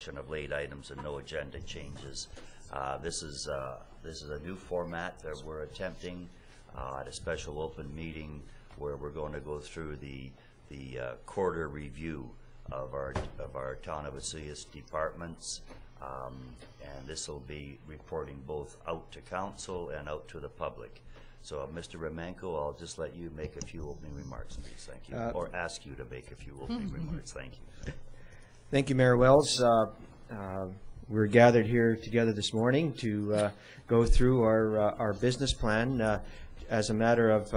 introduction of late items and no agenda changes. This is a new format that we're attempting at a special open meeting where we're going to go through the quarter review of our town of Osoyoos departments, and this will be reporting both out to council and out to the public. So, Mr. Remenko, I'll just let you make a few opening remarks, please. Thank you. Or ask you to make a few opening remarks. Thank you. Thank you, Mayor Wells. We're gathered here together this morning to go through our business plan. As a matter of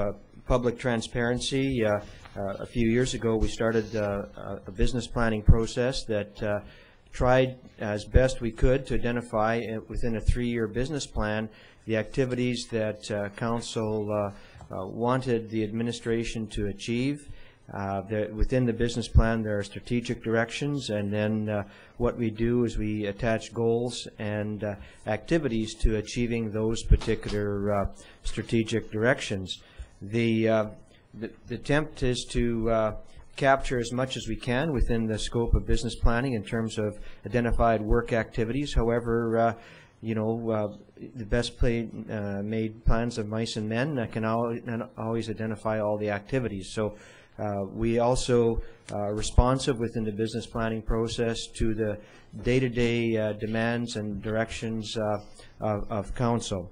public transparency, a few years ago we started a business planning process that tried as best we could to identify within a 3-year business plan the activities that Council wanted the administration to achieve. Within the business plan there are strategic directions, and then what we do is we attach goals and activities to achieving those particular strategic directions. The attempt is to capture as much as we can within the scope of business planning in terms of identified work activities. However, you know, the best made plans of mice and men can always identify all the activities. So we also are responsive within the business planning process to the day-to-day demands and directions of council.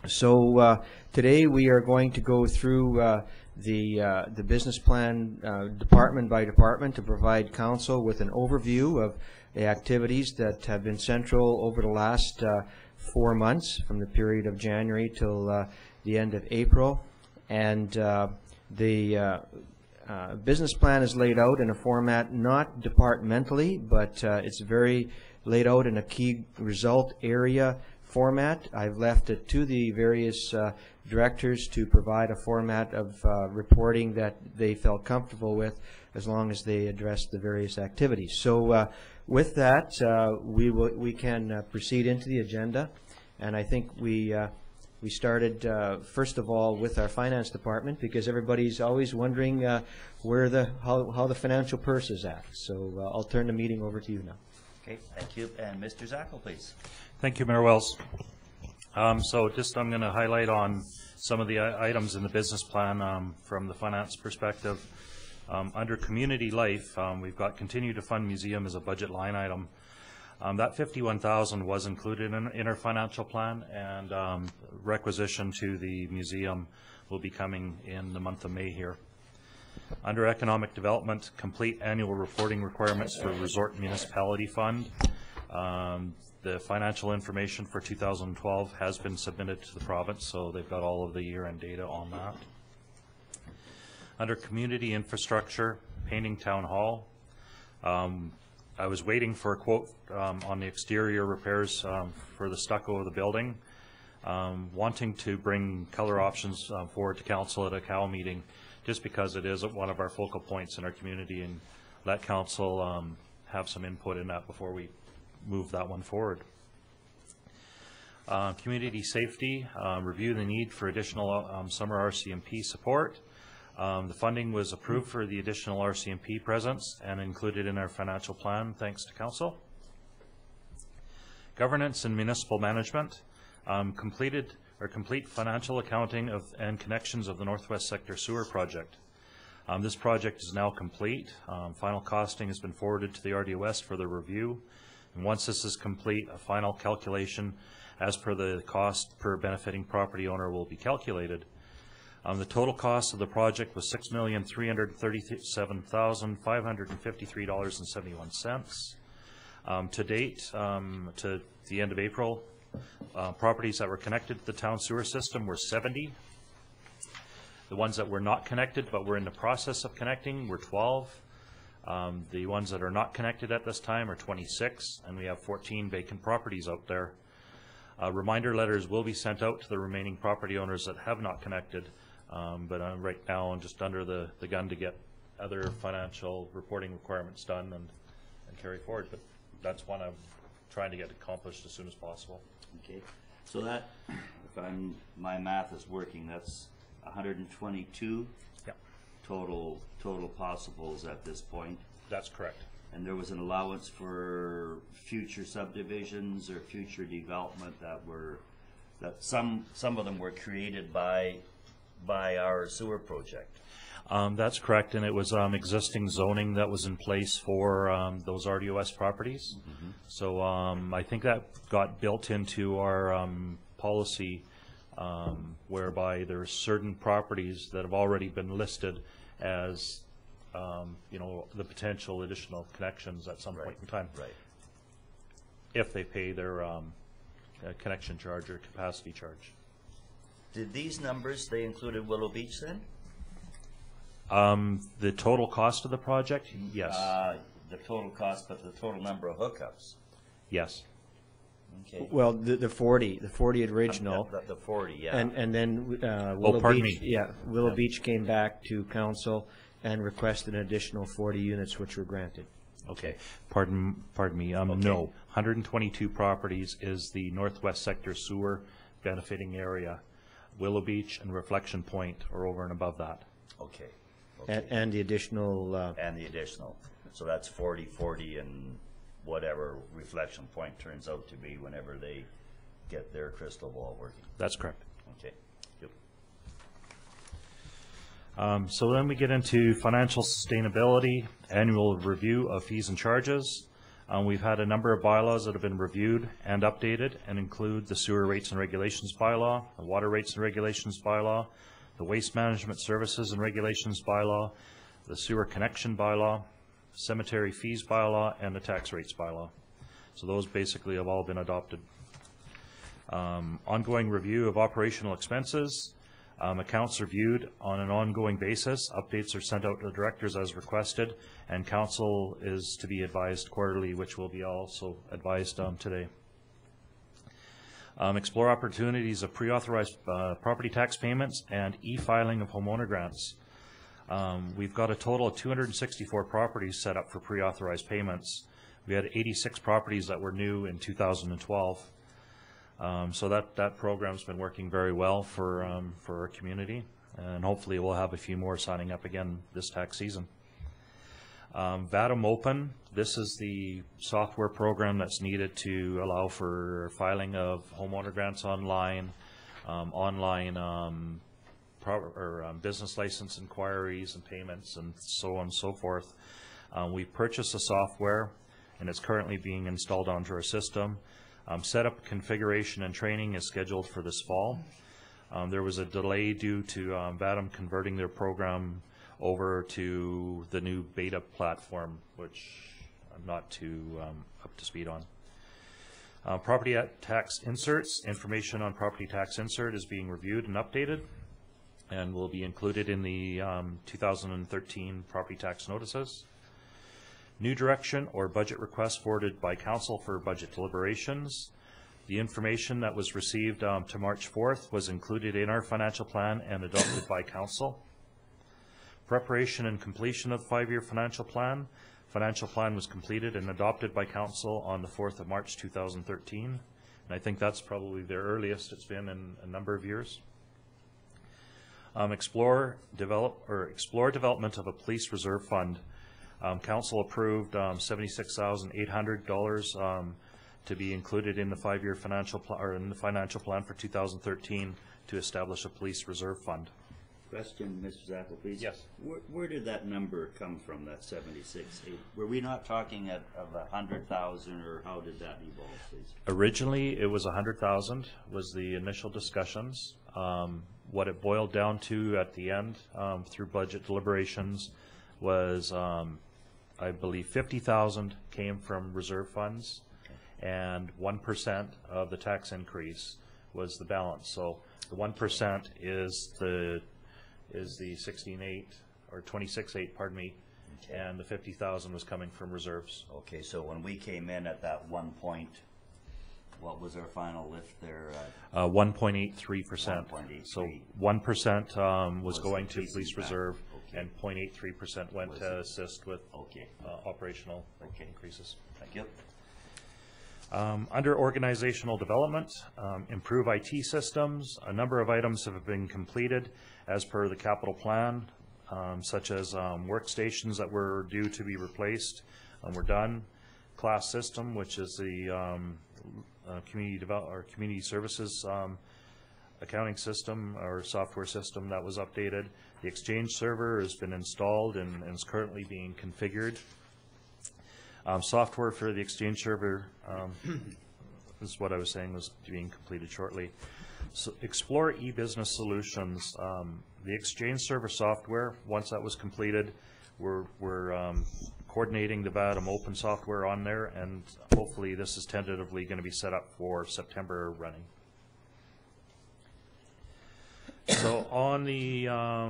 So today we are going to go through the business plan department by department to provide council with an overview of the activities that have been central over the last 4 months, from the period of January till the end of April. And the business plan is laid out in a format not departmentally, but it's very laid out in a key result area format. I've left it to the various directors to provide a format of reporting that they felt comfortable with, as long as they address the various activities. So with that, we can proceed into the agenda, and I think we started first of all with our finance department, because everybody's always wondering where how the financial purse is at. So I'll turn the meeting over to you now. Okay, thank you. And Mr. Zackel, please. Thank you, Mayor Wells. So just I'm going to highlight on some of the items in the business plan from the finance perspective. Under community life, we've got continue to fund museum as a budget line item. That $51,000 was included in our financial plan, and requisition to the museum will be coming in the month of May here. Under economic development, complete annual reporting requirements for Resort Municipality Fund. The financial information for 2012 has been submitted to the province, so they've got all of the year-end data on that. Under community infrastructure, painting town hall. I was waiting for a quote on the exterior repairs for the stucco of the building, wanting to bring color options forward to council at a CAO meeting, just because it is one of our focal points in our community, and let council have some input in that before we move that one forward. Community safety, review the need for additional summer RCMP support. The funding was approved for the additional RCMP presence and included in our financial plan, thanks to council. Governance and municipal management, complete financial accounting of and connections of the Northwest Sector Sewer Project. This project is now complete. Final costing has been forwarded to the RDOS for the review. And once this is complete, a final calculation as per the cost per benefiting property owner will be calculated. The total cost of the project was $6,337,553.71. To date, to the end of April, properties that were connected to the town sewer system were 70. The ones that were not connected but were in the process of connecting were 12. The ones that are not connected at this time are 26, and we have 14 vacant properties out there. Reminder letters will be sent out to the remaining property owners that have not connected, but right now I'm just under the gun to get other financial reporting requirements done and carry forward, but that's one I'm trying to get accomplished as soon as possible. Okay, so that, if my math is working, that's 122 total possibles at this point. That's correct. And there was an allowance for future subdivisions or future development that some of them were created by our sewer project. That's correct, and it was existing zoning that was in place for those RDOS properties. So I think that got built into our policy, whereby there are certain properties that have already been listed as you know, the potential additional connections at some point in time. Right. If they pay their connection charge or capacity charge. Did these numbers, they included Willow Beach then? The total cost of the project, yes. The total cost, but the total number of hookups. Yes. Okay. Well, the 40 original. The 40, yeah. And then Willow pardon Beach, me. yeah, Willow Beach came back to council and requested an additional 40 units, which were granted. Okay. Pardon me. No, 122 properties is the Northwest Sector Sewer benefiting area. Willow Beach and Reflection Point are over and above that. Okay. And the additional. And the additional. So that's 40, 40, and whatever Reflection Point turns out to be whenever they get their crystal ball working. That's correct. Okay. So then we get into financial sustainability, annual review of fees and charges. We've had a number of bylaws that have been reviewed and updated and include the sewer rates and regulations bylaw, the water rates and regulations bylaw, the waste management services and regulations bylaw, the sewer connection bylaw, cemetery fees bylaw, and the tax rates bylaw. So those basically have all been adopted. Ongoing review of operational expenses. Accounts are viewed on an ongoing basis. Updates are sent out to the directors as requested, and council is to be advised quarterly, which will be also advised today. Explore opportunities of pre-authorized property tax payments and e-filing of homeowner grants. We've got a total of 264 properties set up for pre-authorized payments. We had 86 properties that were new in 2012. So that program's been working very well for our community, and hopefully we'll have a few more signing up again this tax season. VATM Open, this is the software program that's needed to allow for filing of homeowner grants online, business license inquiries and payments, and so on and so forth. We purchased the software, and it's currently being installed onto our system. Setup, configuration, and training is scheduled for this fall. There was a delay due to VATM converting their program over to the new beta platform, which I'm not too up to speed on. Property tax inserts. Information on property tax insert is being reviewed and updated and will be included in the 2013 property tax notices. New direction or budget request forwarded by council for budget deliberations. The information that was received to March 4th was included in our financial plan and adopted by council. Preparation and completion of the 5-year financial plan. Financial plan was completed and adopted by council on the 4th of March 2013. And I think that's probably the earliest it's been in a number of years. Explore development of a police reserve fund. Council approved $76,800 to be included in the 5-year financial plan for 2013 to establish a police reserve fund. Question, Mr. Zappel, please. Yes. Where did that number come from, that 76? Were we not talking of 100,000, or how did that evolve, please? Originally, it was 100,000 was the initial discussions. What it boiled down to at the end through budget deliberations was, I believe, 50,000 came from reserve funds, and 1% of the tax increase was the balance. So the 1% is the 16.8 or 26.8, pardon me, okay. And the 50,000 was coming from reserves. Okay, so when we came in at that 1 point, what was our final lift there? 1.83%. 1.83. So 1% was going to police reserve, okay. And 0.83% went to assist with operational increases. Thank you. Under organizational development, improve IT systems. A number of items have been completed as per the capital plan, such as workstations that were due to be replaced. Were done. class system, which is the community services accounting system or software system that was updated. The Exchange server has been installed and is currently being configured. Software for the Exchange server, this is what I was saying, was being completed shortly. So Explore e-business solutions. The Exchange server software, once that was completed, we're coordinating the VATM open software on there, and hopefully this is tentatively going to be set up for September running. So on the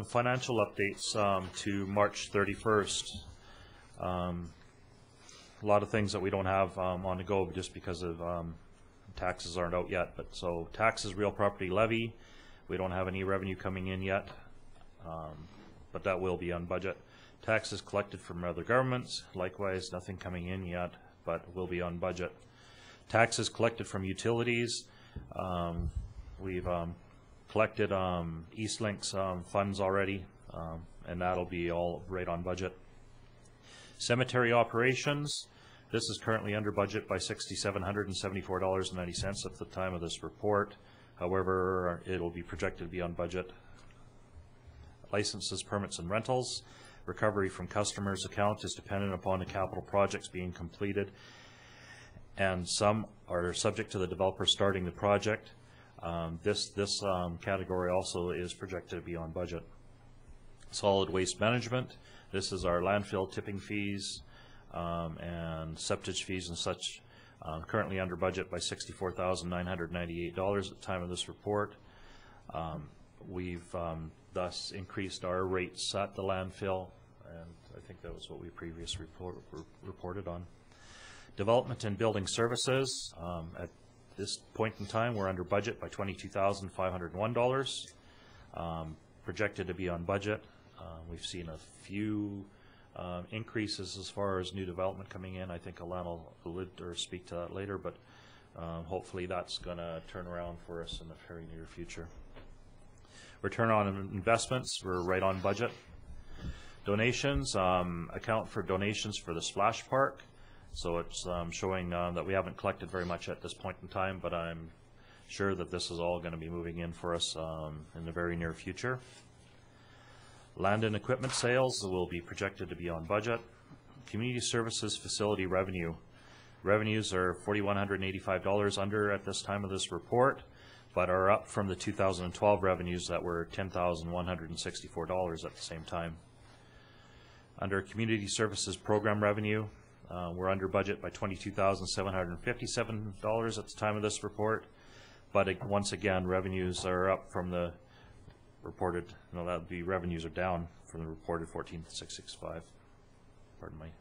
financial updates to March 31st, a lot of things that we don't have on the go just because of taxes aren't out yet. But so taxes, real property levy, we don't have any revenue coming in yet, but that will be on budget. Taxes collected from other governments, likewise nothing coming in yet, but will be on budget. Taxes collected from utilities, we've collected Eastlink's funds already, and that'll be all right on budget. Cemetery operations, this is currently under budget by $6,774.90 at the time of this report. However, it'll be projected to be on budget. Licenses, permits, and rentals. Recovery from customers' account is dependent upon the capital projects being completed, and some are subject to the developer starting the project. This category also is projected to be on budget. Solid waste management. This is our landfill tipping fees and septage fees and such. Currently under budget by $64,998 at the time of this report. We've thus increased our rates at the landfill, and I think that was what we previously reported on. Development and building services. At this point in time, we're under budget by $22,501, projected to be on budget. We've seen a few increases as far as new development coming in. I think Alana will speak to that later, but hopefully that's going to turn around for us in the very near future. Return on investments, we're right on budget. Donations, account for donations for the splash park. So it's showing that we haven't collected very much at this point in time, but I'm sure that this is all going to be moving in for us in the very near future. Land and equipment sales will be projected to be on budget. Community services facility revenue. Revenues are $4,185 under at this time of this report, but are up from the 2012 revenues that were $10,164 at the same time. Under community services program revenue, we're under budget by $22,757 at the time of this report, but once again, revenues are up from the reported, no, that would be revenues are down from the reported $14,665. Pardon me.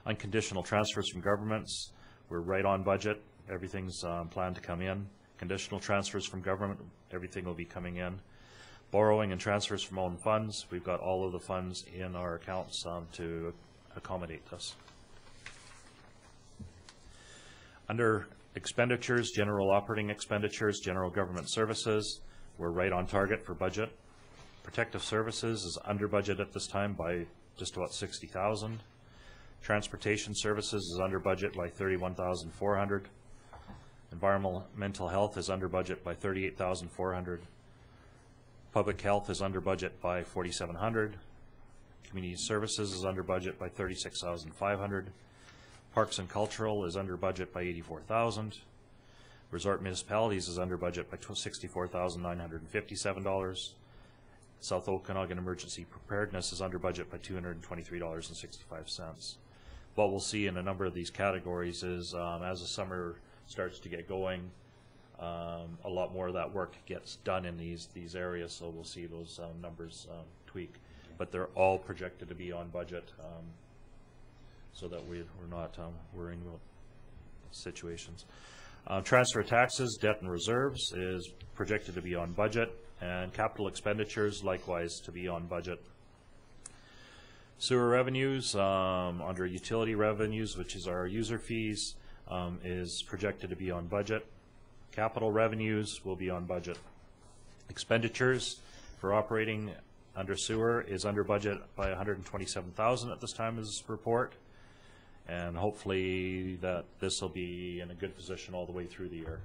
Unconditional transfers from governments, we're right on budget. Everything's planned to come in. Conditional transfers from government, everything will be coming in. Borrowing and transfers from own funds, we've got all of the funds in our accounts to accommodate this. Under expenditures, general operating expenditures, general government services, we're right on target for budget. Protective services is under budget at this time by just about $60,000. Transportation services is under budget by $31,400. Environmental health is under budget by $38,400. Public health is under budget by $4,700. Community services is under budget by $36,500. Parks and cultural is under budget by $84,000. Resort municipalities is under budget by $64,957. South Okanagan emergency preparedness is under budget by $223.65. What we'll see in a number of these categories is as the summer starts to get going, a lot more of that work gets done in these areas, so we'll see those numbers tweak. But they're all projected to be on budget, so that we're not worrying about situations. Transfer taxes, debt and reserves is projected to be on budget, and capital expenditures likewise to be on budget. Sewer revenues, under utility revenues, which is our user fees, is projected to be on budget. Capital revenues will be on budget. Expenditures for operating under sewer is under budget by $127,000 at this time of this report. and hopefully that this will be in a good position all the way through the year.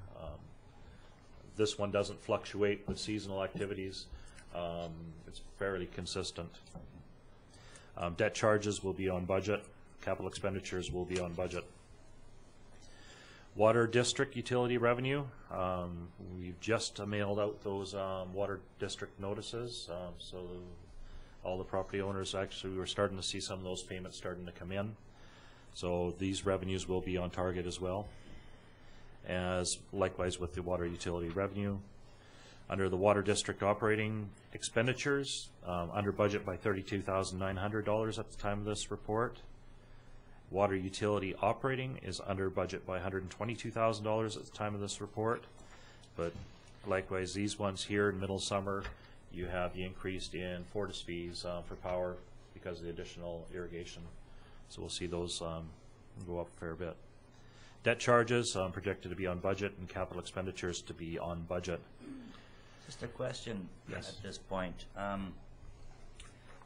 This one doesn't fluctuate with seasonal activities. It's fairly consistent. Debt charges will be on budget. Capital expenditures will be on budget. Water district utility revenue. We've just mailed out those water district notices. So all the property owners, actually, we were starting to see some of those payments starting to come in. So these revenues will be on target as well, as likewise with the water utility revenue. Under the water district operating expenditures, under budget by $32,900 at the time of this report. Water utility operating is under budget by $122,000 at the time of this report. But likewise, these ones here in middle summer, you have the increase in Fortis fees for power because of the additional irrigation. So we'll see those go up a fair bit. Debt charges projected to be on budget, and capital expenditures to be on budget. Just a question. Yes. At this point.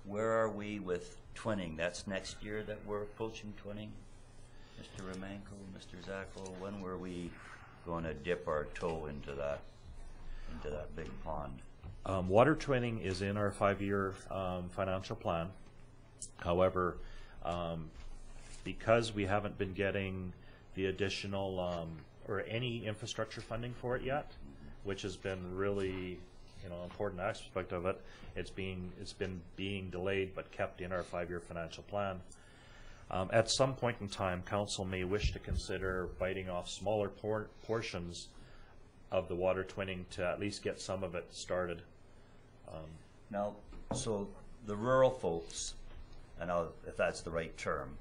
Where are we with twinning? That's next year that we're approaching twinning? Mr. Romanko, Mr. Zacco, when were we going to dip our toe into that big pond? Water twinning is in our 5-year financial plan. However, because we haven't been getting the additional or any infrastructure funding for it yet, which has been really important aspect of it, it's been being delayed but kept in our 5-year financial plan. At some point in time, council may wish to consider biting off smaller portions of the water twinning to at least get some of it started. Now, so the rural folks, I know if that's the right term,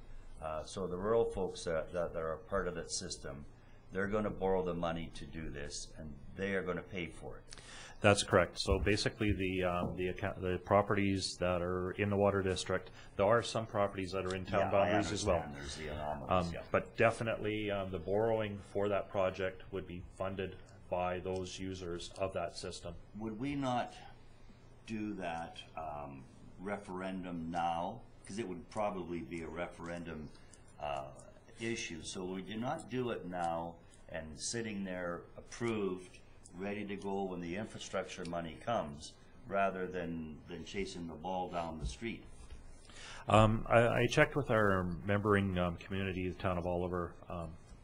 so the rural folks that are a part of that system, they're going to borrow the money to do this, and they are going to pay for it. That's correct. So basically, the properties that are in the water district, there are some properties that are in town boundaries as well. There's the anomalies, But definitely, the borrowing for that project would be funded by those users of that system. Would we not do that referendum now? Because it would probably be a referendum issue. So we do not do it now and sitting there approved, ready to go when the infrastructure money comes, rather than chasing the ball down the street. I checked with our membering community, the town of Oliver,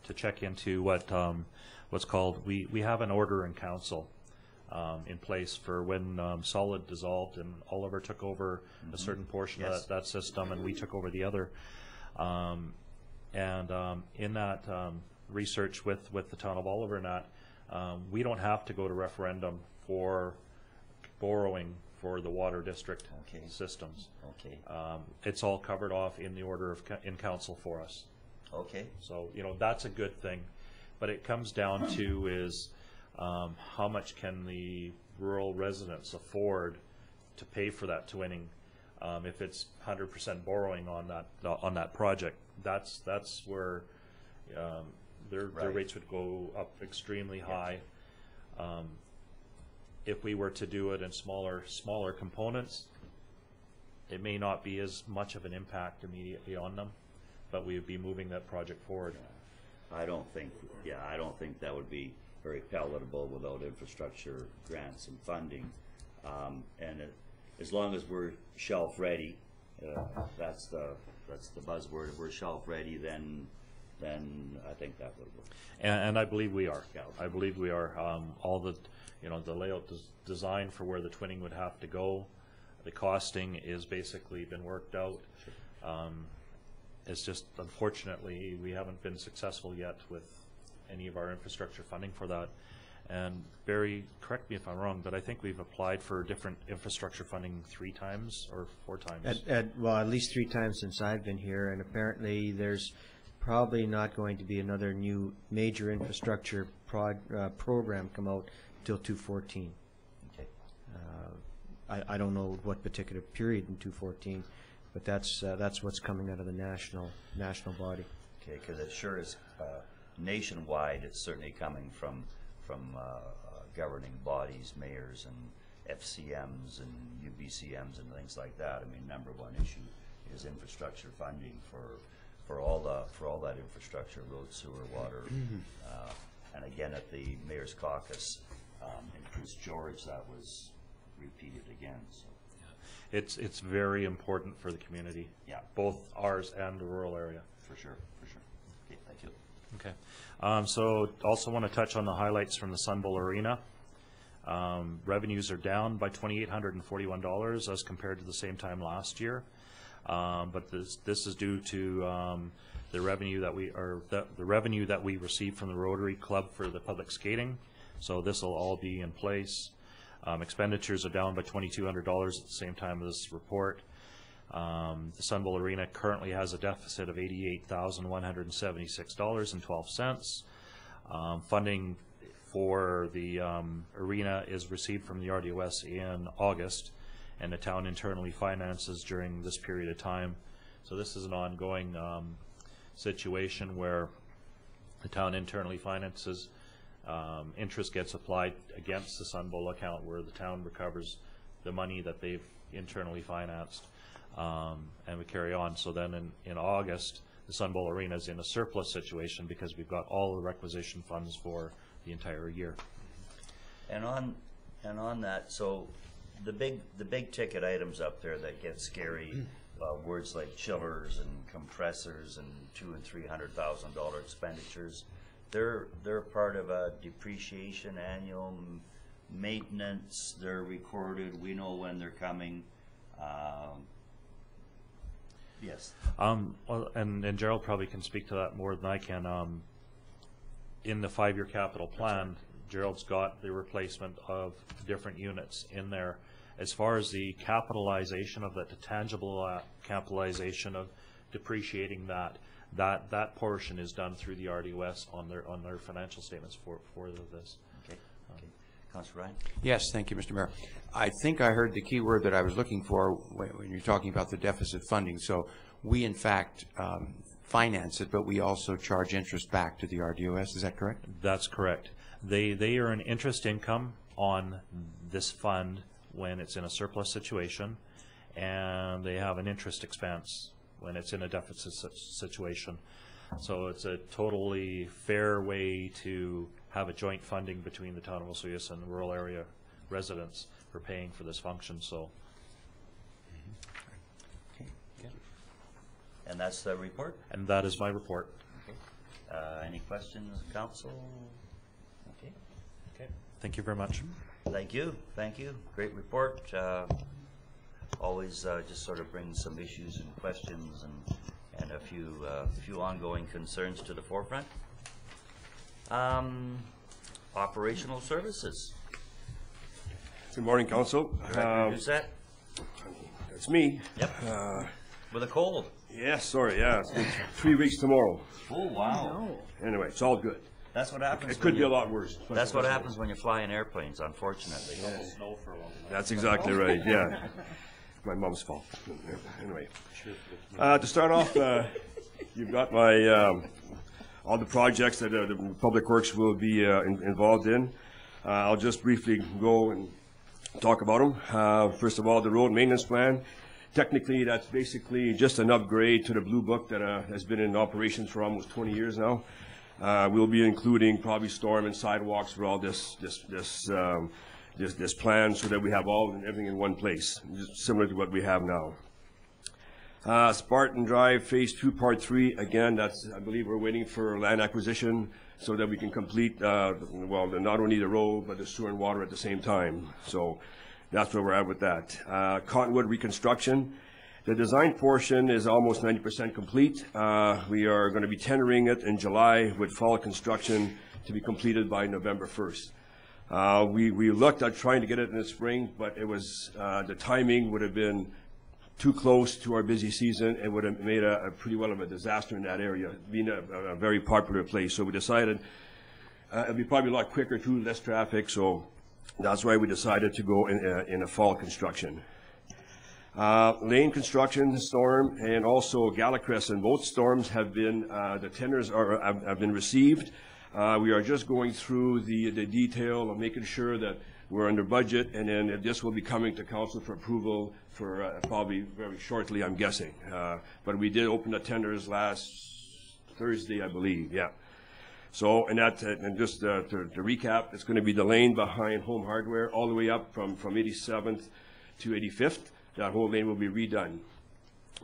to check into what's called, we have an order in council in place for when Solid dissolved and Oliver took over a certain portion of that system, and we took over the other. In that research with the town of Oliver and that, we don't have to go to referendum for borrowing for the water district systems. Okay. It's all covered off in the order of in council for us. Okay. So that's a good thing, but it comes down to is how much can the rural residents afford to pay for that twinning? If it's 100% borrowing on that project, that's where their rates would go up extremely high. If we were to do it in smaller components, it may not be as much of an impact immediately on them, but we would be moving that project forward. I don't think that would be very palatable without infrastructure grants and funding. As long as we're shelf ready, that's the buzzword. If we're shelf ready, then I think that would work. And I believe we are. Yeah. I believe we are. All the the layout design for where the twinning would have to go, the costing is basically been worked out. Sure. It's just unfortunately we haven't been successful yet with any of our infrastructure funding for that. And Barry, correct me if I'm wrong, but I think we've applied for different infrastructure funding 3 times or 4 times. Well, at least 3 times since I've been here, and apparently there's probably not going to be another new major infrastructure program come out till 2014. Okay. I don't know what particular period in 2014, but that's what's coming out of the national body. Okay, because it sure is nationwide. It's certainly coming from governing bodies, mayors, and FCMs and UBCMs and things like that. I mean, #1 issue is infrastructure funding for all that infrastructure, road, sewer, water. And again, at the Mayor's Caucus in Prince George, that was repeated again. So. It's very important for the community. Yeah. Both ours and the rural area. For sure, for sure. Okay, thank you. Okay. So also want to touch on the highlights from the Sun Bowl Arena. Revenues are down by $2,841 as compared to the same time last year. But this is due to the revenue that we received from the Rotary Club for the public skating. So this will all be in place. Expenditures are down by $2,200 at the same time as this report. The Sun Bowl Arena currently has a deficit of $88,176.12. Funding for the arena is received from the RDOS in August, and the town internally finances during this period of time. So this is an ongoing situation where the town internally finances. Interest gets applied against the Sun Bowl account where the town recovers the money that they've internally financed, and we carry on. So then in August, the Sun Bowl Arena is in a surplus situation because we've got all the requisition funds for the entire year. And on that, so the big ticket items up there that get scary, words like chillers and compressors and $200,000 and $300,000 expenditures. They're part of a depreciation, annual maintenance. They're recorded. We know when they're coming. Yes. Well, and Gerald probably can speak to that more than I can. In the 5-year capital plan, Gerald's got the replacement of different units in there. As far as the capitalization of that, the tangible capitalization of depreciating that portion is done through the RDOS on their financial statements for this. Okay. Councillor Ryan? Yes, thank you, Mr. Mayor. I think I heard the key word that I was looking for when you're talking about the deficit funding. So we, in fact, finance it, but we also charge interest back to the RDOS. Is that correct? That's correct. They earn interest income on this fund when it's in a surplus situation, and they have an interest expense when it's in a deficit situation. So it's a totally fair way to have a joint funding between the town of Osoyoos and the rural area residents for paying for this function. So. And that's the report? And that is my report. Okay. Any questions, council? Okay. Okay. Thank you very much. Thank you. Thank you. Great report. Always just sort of brings some issues and questions and a few ongoing concerns to the forefront. Operational services. Good morning, Council. Director Doucette. That's me. Yep. With a cold. Yeah, sorry. Yeah, it's been 3 weeks tomorrow. Oh wow. Anyway, it's all good. That's what happens. It could be a lot worse. That's what happens when you fly in airplanes, unfortunately. Snow for a long time. That's exactly right. Yeah. My mom's fault. Anyway, to start off, you've got my all the projects that the Public Works will be involved in. I'll just briefly go and talk about them. First of all, the road maintenance plan. Technically, that's basically just an upgrade to the Blue Book that has been in operations for almost 20 years now. We'll be including probably storm and sidewalks for all this plan, so that we have everything in one place, just similar to what we have now. Spartan Drive Phase 2, Part 3. Again, I believe we're waiting for land acquisition so that we can complete not only the road but the sewer and water at the same time. So that's where we're at with that. Cottonwood reconstruction. The design portion is almost 90% complete. We are going to be tendering it in July with fall construction to be completed by November 1st. We looked at trying to get it in the spring, but it was the timing would have been too close to our busy season and would have made a pretty well of a disaster in that area, being a very popular place. So we decided it'll be probably a lot quicker too, less traffic. So that's why we decided to go in a fall construction. Lane construction, storm, and also Galacrest, both storms have been, the tenders have been received. We are just going through the detail of making sure that We're under budget, and then this will be coming to council for approval for probably very shortly, I'm guessing. But we did open the tenders last Thursday, I believe, yeah. So, and that, and just to recap, it's going to be the lane behind Home Hardware all the way up from 87th to 85th. That whole lane will be redone.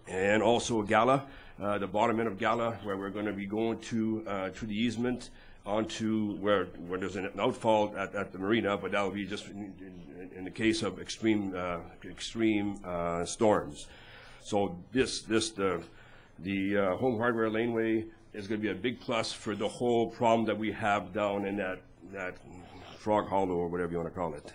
And also Gala, the bottom end of Gala, where we're going to be going to the easement onto where there's an outfall at the marina, but that will be just in the case of extreme storms. So the Home Hardware laneway is going to be a big plus for the whole problem that we have down in that Frog Hollow, or whatever you want to call it.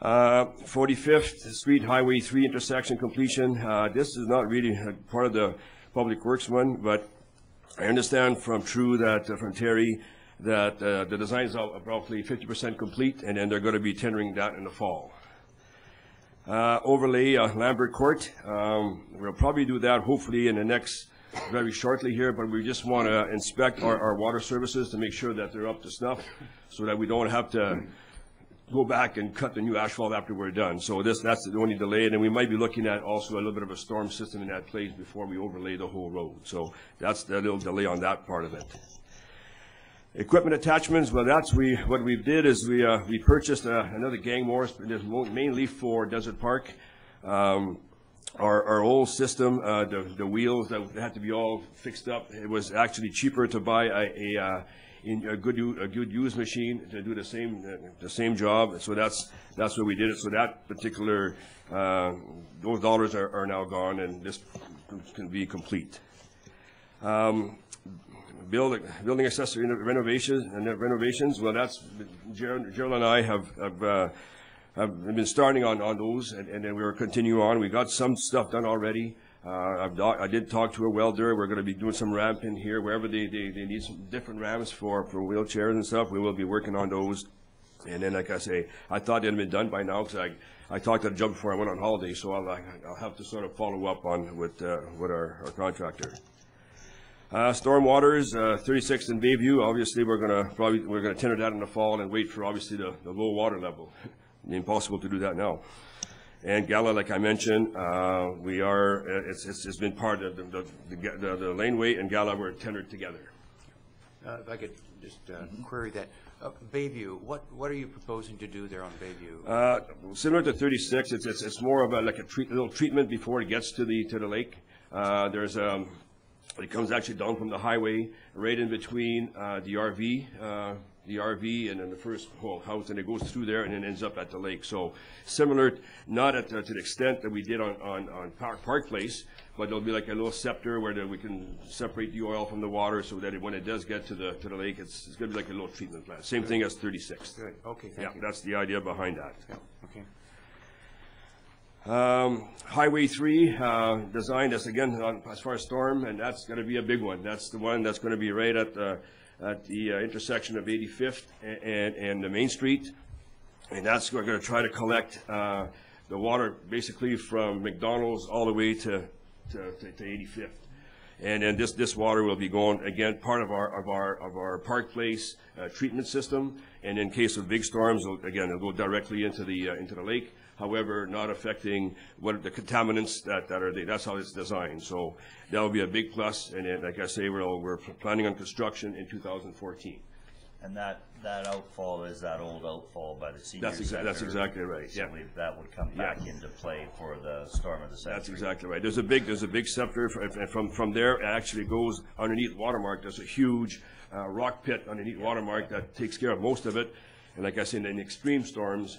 45th Street Highway 3 intersection completion. This is not really part of the Public Works one, but I understand from Terry that the design is roughly 50% complete, and then they're going to be tendering that in the fall. Overlay Lambert Court. We'll probably do that hopefully in the next very shortly here, but we just want to inspect our water services to make sure that they're up to snuff, so that we don't have to go back and cut the new asphalt after we're done. So that's the only delay, and then we might be looking at also a little bit of a storm system in that place before we overlay the whole road. So that's the little delay on that part of it. Equipment attachments, well, what we did is we purchased another gang morse, mainly for Desert Park. Our old system, the wheels that had to be all fixed up, it was actually cheaper to buy a good used machine to do the same job. So that's what we did it. So that particular those dollars are now gone, and this can be complete. Building accessory renovations. Well, that's Gerald and I have been starting on those, and then we're continuing on. We got some stuff done already. I did talk to a welder. We're going to be doing some ramping here. Wherever they need some different ramps for wheelchairs and stuff, we will be working on those. And then, like I say, I thought they'd been done by now, because I talked to the job before I went on holiday, so I'll have to sort of follow up on with our contractor. Storm waters, 36th and Bayview. Obviously, we're going to tender that in the fall and wait for obviously the low water level. Impossible to do that now. And Gala, like I mentioned, it's been part of the laneway, and Gala were tendered together. If I could just query that. Bayview, what are you proposing to do there on Bayview? Similar to 36, it's more of a little treatment before it gets to the lake. It comes actually down from the highway, right in between the RV and then the first whole house, and it goes through there and then ends up at the lake. So similar, not to the extent that we did on Park Place, but there'll be like a little scepter where we can separate the oil from the water, so that when it does get to the lake, it's going to be like a little treatment plant. Same thing as 36. Good. Okay. Thank you. That's the idea behind that. Yeah. Okay. Highway 3 design, that's again as far as storm, and that's going to be a big one. That's the one that's going to be right at the intersection of 85th and the Main Street, and that's we're going to try to collect the water basically from McDonald's all the way to 85th, and then this water will be going again part of our Park Place treatment system, and in case of big storms, it'll go directly into the lake. However, not affecting what the contaminants that are there. That's how it's designed. So that will be a big plus. And then, like I say, we're planning on construction in 2014. And that outfall is that old outfall by the senior center. That's exactly right. So Yeah, that would come back into play for the storm of the century. that's exactly right. There's a big scepter, and from there it actually goes underneath Watermark. There's a huge rock pit underneath Watermark that takes care of most of it. And like I said, in extreme storms,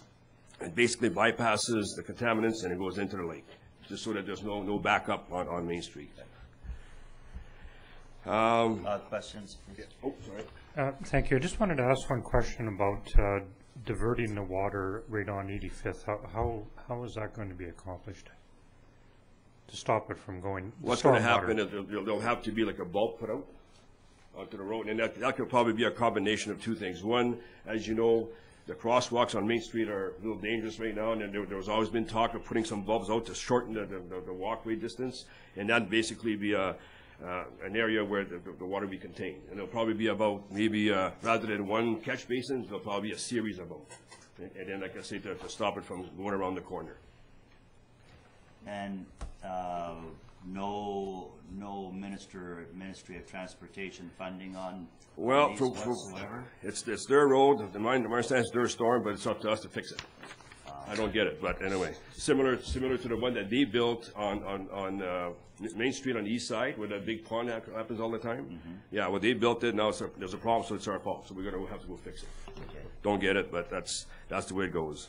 it basically bypasses the contaminants and it goes into the lake, just so that there's no backup on Main Street. Questions? Oh, sorry. Thank you. I just wanted to ask one question about diverting the water right on 85th. How is that going to be accomplished to stop it from going? What's going to happen is there'll have to be like a bulb put out onto the road, and that could probably be a combination of two things. One, as you know, the crosswalks on Main Street are a little dangerous right now, and there was always been talk of putting some bulbs out to shorten the walkway distance, and that'd basically be an area where the water be contained. And it'll probably be about maybe rather than one catch basin, there'll probably be a series of them. and then, like I say, to stop it from going around the corner. And no Ministry of Transportation funding on Well, these whatsoever? it's their road, my understanding it's their storm, but it's up to us to fix it. I don't get it, but anyway, similar to the one that they built on Main Street on the east side, where that big pond happens all the time. Yeah, well, they built it, now there's a problem, so it's our fault, so we're gonna have to go fix it. Okay. Don't get it, but that's the way it goes,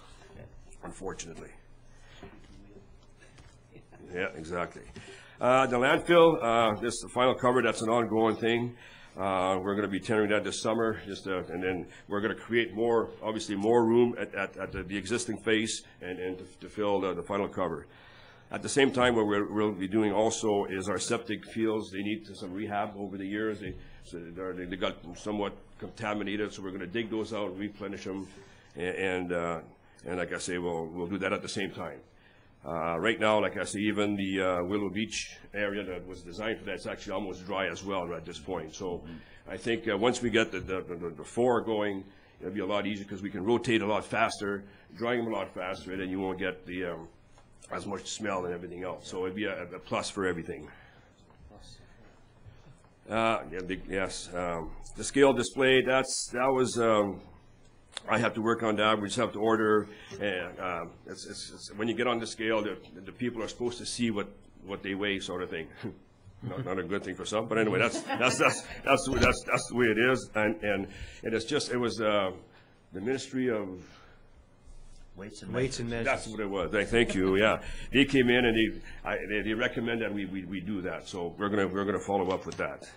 unfortunately. Yeah, exactly. The landfill, this is the final cover, that's an ongoing thing. We're going to be tendering that this summer, and then we're going to create obviously more room at the existing face and to fill the final cover. At the same time, what we'll be doing also is our septic fields. They need some rehab over the years. They got somewhat contaminated, so we're going to dig those out, replenish them, and like I say, we'll do that at the same time. Right now, like I say, even the Willow Beach area that was designed for that is actually almost dry as well at this point. So I think once we get the four going, it'll be a lot easier because we can rotate a lot faster, drying them a lot faster, and then you won't get the as much smell and everything else. So it'd be a plus for everything. Yes, the scale display, that was. I have to work on that. We just have to order. And when you get on the scale, the people are supposed to see what they weigh, sort of thing. not a good thing for some, but anyway, that's the way it is. And it was the Ministry of Weights and Measures. That's what it was. Thank you. Yeah, they came in and they recommend that we do that. So we're gonna follow up with that.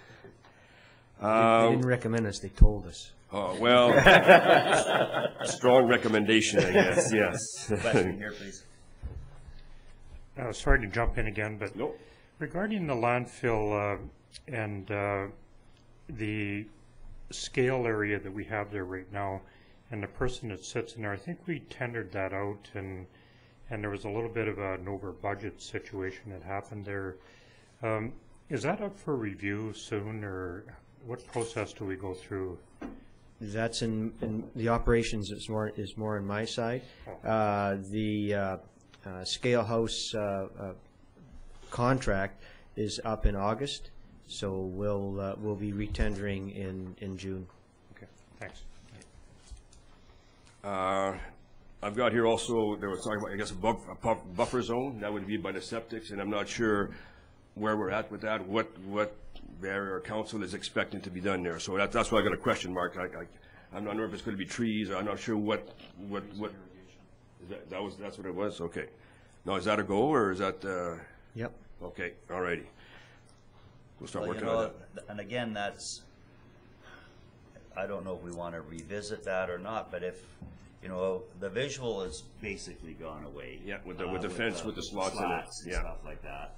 They didn't recommend us, they told us. Oh, well, strong recommendation, I guess, yes. Question here, please. Sorry to jump in again, but Nope. regarding the landfill and the scale area that we have there right now, and the person that sits in there, I think we tendered that out, and there was a little bit of an over-budget situation that happened there. Is that up for review soon, or what process do we go through? That's in the operations is more on my side. The scale house contract is up in August, so we'll be retendering in June. Okay, thanks. I've got here also, there was talking about, I guess, a buffer zone. That would be by the septics, and I'm not sure where we're at with that, what our council is expecting to be done there. So that's why I got a question mark. I'm not sure if it's going to be trees, or I'm not sure what that's what it was. Okay. Now, is that a goal, or is that? Yep. Okay. All righty. We'll start working on that. And again, I don't know if we want to revisit that or not, but if the visual is basically gone away. Yeah, with the fence with the slots in it. And stuff like that.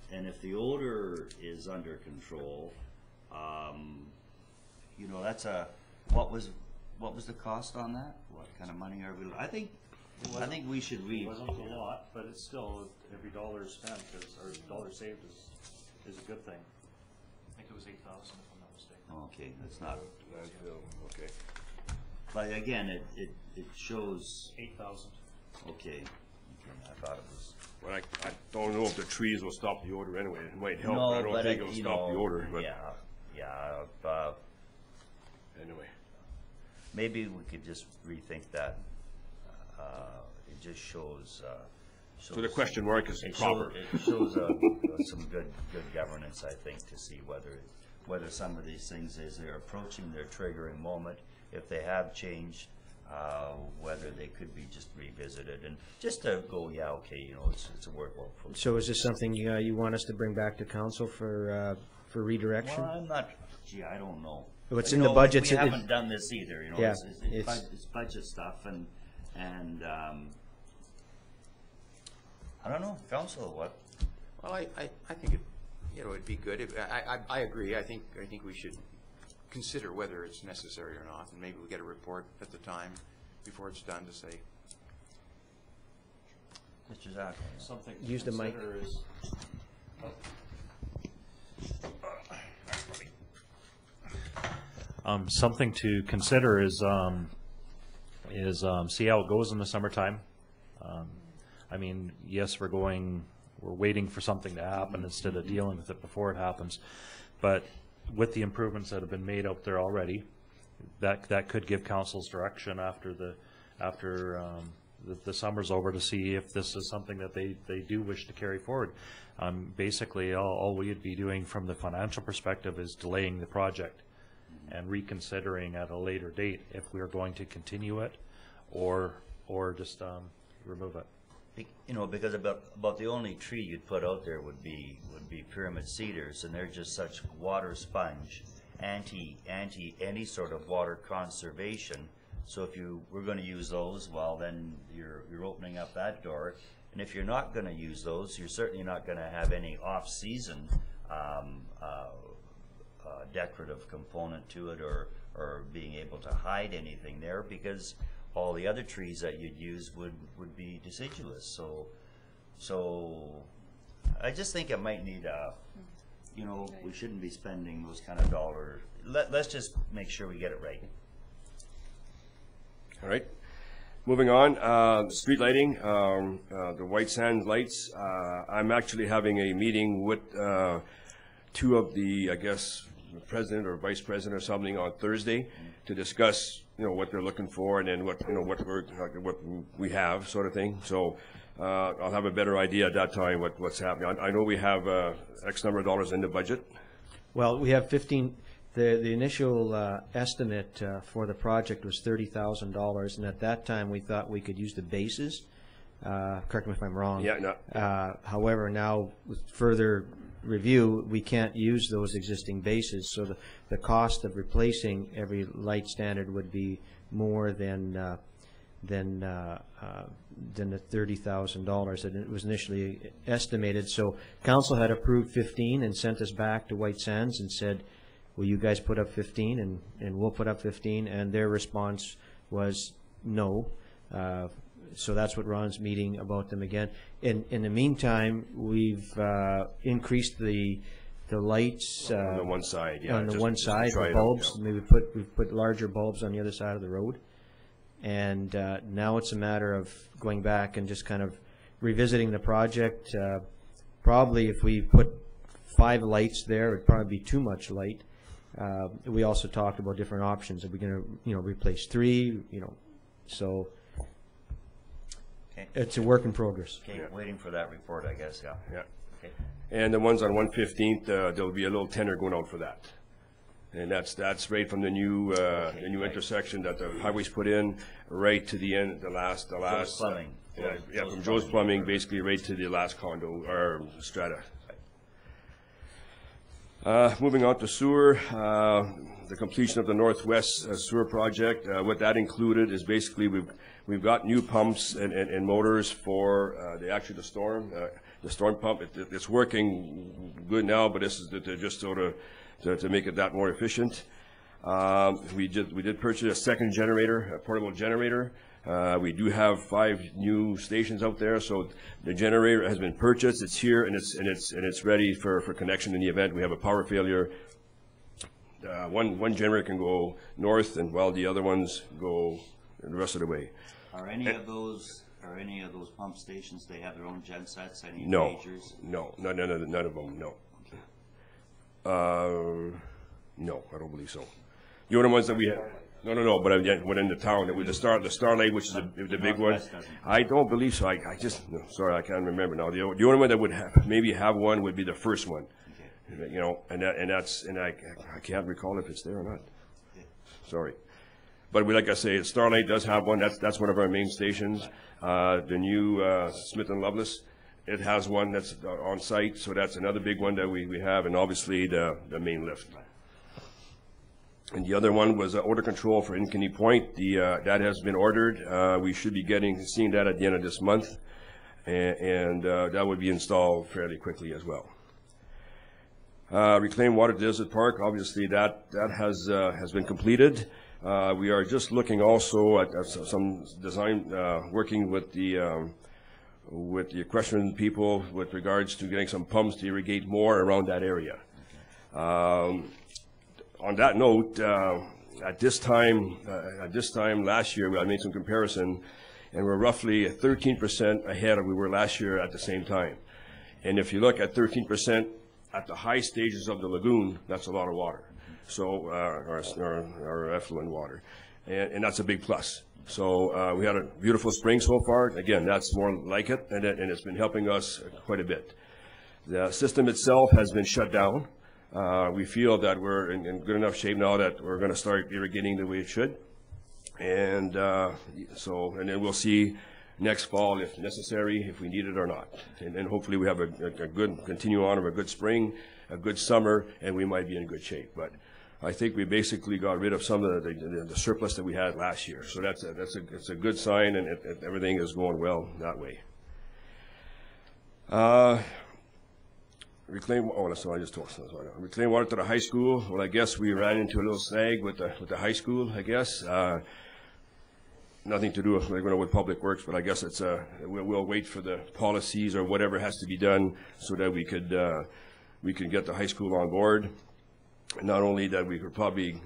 And if the odor is under control, that's what was the cost on that? What kind of money are we? I think we should It wasn't a lot, but it's still every dollar spent or dollar saved is a good thing. I think it was 8,000 if I'm not mistaken. Okay, that's not. Okay. But again, it shows 8,000. Okay, I thought it was. Well, I don't know if the trees will stop the odor anyway. It might help. No, I don't think it'll stop the odor. But yeah. Anyway. Maybe we could just rethink that. It just shows. So the question mark is proper. It shows some good governance, I think, to see whether some of these things, as they're approaching their triggering moment, if they have changed, whether they could be just revisited and just to go, yeah, okay, it's a workable approach. So is this something you want us to bring back to council for redirection? Well, I'm not. Gee, I don't know. What's in the budget? We haven't done this either. Yeah, it's budget stuff, and I don't know, council, what? Well, I think it'd be good. I agree. I think we should consider whether it's necessary or not, and maybe we get a report at the time before it's done to say. Mr. Zach, Something to Use the mic. consider is. Something to consider is is see how it goes in the summertime. I mean, yes, we're waiting for something to happen instead of dealing with it before it happens. But with the improvements that have been made out there already, that could give council's direction after the summer's over to see if this is something that they do wish to carry forward. Basically, all we would be doing from the financial perspective is delaying the project and reconsidering at a later date if we are going to continue it or just remove it. You know, because about the only tree you'd put out there would be pyramid cedars, and they're just such water sponge, anti any sort of water conservation. So if you were going to use those, well, then you're opening up that door. And if you're not going to use those, you're certainly not going to have any off-season decorative component to it, or being able to hide anything there, because all the other trees that you'd use would be deciduous. So I just think it might need you know, we shouldn't be spending those kind of dollars. Let's just make sure we get it right. All right. Moving on, street lighting, the White Sands lights. I'm actually having a meeting with two of the, I guess, the president or vice president or something on Thursday to discuss, you know, what they're looking for and then what we have, sort of thing. So I'll have a better idea at that time what's happening. I know we have X number of dollars in the budget. Well, we have 15. The initial estimate for the project was $30,000, and at that time we thought we could use the bases. Correct me if I'm wrong. Yeah, no. However, now with further review, we can't use those existing bases, so the cost of replacing every light standard would be more than the $30,000 that it was initially estimated. So council had approved 15 and sent us back to White Sands and said, will you guys put up 15 and we'll put up 15, and their response was no. So that's what Ron's meeting about them again. In the meantime, we've increased the lights on the one side, yeah. On the one side, the bulbs. Yeah. Maybe we've put larger bulbs on the other side of the road, and now it's a matter of going back and just kind of revisiting the project. Probably if we put 5 lights there, it'd probably be too much light. We also talked about different options. Are we going to, replace 3? So okay. It's a work in progress. Okay, yeah. Waiting for that report, I guess. Yeah. Yeah. Okay. And the ones on 115th, there'll be a little tender going out for that, and that's right from the new intersection that the highways put in, right to the end, the last. Joe's Plumbing. From Joe's Plumbing, basically right to the last condo or strata. Moving on to sewer, the completion of the Northwest Sewer Project. What that included is basically we've got new pumps and motors for the storm pump. It's working good now, but this is just sort of to make it that more efficient. We did purchase a second generator, a portable generator. We do have 5 new stations out there, so the generator has been purchased. It's here and it's ready for connection in the event we have a power failure. One generator can go north, and while the other ones go the rest of the way. Are any of those pump stations? They have their own gen sets? Any no, majors? No, none of them. No. No, I don't believe so. The only ones that we have. No, but went in the town. It was the Starlight, which is the big one. I don't believe so. Sorry, I can't remember now. The only one that would maybe have one would be the first one. Okay. I can't recall if it's there or not. Okay. Sorry, but like I say, Starlight does have one. That's one of our main stations. The new Smith and Loveless, it has one that's on site. So that's another big one that we have, and obviously the main lift. And the other one was odor control for Ankeny Point. That has been ordered. We should be seeing that at the end of this month, and that would be installed fairly quickly as well. Reclaimed Water Desert Park, obviously that has been completed. We are just looking also at some design, working with the equestrian people with regards to getting some pumps to irrigate more around that area. On that note, at this time last year, I made some comparison, and we're roughly 13% ahead of we were last year at the same time. And if you look at 13% at the high stages of the lagoon, that's a lot of water. So our effluent water, and that's a big plus. So we had a beautiful spring so far. Again, that's more like it, and it's been helping us quite a bit. The system itself has been shut down. We feel that we're in good enough shape now that we're going to start irrigating the way it should. And and then we'll see next fall if necessary, if we need it or not. And then hopefully we have a good, continue on of a good spring, a good summer, and we might be in good shape. But I think we basically got rid of some of the surplus that we had last year. So that's a good sign, and everything is going well that way. Reclaim. Oh, so I just told. Sorry. Reclaim water to the high school. Well, I guess we ran into a little snag with the high school. I guess nothing to do with Public Works, but I guess it's we'll wait for the policies or whatever has to be done so that we could get the high school on board. Not only that, we could probably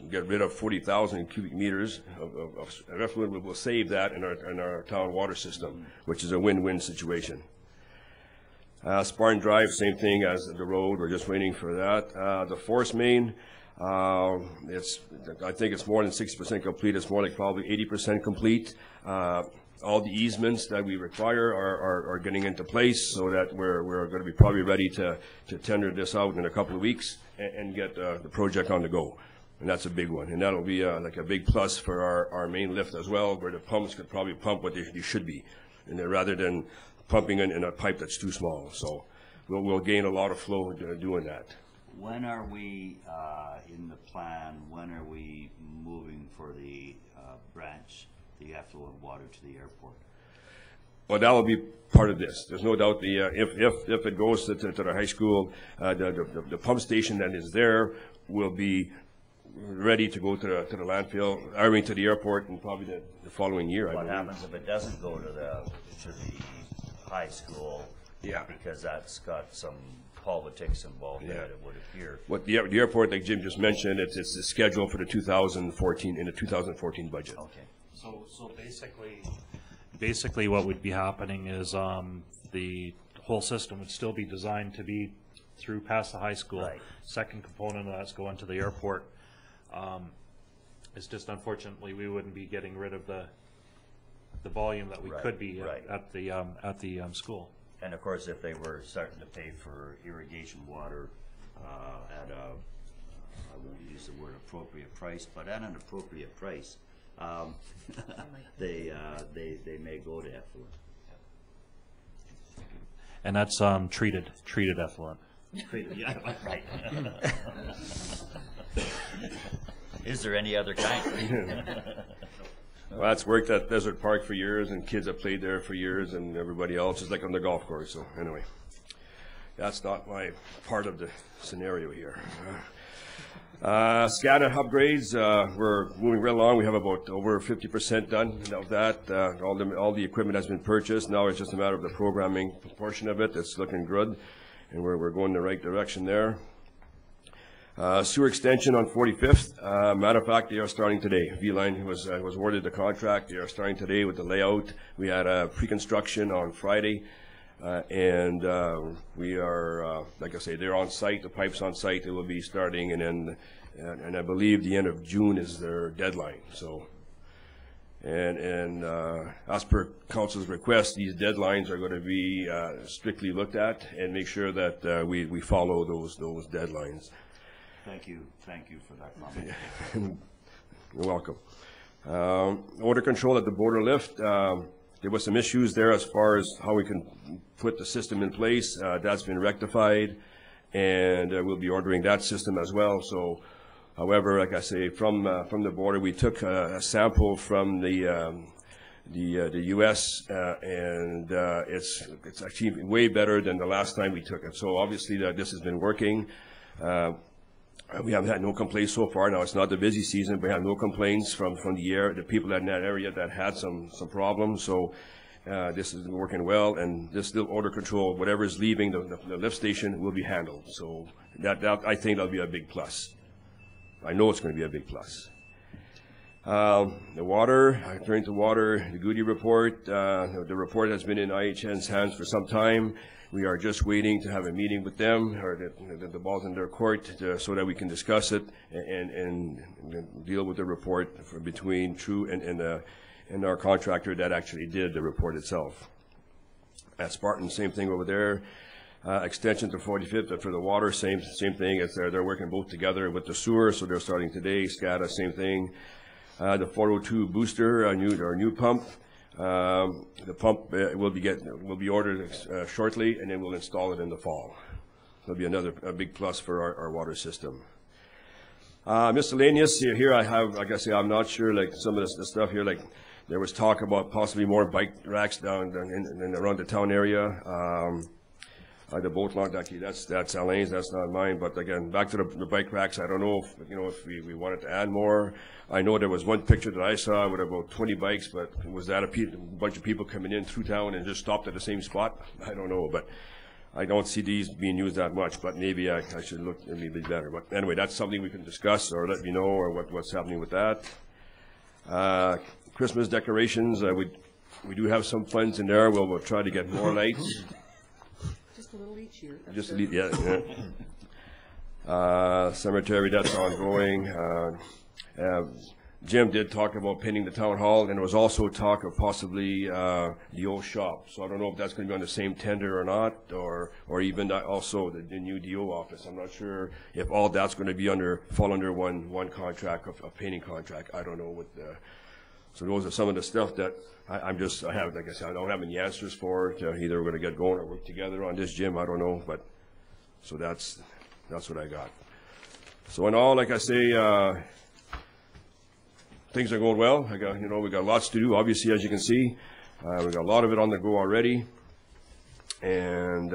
get rid of 40,000 cubic meters of effluent, but we'll save that in our town water system, which is a win-win situation. Spartan Drive, same thing as the road. We're just waiting for that. The force main, I think it's more than 60% complete. It's more like probably 80% complete. All the easements that we require are getting into place, so that we're going to be probably ready to tender this out in a couple of weeks and get the project on the go. And that's a big one. And that'll be like a big plus for our main lift as well, where the pumps could probably pump what they should be, and rather than pumping in a pipe that's too small. So we'll gain a lot of flow doing that. When are we in the plan? When are we moving for the branch, the effluent water to the airport? Well, that will be part of this. There's no doubt if it goes to the high school, the pump station that is there will be ready to go to the landfill, I mean to the airport, and probably the following year. What happens if it doesn't go to the high school? Yeah, because that's got some politics involved in it, it would appear. What the airport, like Jim just mentioned, it's scheduled for the 2014 budget. Okay. So basically what would be happening is the whole system would still be designed to be through past the high school. Right. Second component of that's going to the airport. It's just unfortunately we wouldn't be getting rid of the volume that we could be at the school. And of course, if they were starting to pay for irrigation water at a, I won't use the word appropriate price, but at an appropriate price, they may go to effluent. And that's treated effluent. Yeah, right. Is there any other kind? Well, that's worked at Desert Park for years, and kids have played there for years, and everybody else is like on the golf course. So anyway, that's not my part of the scenario here. SCADA upgrades, we're moving right along. We have about over 50% done of that. All the equipment has been purchased. Now it's just a matter of the programming portion of it. It's looking good, and we're going in the right direction there. Sewer extension on 45th. Matter of fact, they are starting today. V-Line was awarded the contract. They are starting today with the layout. We had a pre-construction on Friday, and we are, like I say, they're on site. The pipe's on site. They will be starting, and I believe the end of June is their deadline. So, and as per council's request, these deadlines are going to be strictly looked at and make sure that we follow those deadlines. Thank you for that comment. You're welcome. Odor control at the border lift. There was some issues there as far as how we can put the system in place. That's been rectified, and we'll be ordering that system as well. So, however, like I say, from the border, we took a sample from the U.S. And it's actually way better than the last time we took it. So obviously this has been working. We haven't had no complaints so far. Now, it's not the busy season, but we have no complaints from the people in that area that had some problems. So this is working well, and this little odor control, whatever is leaving the lift station, will be handled. So that I think that'll be a big plus. I know it's going to be a big plus. The water, turning to water, the Goody report, the report has been in IHN's hands for some time. We are just waiting to have a meeting with them, or the ball's in their court, so that we can discuss it and deal with the report between True and our contractor that actually did the report itself. At Spartan, same thing over there. Extension to 45th for the water, same thing. They're working both together with the sewer, so they're starting today. SCADA, same thing. The 402 booster, our new pump. The pump will be ordered shortly, and then we'll install it in the fall. It'll be a big plus for our water system. Miscellaneous here I have, like I say, I'm not sure, like some of the stuff here, like there was talk about possibly more bike racks down in around the town area. The boat launch, actually, that's Alain's, that's not mine. But again, back to the bike racks, I don't know if we wanted to add more. I know there was one picture that I saw with about 20 bikes, but was that a bunch of people coming in through town and just stopped at the same spot? I don't know, but I don't see these being used that much. But maybe I should look a little bit better. But anyway, that's something we can discuss, or let me know, or what's happening with that. Christmas decorations, we do have some funds in there. We'll try to get more lights. Just a little each year. Just a little, yeah. Cemetery, that's ongoing. Jim did talk about painting the town hall, and there was also talk of possibly the old shop. So I don't know if that's going to be on the same tender or not, or even also the new DO office. I'm not sure if all that's going to be fall under one contract, a painting contract. I don't know what the. So those are some of the stuff that I have, like I said, I don't have any answers for it. Either we're going to get going or work together on this, Jim, I don't know, but, so that's what I got. So in all, like I say, things are going well. We got lots to do, obviously, as you can see. We got a lot of it on the go already, and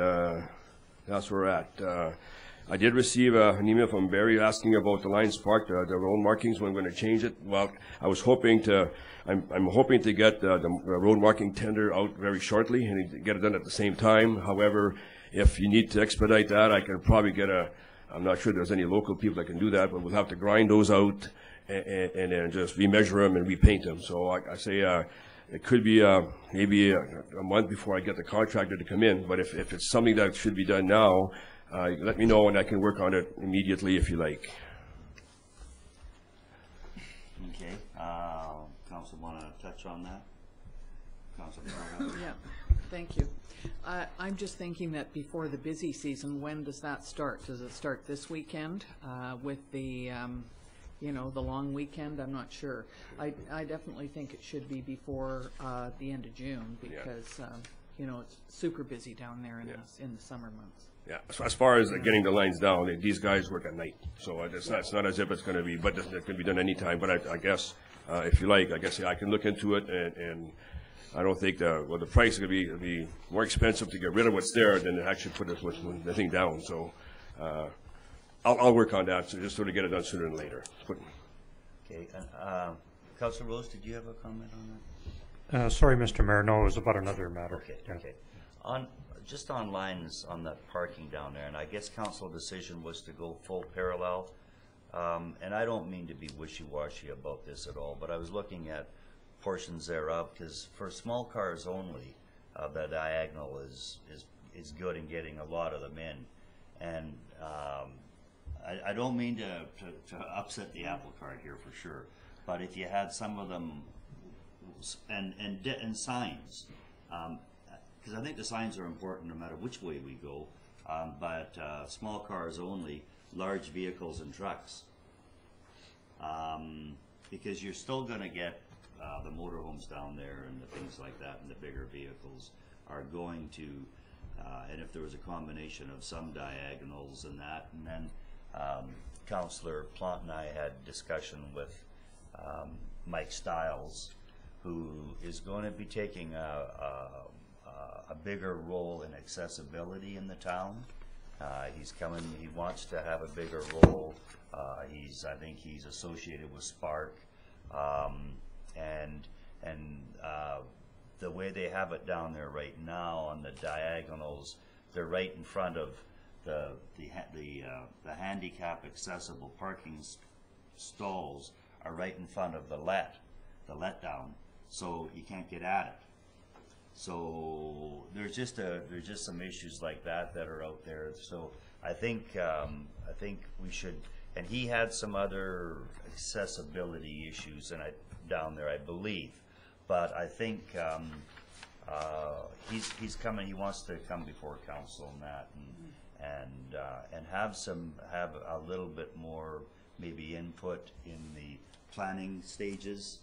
that's where we're at. I did receive an email from Barry asking about the Lions Park, the road markings, when I'm going to change it. Well, I was hoping I'm hoping to get the road marking tender out very shortly and get it done at the same time. However, if you need to expedite that, I can probably I'm not sure there's any local people that can do that, but we'll have to grind those out and then just remeasure them and repaint them. So I say it could be maybe a month before I get the contractor to come in, but if it's something that should be done now, let me know and I can work on it immediately if you like. Okay. Council want to touch on that? Council. Yeah, thank you. I'm just thinking that before the busy season, when does that start? Does it start this weekend with the, the long weekend? I'm not sure. I definitely think it should be before the end of June because, it's super busy down there in the summer months. Yeah, so as far as getting the lines down, these guys work at night, so it's not as if it's going to be, but it can be done anytime. But I guess if you like, I guess I can look into it, and I don't think the price is going to be more expensive to get rid of what's there than to actually put the thing down. So I'll work on that, so just sort of get it done sooner than later. Okay, Councilor Rose, did you have a comment on that? Sorry, Mr. Mayor, no, it was about another matter. Okay, okay. Just on lines on that parking down there, and I guess council decision was to go full parallel, and I don't mean to be wishy-washy about this at all, but I was looking at portions thereof, because for small cars only, the diagonal is good in getting a lot of them in, and I don't mean to upset the apple cart here for sure, but if you had some of them, and signs, because I think the signs are important no matter which way we go, but small cars only, large vehicles and trucks, because you're still going to get the motorhomes down there and the things like that, and the bigger vehicles are going to, and if there was a combination of some diagonals and that, and then Councillor Plant and I had discussion with Mike Stiles, who is going to be taking a bigger role in accessibility in the town. He wants to have a bigger role. I think he's associated with Spark, and the way they have it down there right now on the diagonals, they're right in front of the handicap accessible parking stalls are right in front of the letdown, so you can't get at it. So there's just some issues like that are out there. So I think we should. And he had some other accessibility issues down there, I believe. But I think he's coming. He wants to come before council on that and have a little bit more maybe input in the planning stages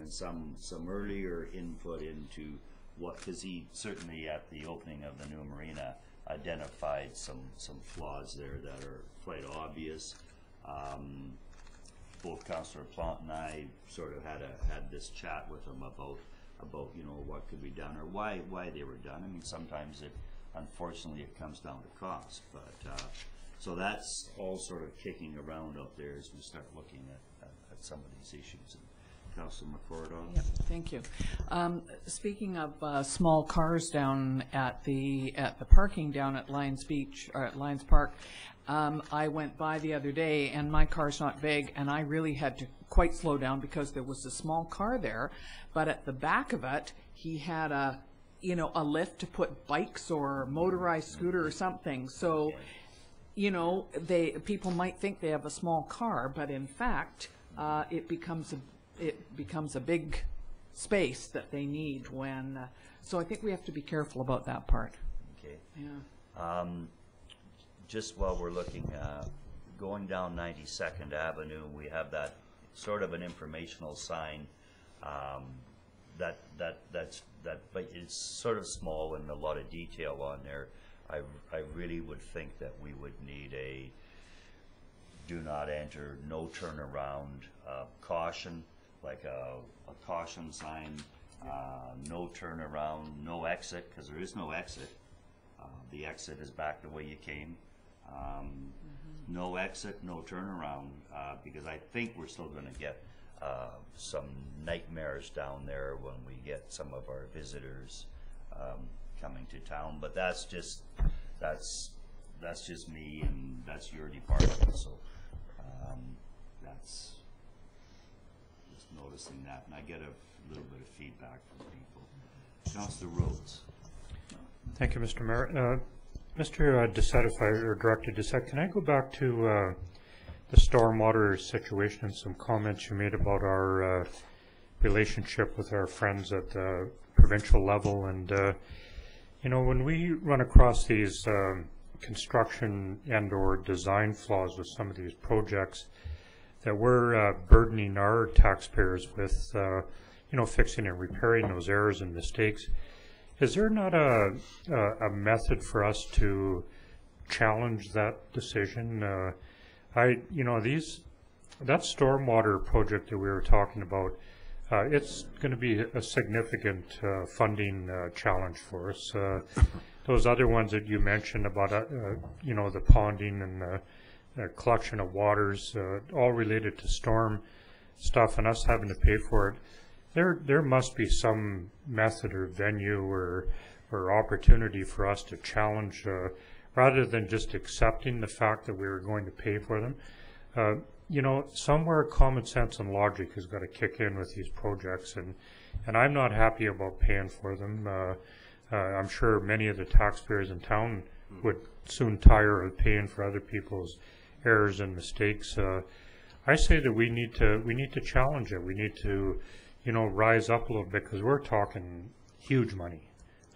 and some earlier input into what, because he certainly at the opening of the new marina identified some flaws there that are quite obvious. Both Councillor Plante and I sort of had this chat with him about what could be done or why they were done. I mean, sometimes unfortunately it comes down to cost, but so that's all sort of kicking around out there as we start looking at some of these issues. Councillor McCordon. Yep, thank you. Speaking of small cars down at the parking down at Lions Beach or at Lions Park, I went by the other day and my car's not big, and I really had to quite slow down because there was a small car there, but at the back of it he had a lift to put bikes or motorized scooter or something. So people might think they have a small car, but in fact it becomes a big space that they need when, so I think we have to be careful about that part. Okay. Yeah. Just while we're looking, going down 92nd Avenue, we have that sort of an informational sign but it's sort of small and a lot of detail on there. I really would think that we would need a do not enter, no turnaround, caution, like a caution sign, no turnaround, no exit, because there is no exit. The exit is back the way you came. No exit, no turnaround, because I think we're still going to get some nightmares down there when we get some of our visitors coming to town. But that's just me, and that's your department. So that's just noticing that, and I get a little bit of feedback from people. Councillor Rhodes. Thank you, Mr. Mayor. Mr. Doucette, or Director Doucette, can I go back to the stormwater situation and some comments you made about our relationship with our friends at the provincial level? And, when we run across these construction and or design flaws with some of these projects that we're burdening our taxpayers with, fixing and repairing those errors and mistakes, is there not a method for us to challenge that decision? That stormwater project that we were talking about, it's going to be a significant funding challenge for us. Those other ones that you mentioned about, the ponding and the collection of waters, all related to storm stuff and us having to pay for it. There must be some method or venue or opportunity for us to challenge, rather than just accepting the fact that we were going to pay for them. Somewhere common sense and logic has got to kick in with these projects, and I'm not happy about paying for them. I'm sure many of the taxpayers in town would soon tire of paying for other people's errors and mistakes. I say that we need to challenge it. We need to rise up a little bit, because we're talking huge money.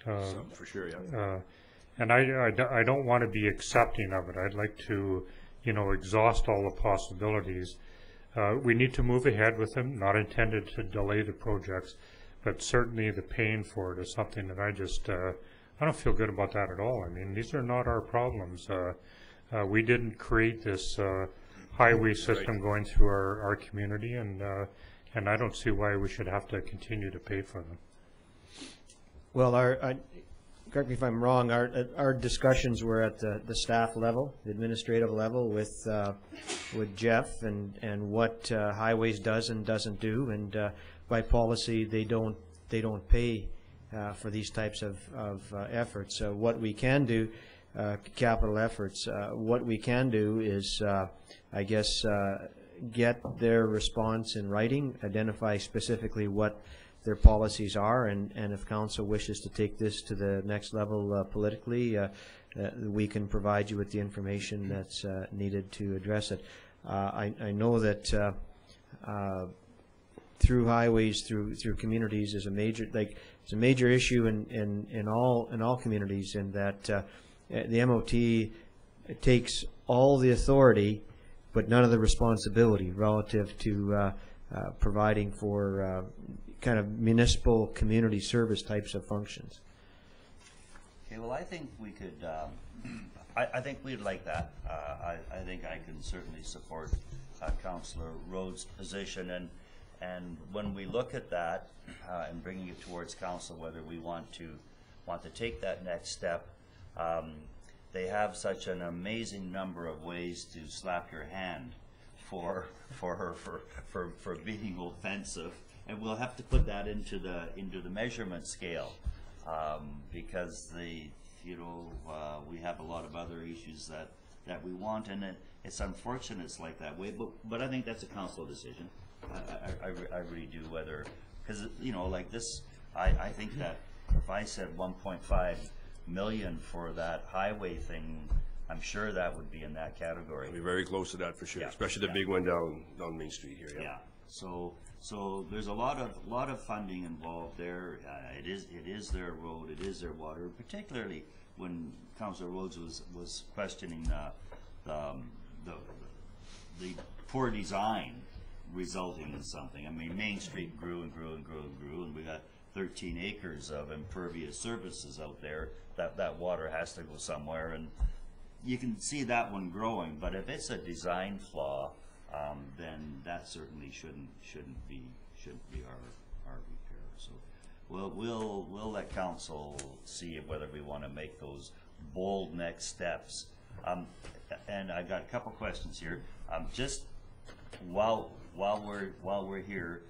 For sure, yeah. And I don't want to be accepting of it. I'd like to, exhaust all the possibilities. We need to move ahead with them, not intended to delay the projects, but certainly the paying for it is something that I don't feel good about that at all. I mean, these are not our problems. We didn't create this highway system going through our community, and I don't see why we should have to continue to pay for them. Well, correct me if I'm wrong, our discussions were at the staff level, the administrative level, with Jeff and what highways does and doesn't do, and by policy they don't pay for these types of efforts. So what we can do, capital efforts, what we can do is, I guess, get their response in writing, identify specifically what their policies are, and if council wishes to take this to the next level politically, we can provide you with the information that's needed to address it. I know that through highways, through communities, is a major it's a major issue in all communities, in that the MOT takes all the authority but none of the responsibility relative to providing for kind of municipal community service types of functions. Okay, well, I think we could, I think we'd like that. I think I can certainly support Councillor Rhodes' position, and when we look at that and bringing it towards council, whether we want to take that next step, they have such an amazing number of ways to slap your hand for being offensive, and we'll have to put that into the measurement scale, because we have a lot of other issues that we want, and it's unfortunate it's like that way, but I think that's a council decision. I really do, because like this, I think that if I said 1.5 million for that highway thing, I'm sure that would be in that category. We're very close to that for sure, yeah, especially the big one down Main Street here. Yeah. So there's a lot of funding involved there. It is their road, it is their water. Particularly when Councillor Rhodes was questioning the poor design resulting in something. I mean, Main Street grew and grew and grew and grew, and we got 13 acres of impervious surfaces out there. That water has to go somewhere, and you can see that one growing. But if it's a design flaw, then that certainly shouldn't be our repair. So we'll let council see whether we want to make those bold next steps. And I got a couple questions here. Just while we're here,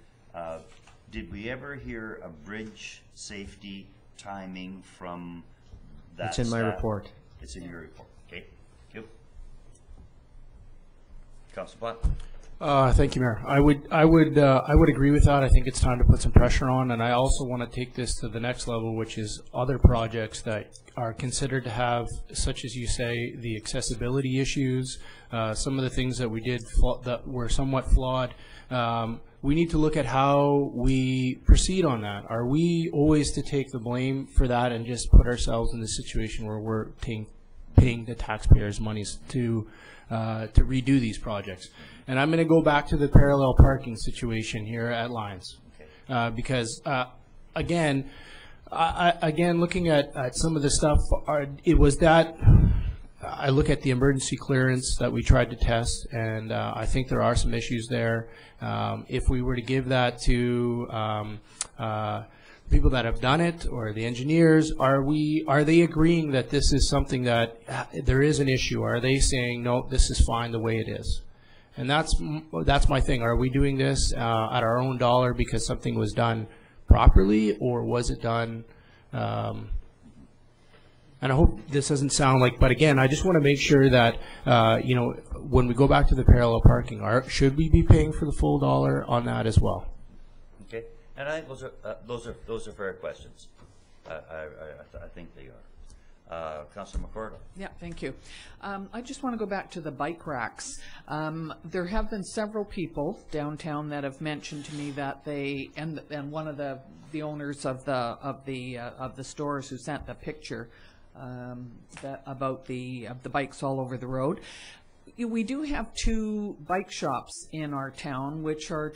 did we ever hear a bridge safety timing from that? It's in my report. It's in your report. Okay. Thank you. Councilor Platt. Thank you, Mayor. I would agree with that. I think it's time to put some pressure on, and I also want to take this to the next level, which is other projects that are considered to have, such as you say, the accessibility issues, some of the things that we did that were somewhat flawed. We need to look at how we proceed on that. Are we always to take the blame for that and just put ourselves in the situation where we're paying the taxpayers' monies to redo these projects? And I'm going to go back to the parallel parking situation here at Lions, because again, looking at some of the stuff, it was that I look at the emergency clearance that we tried to test, and I think there are some issues there. If we were to give that to people that have done it, or the engineers, are they agreeing that this is something that there is an issue? Are they saying, no, this is fine the way it is? And that's my thing. Are we doing this at our own dollar because something was done properly, or was it done? And I hope this doesn't sound like, but again, I just want to make sure that when we go back to the parallel parking, should we be paying for the full dollar on that as well? Okay, and I think those are fair questions. I think they are. Councillor McCord. Yeah, thank you. I just want to go back to the bike racks. There have been several people downtown that have mentioned to me that they, and one of the owners of the stores who sent the picture about the bikes all over the road. We do have 2 bike shops in our town, which are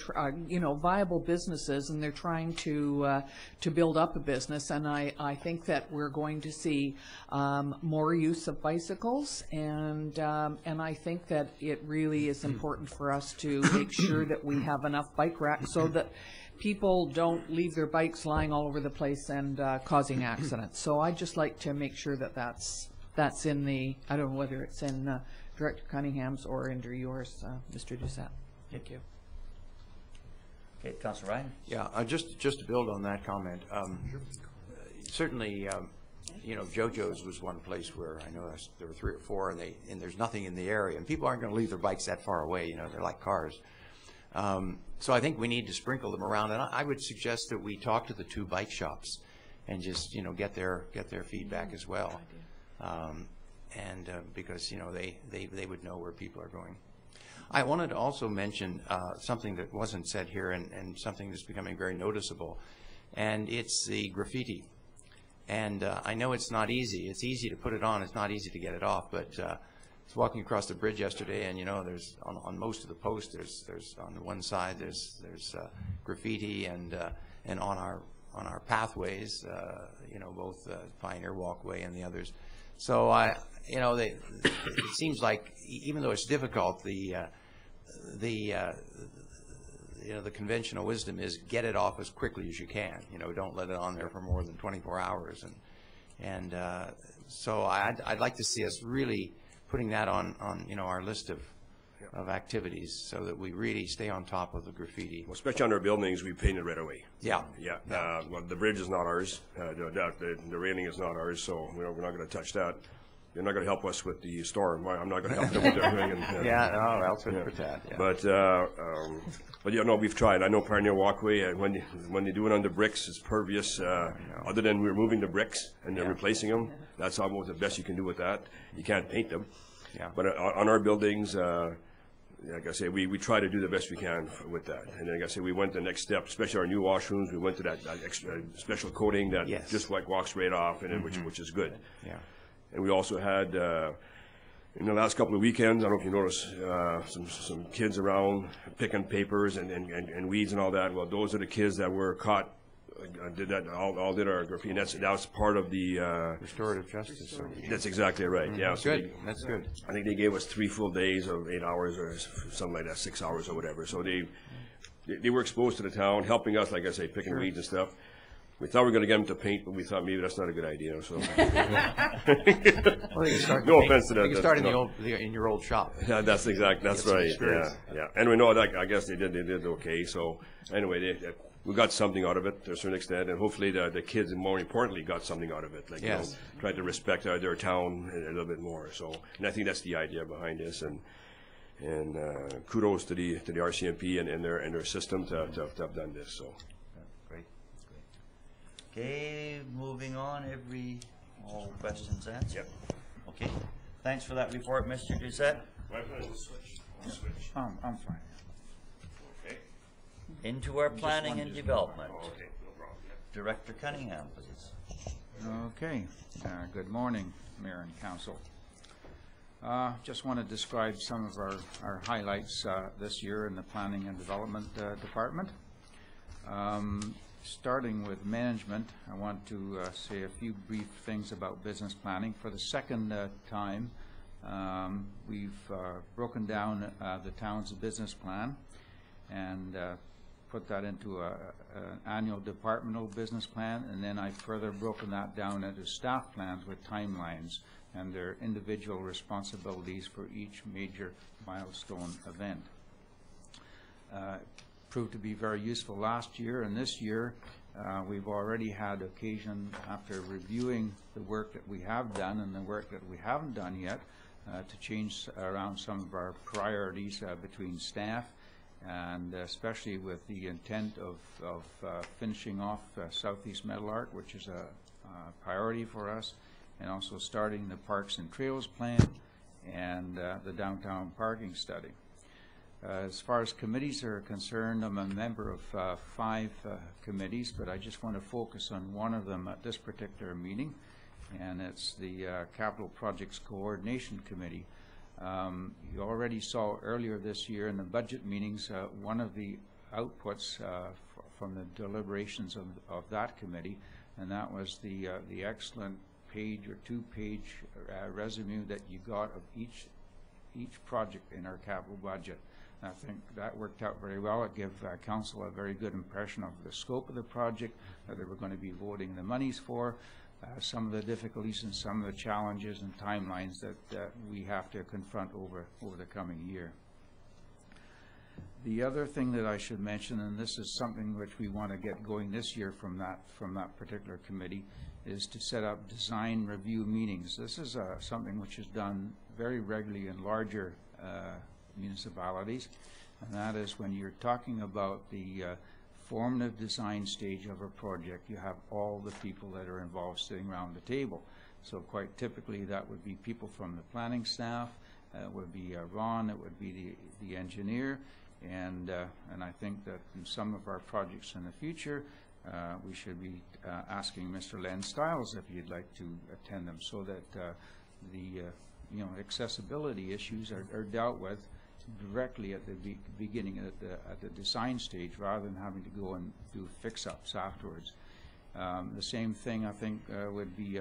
viable businesses, and they're trying to build up a business. And I think that we're going to see more use of bicycles, and I think that it really is important for us to make sure that we have enough bike racks so that people don't leave their bikes lying all over the place and causing accidents. So I'd just like to make sure that that's in the, I don't know whether it's in Director Cunningham's or under yours, Mr. Doucette. Thank you. Okay, Councillor Ryan. Yeah, just to build on that comment, certainly you know, JoJo's was one place where I know there were 3 or 4, and there's nothing in the area, and people aren't going to leave their bikes that far away. You know, they're like cars. So I think we need to sprinkle them around, and I would suggest that we talk to the 2 bike shops and just, you know, get their feedback as well, because, you know, they would know where people are going. I wanted to also mention something that wasn't said here, and something that's becoming very noticeable, and it's the graffiti. And I know it's not easy. It's easy to put it on. It's not easy to get it off. But I was walking across the bridge yesterday, and you know, there's on most of the posts, there's on the one side there's graffiti, and on our pathways, you know, both Pioneer Walkway and the others. So you know, it seems like even though it's difficult, you know, the conventional wisdom is get it off as quickly as you can. You know, don't let it on there for more than 24 hours. And so I'd like to see us really putting that on you know, our list of activities, so that we really stay on top of the graffiti. Well, especially on our buildings, we paint it right away. Yeah. Yeah. Well, the bridge is not ours. The railing is not ours, so we're not going to touch that. You're not going to help us with the storm. I'm not going to help them with everything. Yeah, no, else would for that. Yeah. But yeah, no, we've tried. I know Pioneer Walkway, when they do it on the bricks, it's pervious. Other than removing the bricks and then replacing them, that's almost the best you can do with that. You can't paint them. Yeah. But on our buildings, like I say, we try to do the best we can with that. And like I say, we went the next step, especially our new washrooms. We went to that extra special coating that just like walks right off, and which is good. Yeah. And we also had, in the last couple of weekends, I don't know if you noticed, some kids around picking papers and weeds and all that. Well, those are the kids that were caught, did our graffiti. And that was part of the restorative justice. That's exactly right. Mm-hmm. Yeah, so good. That's good. I think they gave us 3 full days of 8 hours or something like that, 6 hours or whatever. So they were exposed to the town, helping us, like I say, picking weeds and stuff. We thought we were going to get them to paint, but we thought maybe that's not a good idea. So, well, no offense to that. You can start in your old shop. Yeah, that's exactly. That's right. Yeah. And we know that. I guess they did okay. So anyway, we got something out of it to a certain extent, and hopefully the kids, and more importantly, got something out of it. Like, you know, tried to respect their town a little bit more. So, and I think that's the idea behind this. And kudos to the RCMP and their system to have done this. So. Okay, moving on, all questions answered? Yep. Okay, thanks for that report, Mr. Doucette. My pleasure. Switch. I'm fine. Okay. Into our planning and development. Okay, no problem. Yeah. Director Cunningham, please. Okay. Good morning, Mayor and Council. Just want to describe some of our highlights this year in the Planning and Development Department. Starting with management, I want to say a few brief things about business planning. For the second time, we've broken down the town's business plan and put that into an annual departmental business plan, and then I've further broken that down into staff plans with timelines and their individual responsibilities for each major milestone event. Proved to be very useful last year, and this year we've already had occasion, after reviewing the work that we have done and the work that we haven't done yet, to change around some of our priorities between staff, and especially with the intent of finishing off Southeast Metal Art, which is a priority for us, and also starting the Parks and Trails plan and the downtown parking study. As far as committees are concerned, I'm a member of 5 committees, but I just want to focus on one of them at this particular meeting, and it's the Capital Projects Coordination Committee. You already saw earlier this year in the budget meetings one of the outputs from the deliberations of that committee, and that was the excellent page or 2-page resume that you got of each project in our capital budget. I think that worked out very well. It gave Council a very good impression of the scope of the project, that they were going to be voting the monies for, some of the difficulties and some of the challenges and timelines that we have to confront over the coming year. The other thing that I should mention, and this is something which we want to get going this year from that particular committee, is to set up design review meetings. This is something which is done very regularly in larger municipalities, and that is when you're talking about the formative design stage of a project, you have all the people that are involved sitting around the table. So quite typically that would be people from the planning staff, it would be Ron, it would be the engineer, and I think that in some of our projects in the future, we should be asking Mr. Len Stiles if he'd like to attend them, so that the accessibility issues are dealt with directly at the beginning, at the design stage, rather than having to go and do fix-ups afterwards. The same thing, I think, would be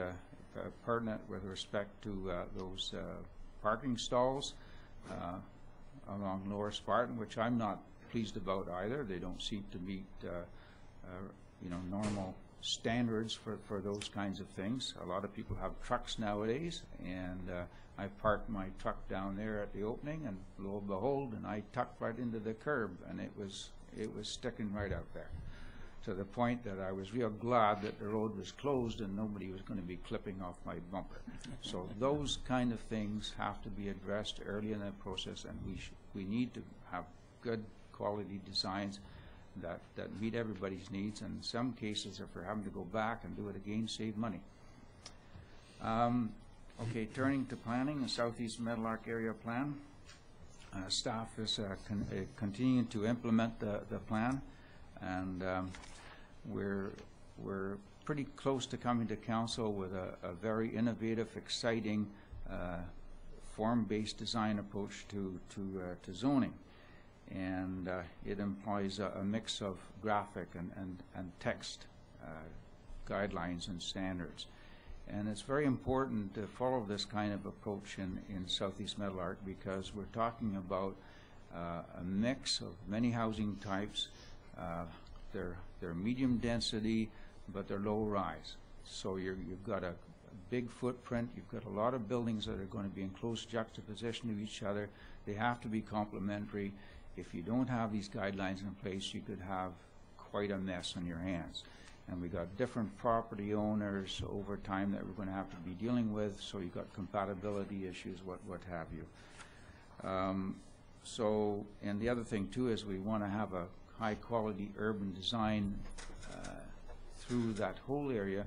pertinent with respect to those parking stalls along Lower Spartan, which I'm not pleased about either. They don't seem to meet normal standards for those kinds of things. A lot of people have trucks nowadays, and I parked my truck down there at the opening, and lo and behold, and I tucked right into the curb, and it was sticking right out there, to the point that I was real glad that the road was closed and nobody was going to be clipping off my bumper. So those kind of things have to be addressed early in the process, and we need to have good quality designs that meet everybody's needs, and in some cases, if we're having to go back and do it again, save money. Okay, turning to planning, the Southeast Meadowlark Area Plan. Staff is continuing to implement the plan, and we're pretty close to coming to council with a very innovative, exciting, form-based design approach to zoning. And it implies a mix of graphic and text guidelines and standards. And it's very important to follow this kind of approach in Southeast Meadowlark, because we're talking about a mix of many housing types. They're medium density, but they're low rise. So you've got a big footprint. You've got a lot of buildings that are going to be in close juxtaposition to each other. They have to be complementary. If you don't have these guidelines in place, you could have quite a mess on your hands. And we've got different property owners over time that we're going to have to be dealing with, so you've got compatibility issues, what have you. And the other thing too is we want to have a high quality urban design through that whole area,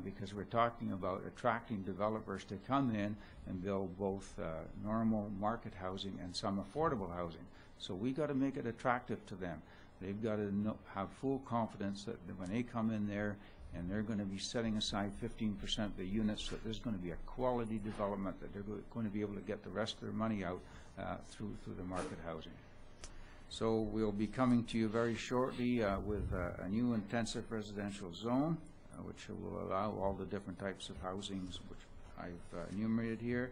because we're talking about attracting developers to come in and build both normal market housing and some affordable housing. So we got to make it attractive to them. They've got to have full confidence that when they come in there and they're going to be setting aside 15% of the units, that there's going to be a quality development, that they're going to be able to get the rest of their money out through the market housing. So we'll be coming to you very shortly with a new intensive residential zone, which will allow all the different types of housings which I've enumerated here.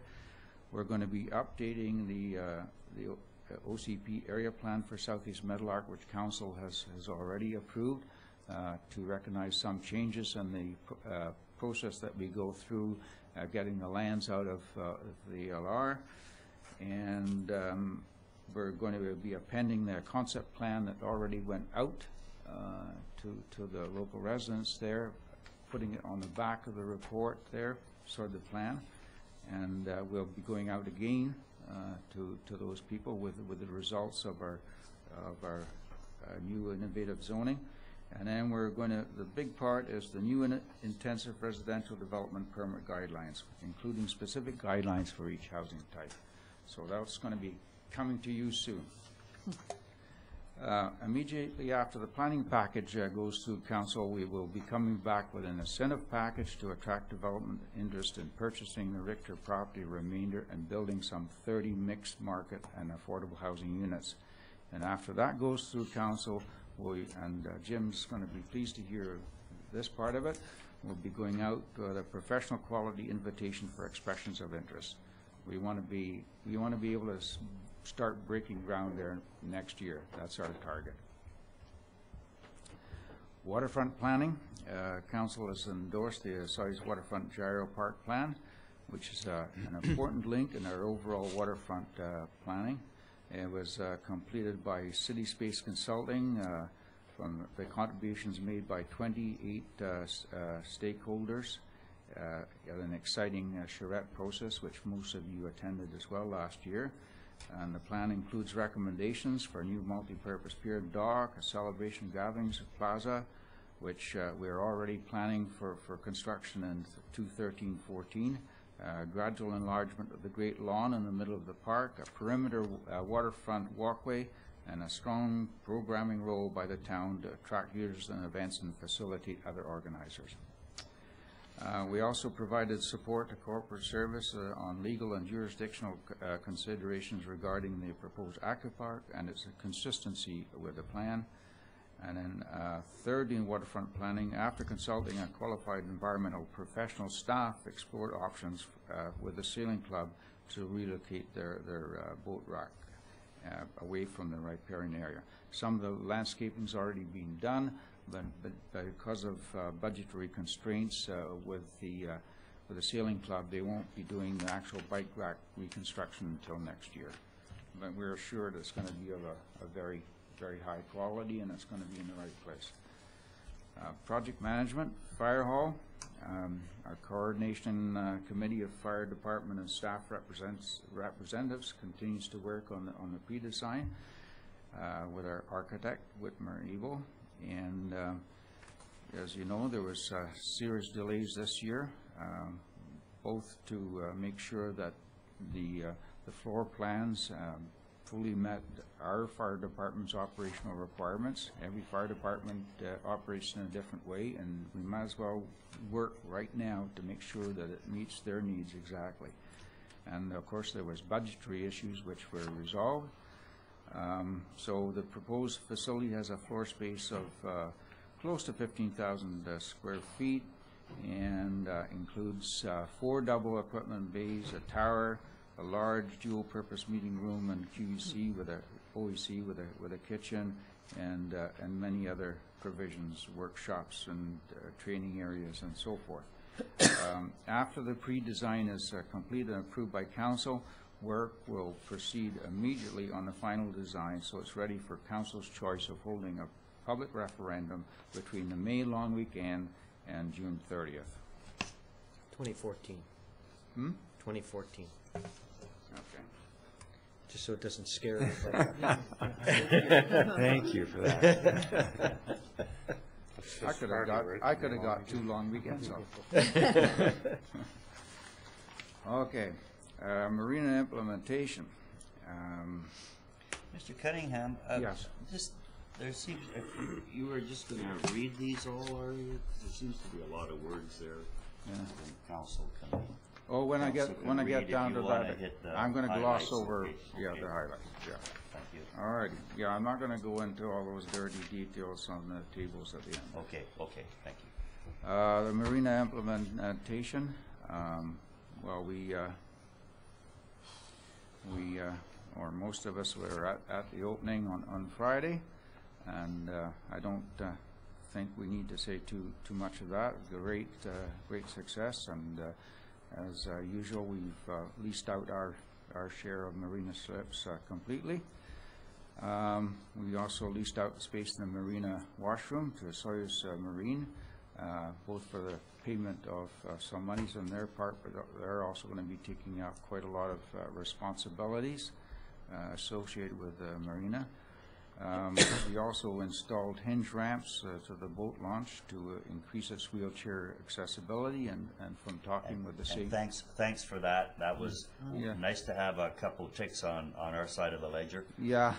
We're going to be updating the OCP area plan for Southeast Meadowlark, which Council has already approved, to recognize some changes in the process that we go through getting the lands out of the LR. And we're going to be appending the concept plan that already went out to the local residents there, putting it on the back of the report there, sort of the plan. And we'll be going out again to those people with the results of our new innovative zoning. And then we're going to, the big part is the new intensive residential development permit guidelines, including specific guidelines for each housing type. So that's going to be coming to you soon. Immediately after the planning package goes through council, we will be coming back with an incentive package to attract development interest in purchasing the Richter property remainder and building some 30 mixed market and affordable housing units. And after that goes through council, Jim's going to be pleased to hear this part of it, we'll be going out with a professional quality invitation for expressions of interest. We want to be able to start breaking ground there next year. That's our target. Waterfront planning. Council has endorsed the Osoyoos Waterfront Gyro Park Plan, which is an important link in our overall waterfront planning. It was completed by City Space Consulting from the contributions made by 28 stakeholders at an exciting charrette process, which most of you attended as well last year. And the plan includes recommendations for a new multi-purpose pier and dock, a celebration gatherings plaza, which we're already planning for construction in 2013-14, gradual enlargement of the Great Lawn in the middle of the park, a perimeter waterfront walkway, and a strong programming role by the town to attract users and events and facilitate other organizers. We also provided support to corporate service on legal and jurisdictional considerations regarding the proposed aquapark and its consistency with the plan. And then third, in waterfront planning, after consulting a qualified environmental professional, staff explored options with the Sailing Club to relocate their boat rack away from the riparian area. Some of the landscaping's already been done, but because of budgetary constraints with the Sailing Club, they won't be doing the actual bike rack reconstruction until next year. But we're assured it's going to be of a very, very high quality, and it's going to be in the right place. Project management, fire hall. Our coordination committee of fire department and staff representatives continues to work on the pre-design with our architect, Whitmer Evil. And as you know, there was serious delays this year, both to make sure that the floor plans fully met our fire department's operational requirements. Every fire department operates in a different way, and we might as well work right now to make sure that it meets their needs exactly. And of course there was budgetary issues which were resolved. So the proposed facility has a floor space of close to 15,000 square feet, and includes 4 double equipment bays, a tower, a large dual-purpose meeting room, and QEC with a OEC with a kitchen, and many other provisions, workshops and training areas and so forth. After the pre-design is complete and approved by council, work will proceed immediately on the final design, so it's ready for council's choice of holding a public referendum between the May long weekend and June 30th. 2014. 2014. Okay. Just so it doesn't scare us. Thank you for that. I could have got 2 long weekends off. Okay. Marina implementation. Mr. Cunningham, Yes. There seems, if you were just going to read these all, are you? There seems to be a lot of words there. Yeah. And council can. Oh, when I council can get read down if to you wanna that, hit the I'm going to highlights gloss over, okay. yeah, Okay. the highlights, yeah. Thank you. All righty. Yeah, I'm not going to go into all those dirty details on the tables at the end. Okay, thank you. The marina implementation, well, we or most of us were at the opening on Friday, and I don't think we need to say too much of that. Great success, and as usual, we've leased out our share of marina slips completely. We also leased out the space in the marina washroom to Osoyoos Marine, both for the payment of some monies on their part, but they're also going to be taking out quite a lot of responsibilities associated with the marina. We also installed hinge ramps to the boat launch to increase its wheelchair accessibility, and from talking with the And safety. thanks for that. That was Yeah. nice to have a couple of ticks on our side of the ledger. Yeah,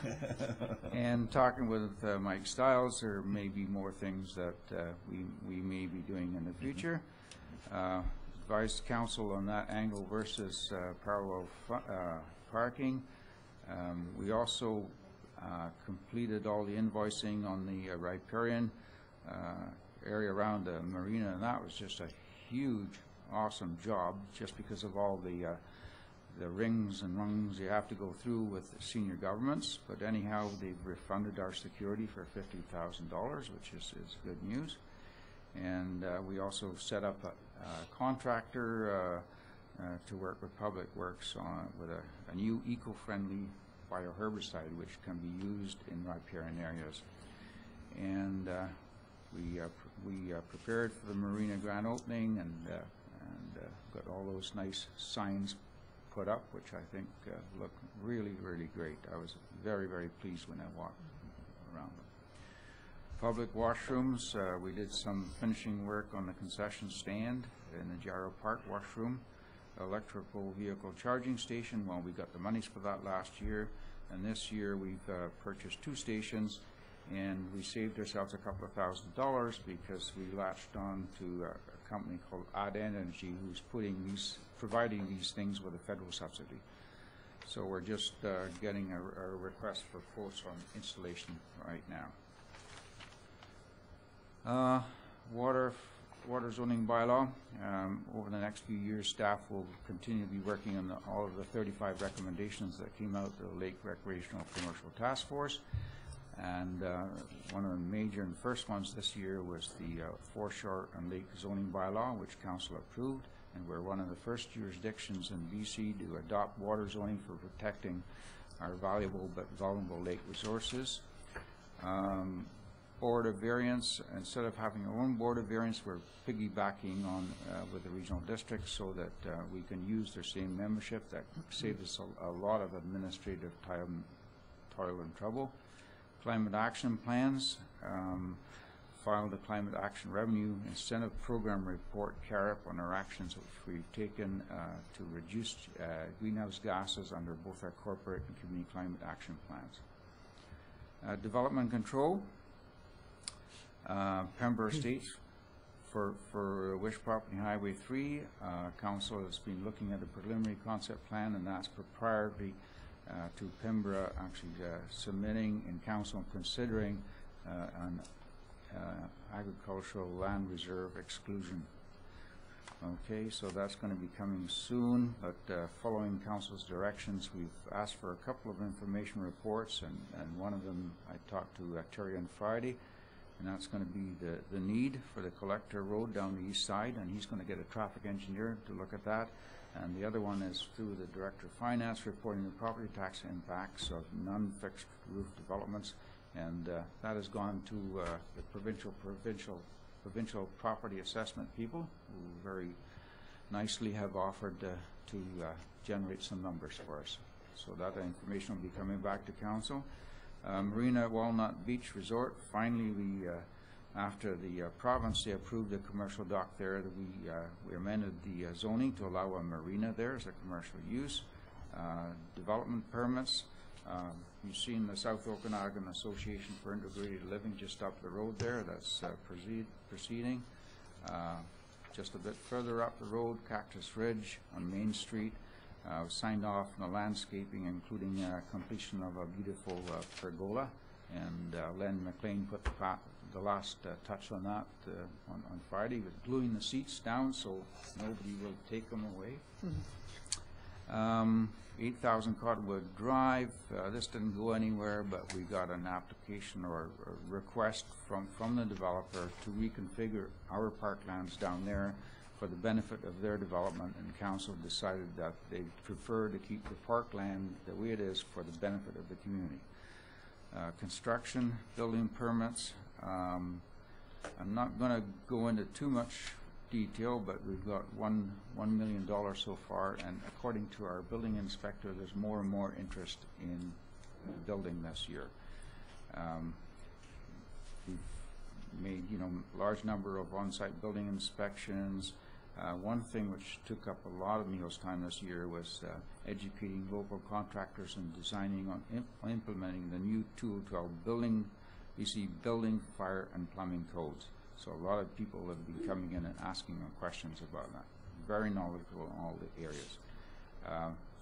and talking with Mike Stiles, there may be more things that we may be doing in the future. Advised council on that angle versus parallel parking. We also completed all the invoicing on the riparian area around the marina, and that was just a huge, awesome job, just because of all the rings and rungs you have to go through with the senior governments. But anyhow, they've refunded our security for $50,000, which is good news. And we also set up a contractor to work with Public Works with a new eco-friendly bioherbicide, which can be used in riparian areas. And we prepared for the marina grand opening and got all those nice signs put up, which I think look really, really great. I was very, very pleased when I walked around them. Public washrooms, we did some finishing work on the concession stand in the Gyro Park washroom. Electrical vehicle charging station, well, we got the monies for that last year, and this year we've purchased 2 stations, and we saved ourselves a couple of $1,000s because we latched on to a company called ADJOURNMENT who's providing these things with a federal subsidy. So we're just getting a request for quotes on installation right now. Water zoning bylaw. Over the next few years, staff will continue to be working on all of the 35 recommendations that came out of the Lake Recreational Commercial Task Force. And one of the major and first ones this year was the foreshore and lake zoning bylaw, which Council approved. And we're one of the first jurisdictions in BC to adopt water zoning for protecting our valuable but vulnerable lake resources. Board of Variance, instead of having our own Board of Variance, we're piggybacking on with the regional districts so that we can use their same membership. That saves us a lot of administrative time, toil and trouble. Climate action plans, filed the Climate Action Revenue Incentive Program Report, CARIP, on our actions which we've taken to reduce greenhouse gases under both our corporate and community climate action plans. Development control. Pembroke Estates for Wish Property Highway 3. Council has been looking at a preliminary concept plan, and that's proprietary to Pembroke actually submitting in Council and considering an agricultural land reserve exclusion. Okay, so that's going to be coming soon, but following Council's directions, we've asked for a couple of information reports, and one of them I talked to Terry on Friday, and that's going to be the need for the Collector Road down the east side, and he's going to get a traffic engineer to look at that. And the other one is through the Director of Finance reporting the property tax impacts of non-fixed roof developments, and that has gone to the provincial property assessment people, who very nicely have offered to generate some numbers for us. So that information will be coming back to Council. Marina at Walnut Beach Resort, finally after the province, they approved the commercial dock there, that we amended the zoning to allow a marina there as a commercial use. Development permits, you've seen the South Okanagan Association for Integrated Living just up the road there, that's proceeding. Just a bit further up the road, Cactus Ridge on Main Street, signed off on the landscaping, including completion of a beautiful pergola, and Len McLean put the last touch on that on Friday. He was gluing the seats down so nobody will take them away. 8,000 Cottonwood Drive, this didn't go anywhere, but we got an application or a request from the developer to reconfigure our parklands down there for the benefit of their development, and Council decided that they prefer to keep the parkland the way it is for the benefit of the community. Construction, building permits. I'm not going to go into too much detail, but we've got $1 million so far, and according to our building inspector, there's more and more interest in building this year. We've made, large number of on-site building inspections. One thing which took up a lot of Neil's time this year was educating local contractors and designing on implementing the new 2012 BC building, fire, and plumbing codes. So a lot of people have been coming in and asking them questions about that. Very knowledgeable in all the areas.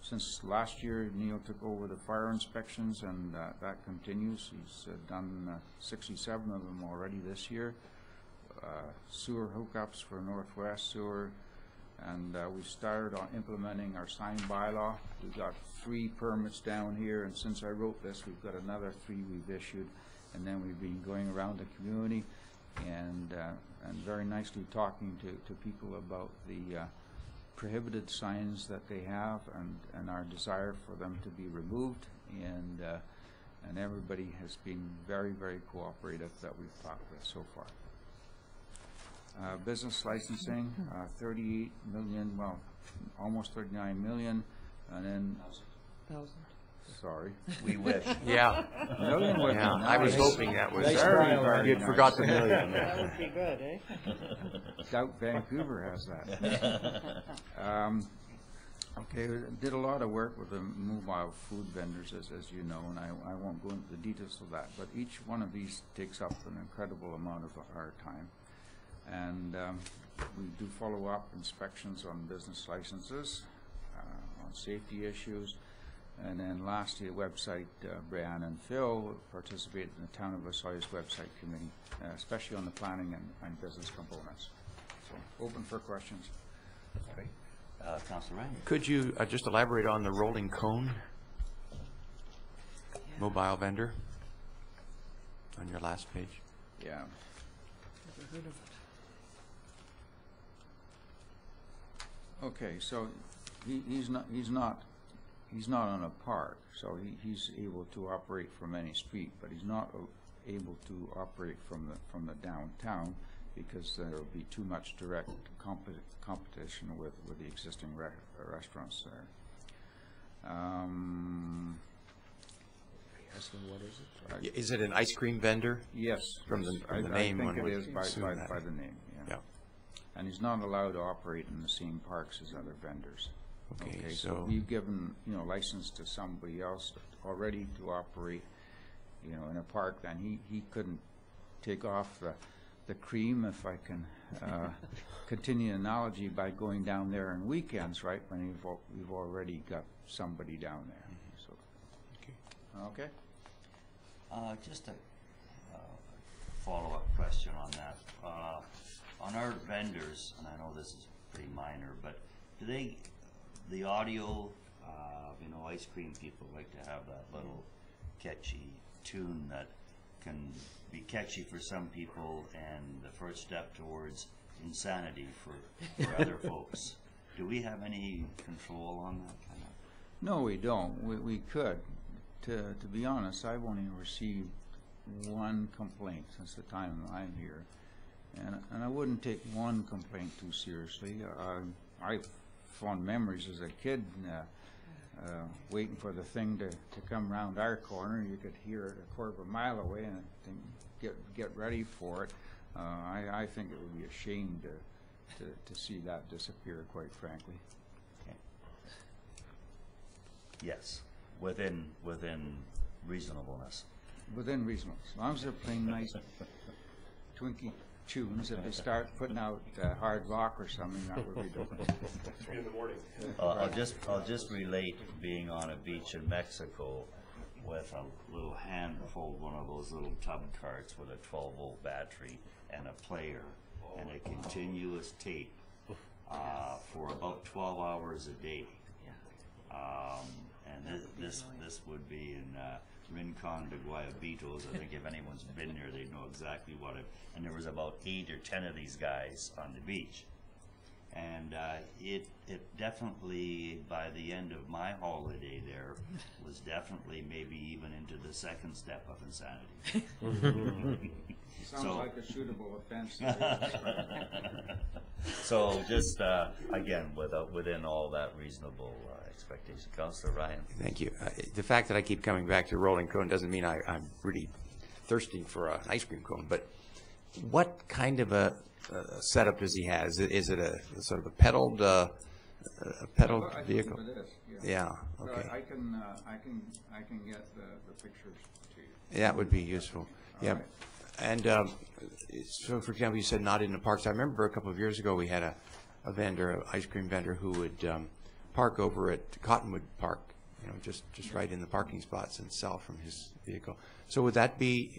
Since last year, Neil took over the fire inspections, and that continues. He's done 67 of them already this year. Sewer hookups for Northwest Sewer, and we started on implementing our sign bylaw. We've got 3 permits down here, and since I wrote this, we've got another 3 we've issued, and then we've been going around the community and very nicely talking to people about the prohibited signs that they have and our desire for them to be removed, and everybody has been very, very cooperative that we've talked with so far. Business licensing, 38 million, well, almost 39 million, and then, sorry. We wish. Yeah. Million would be Yeah, I was nice. hoping that was, Very, very you'd nice. forgot the million. That would be good, eh? Doubt Vancouver has that. Okay, we did a lot of work with the mobile food vendors, as you know, and I won't go into the details of that, but each one of these takes up an incredible amount of our time. And we do follow-up inspections on business licenses, on safety issues, and then lastly, the website, Brianne and Phil participate in the Town of Osoyoos website committee, especially on the planning and business components. So, open for questions. Great. Councilor Ryan. Could you just elaborate on the rolling cone mobile vendor on your last page? Yeah. Never heard of it. Okay, so he's not on a park, so he's able to operate from any street, but he's not able to operate from the downtown because there will be too much direct competition with the existing restaurants there. Yes, what is it? Is it an ice cream vendor? Yes. From the I name, think one it would is by assume that. the name, yeah. Yeah. And he's not allowed to operate in the same parks as other vendors. Okay, So so we've given, license to somebody else already to operate, in a park, then he couldn't take off the cream, if I can continue the analogy, by going down there on weekends, right, when we've already got somebody down there. So, okay. Just a follow-up question on that. On our vendors, and I know this is pretty minor, but do the audio, ice cream people like to have that little catchy tune that can be catchy for some people and the first step towards insanity for other folks. Do we have any control on that kind of? No, we don't. We could. To be honest, I've only received one complaint since the time I'm here, and I wouldn't take one complaint too seriously. I fond memories as a kid, waiting for the thing to come around our corner. You could hear it a quarter of a mile away and think, get ready for it. I think it would be a shame to see that disappear, quite frankly. Okay. Yes, within reasonableness. Within reasonable, as long as they're playing nice Twinkie tunes. If they start putting out hard rock or something, that would be different. 3 in the morning. I'll just relate being on a beach in Mexico with a little handhold, one of those little tub carts with a 12-volt battery and a player and a continuous tape for about 12 hours a day. And this would be in Rincon de Guayabitos. I think if anyone's been there, they know exactly what it. And there was about 8 or 10 of these guys on the beach, and it definitely, by the end of my holiday there, was definitely maybe even into the second step of insanity. Sounds like a suitable offense. So just again, within all that reasonable expectation. Councillor Ryan. thank you. The fact that I keep coming back to rolling cone doesn't mean I'm really thirsty for an ice cream cone, but what kind of a setup does he have? Is it a sort of a pedaled vehicle? I think it is, Yeah. Okay. I can get the pictures to you. That would be useful. Yeah. right. And so, for example, you said not in the parks. I remember a couple of years ago we had a vendor, an ice cream vendor, who would park over at Cottonwood Park, just right in the parking spots and sell from his vehicle. So would that be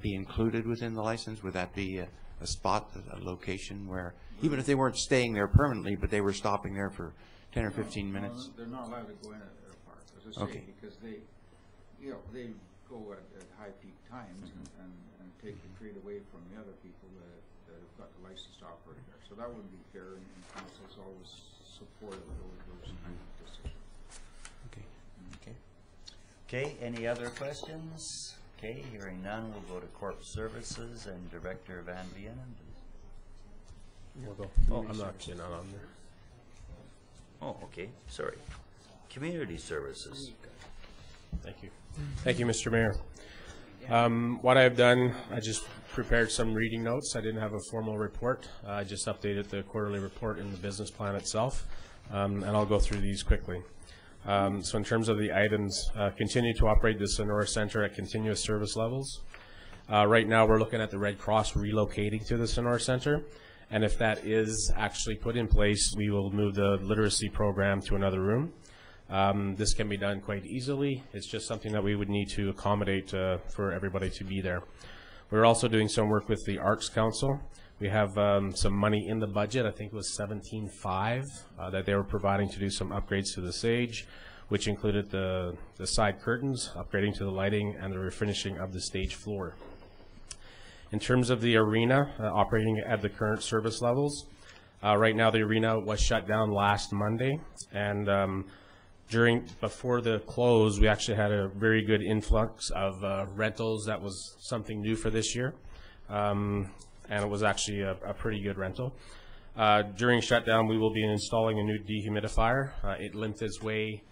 included within the license? Would that be a spot, a location where, even if they weren't staying there permanently, but they were stopping there for 10 or 15 minutes? They're not allowed to go in at their park, as I say, Okay. because they go at high peak times and take the treat away from the other people that have got the license to operate there. So that wouldn't be fair, and council's always supportive of those kind of decisions. Okay. Okay, any other questions? Okay, hearing none, we'll go to Corp Services and Director Van Vienen. We'll go. Oh, I'm actually not on there. Oh, okay, sorry. Community Services. Thank you. Thank you, Mr. Mayor. What I've done, I just prepared some reading notes. I didn't have a formal report. I just updated the quarterly report in the business plan itself, and I'll go through these quickly. So in terms of the items, continue to operate the Sonora Center at continuous service levels. Right now, we're looking at the Red Cross relocating to the Sonora Center, and if that is actually put in place, we will move the literacy program to another room. This can be done quite easily. It's just something that we would need to accommodate for everybody to be there. We're also doing some work with the Arts Council. We have some money in the budget, I think it was $17.5, that they were providing to do some upgrades to the stage, which included the side curtains, upgrading to the lighting, and the refinishing of the stage floor. In terms of the arena, operating at the current service levels, right now the arena was shut down last Monday, and before the close, we actually had a very good influx of rentals. That was something new for this year, and it was actually a pretty good rental. During shutdown, we will be installing a new dehumidifier. It limped its way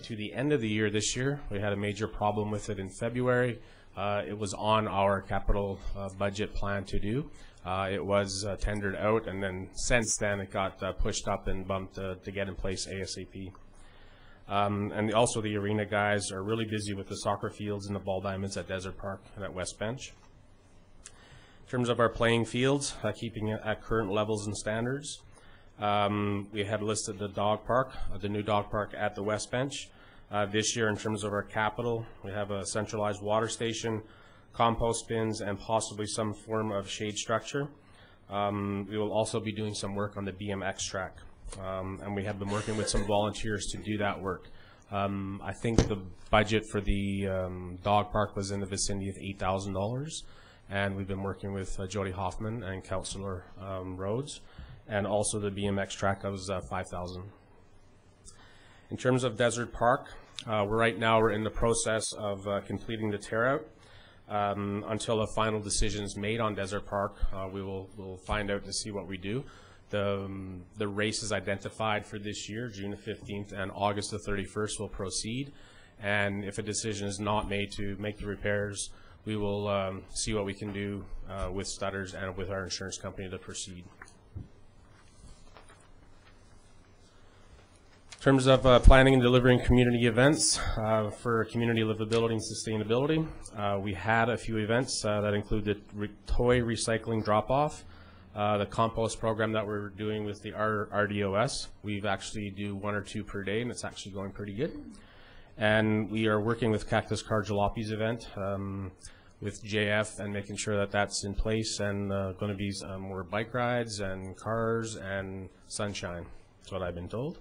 to the end of the year this year. We had a major problem with it in February. It was on our capital budget plan to do. It was tendered out, and then since then it got pushed up and bumped to get in place ASAP. And also the arena guys are really busy with the soccer fields and the ball diamonds at Desert Park and at West Bench. In terms of our playing fields, keeping it at current levels and standards, we had listed the dog park, the new dog park at the West Bench. This year, in terms of our capital, we have a centralized water station, compost bins, and possibly some form of shade structure. We will also be doing some work on the BMX track. And we have been working with some volunteers to do that work. I think the budget for the dog park was in the vicinity of $8,000, and we've been working with Jody Hoffman and Councillor Rhodes, and also the BMX track was $5,000. In terms of Desert Park, right now we're in the process of completing the tear out. Until a final decision is made on Desert Park, we'll find out to see what we do. The races identified for this year, June the 15th and August the 31st, will proceed. And if a decision is not made to make the repairs, we will see what we can do with Stutters and with our insurance company to proceed. In terms of planning and delivering community events for community livability and sustainability, we had a few events that include the toy recycling drop-off, the compost program that we're doing with the RDOS. We've actually do 1 or 2 per day, and it's actually going pretty good. And we are working with Cactus Car Jalopi's event with JF and making sure that that's in place, and going to be more bike rides and cars and sunshine. That's what I've been told.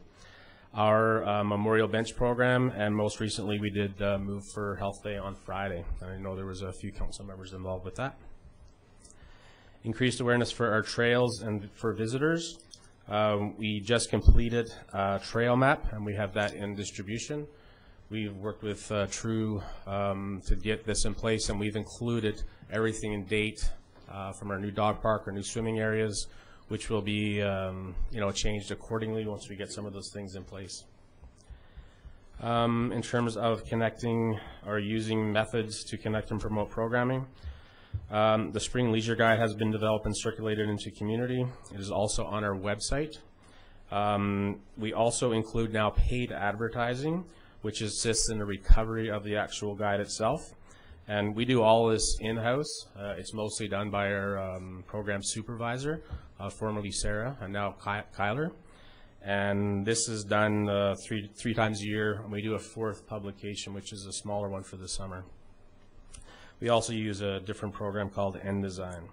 Our Memorial Bench program, and most recently we did Move for Health Day on Friday. I know there was a few council members involved with that. Increased awareness for our trails and for visitors. We just completed a trail map, and we have that in distribution. We've worked with True to get this in place, and we've included everything in date from our new dog park, our new swimming areas, which will be changed accordingly once we get some of those things in place. In terms of connecting or using methods to connect and promote programming, the Spring Leisure Guide has been developed and circulated into community. It is also on our website. We also include now paid advertising, which assists in the recovery of the actual guide itself. And we do all this in-house. It's mostly done by our program supervisor, formerly Sarah, and now Kyler. And this is done three times a year, and we do a 4th publication, which is a smaller one for the summer. We also use a different program called NDesign.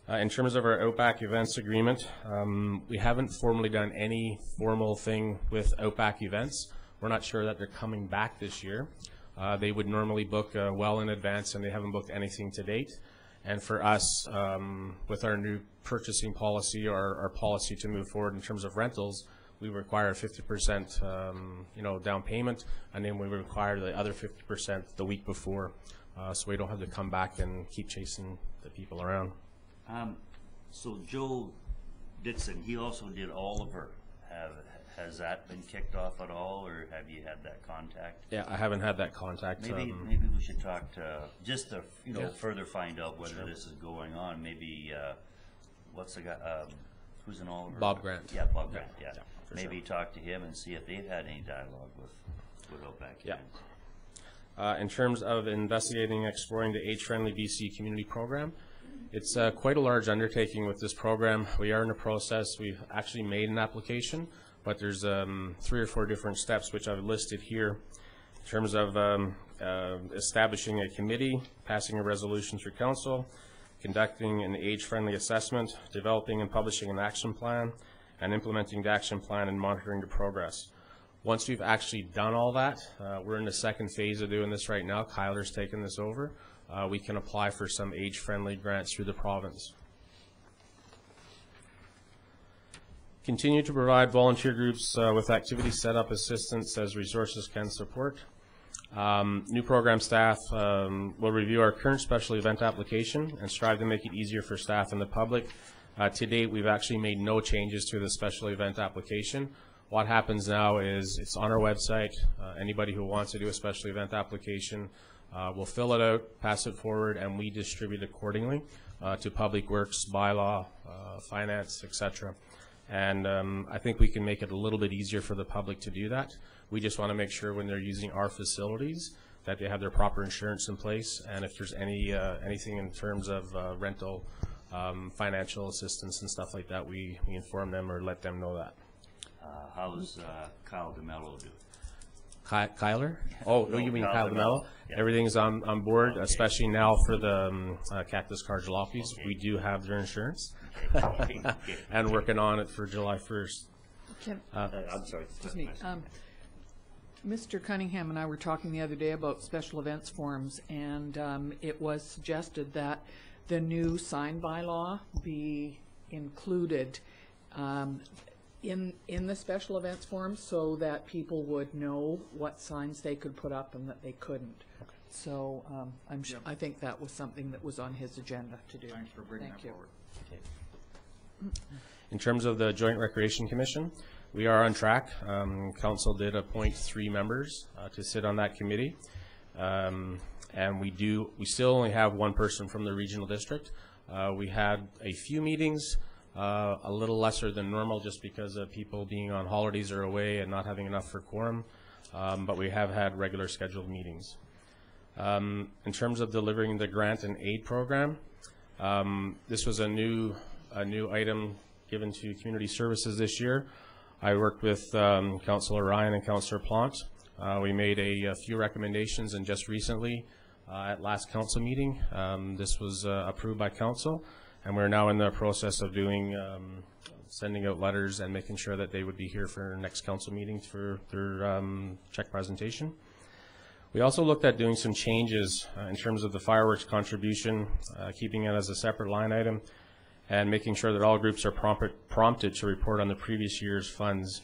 In terms of our Outback Events Agreement, we haven't formally done any formal thing with Outback Events. We're not sure that they're coming back this year. They would normally book well in advance, and they haven't booked anything to date. And for us, with our new purchasing policy, or our policy to move forward in terms of rentals, we require a 50% down payment, and then we require the other 50% the week before, so we don't have to come back and keep chasing the people around. So Joe Dixon, he also did all of her. Has that been kicked off at all, or have you had that contact? Yeah, I haven't had that contact. Maybe we should talk to, just to further find out whether this is going on. Maybe what's the guy? Who's in all of her? Bob Grant. Yeah, Bob Grant. Yeah, maybe sure. talk to him and see if they've had any dialogue with Outback. Yeah. In terms of investigating and exploring the Age-Friendly BC Community Program, it's quite a large undertaking with this program. We are in the process. We've actually made an application, but there's 3 or 4 different steps which I've listed here in terms of establishing a committee, passing a resolution through council, conducting an age-friendly assessment, developing and publishing an action plan, and implementing the action plan and monitoring the progress. Once we've actually done all that, we're in the second phase of doing this right now. Kyler's taken this over. We can apply for some age-friendly grants through the province. Continue to provide volunteer groups with activity setup assistance as resources can support. New program staff will review our current special event application and strive to make it easier for staff and the public. To date, we've actually made no changes to the special event application. What happens now is it's on our website. Anybody who wants to do a special event application will fill it out, pass it forward, and we distribute accordingly to Public Works, Bylaw, Finance, etc. And I think we can make it a little bit easier for the public to do that. We just want to make sure when they're using our facilities that they have their proper insurance in place, and if there's anything in terms of rental, financial assistance and stuff like that, we inform them or let them know that. How's Kyle DeMello do? Kyler? Oh, no, you mean Kyle DeMello? Yeah. Everything's on board, especially now for the Cactus Car Jalopies. Okay. We do have their insurance and working on it for July 1st. I'm sorry. Excuse me. Mr. Cunningham and I were talking the other day about special events forms, and it was suggested that the new sign bylaw be included in the special events forms so that people would know what signs they could put up and that they couldn't. Okay. So I think that was something that was on his agenda to do. Thanks for bringing that forward. Okay. In terms of the Joint Recreation Commission, we are on track. Council did appoint 3 members to sit on that committee, and we still only have 1 person from the regional district. We had a few meetings, a little lesser than normal just because of people being on holidays or away and not having enough for quorum, but we have had regular scheduled meetings. In terms of delivering the grant and aid program, this was a new item given to community services this year. I worked with Councillor Ryan and Councillor Plant. We made a few recommendations, and just recently at last council meeting this was approved by council, and we're now in the process of doing sending out letters and making sure that they would be here for next council meeting for their check presentation. We also looked at doing some changes in terms of the fireworks contribution, keeping it as a separate line item, and making sure that all groups are prompted to report on the previous year's funds.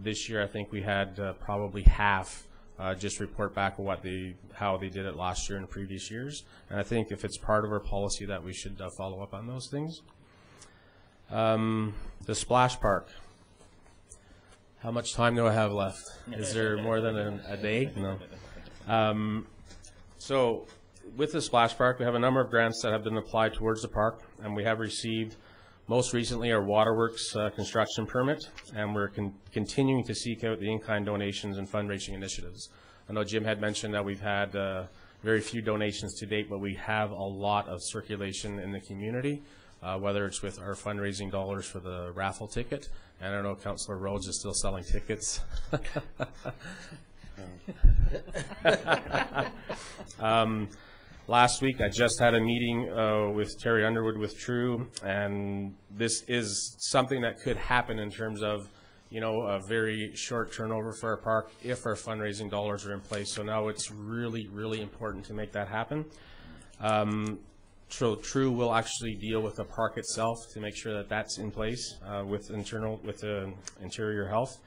This year I think we had probably half just report back on how they did it last year and previous years, and I think if it's part of our policy that we should follow up on those things. The splash park. How much time do I have left? Is there more than a day? No. So with the splash park, we have a number of grants that have been applied towards the park, and we have received most recently our waterworks construction permit, and we're continuing to seek out the in-kind donations and fundraising initiatives. I know Jim had mentioned that we've had very few donations to date, but we have a lot of circulation in the community, whether it's with our fundraising dollars for the raffle ticket, and I know Councillor Rhodes is still selling tickets. Last week I just had a meeting with Terry Underwood with True, and this is something that could happen in terms of, you know, a very short turnover for our park if our fundraising dollars are in place. So now it's really, really important to make that happen. True will actually deal with the park itself to make sure that that's in place with interior health.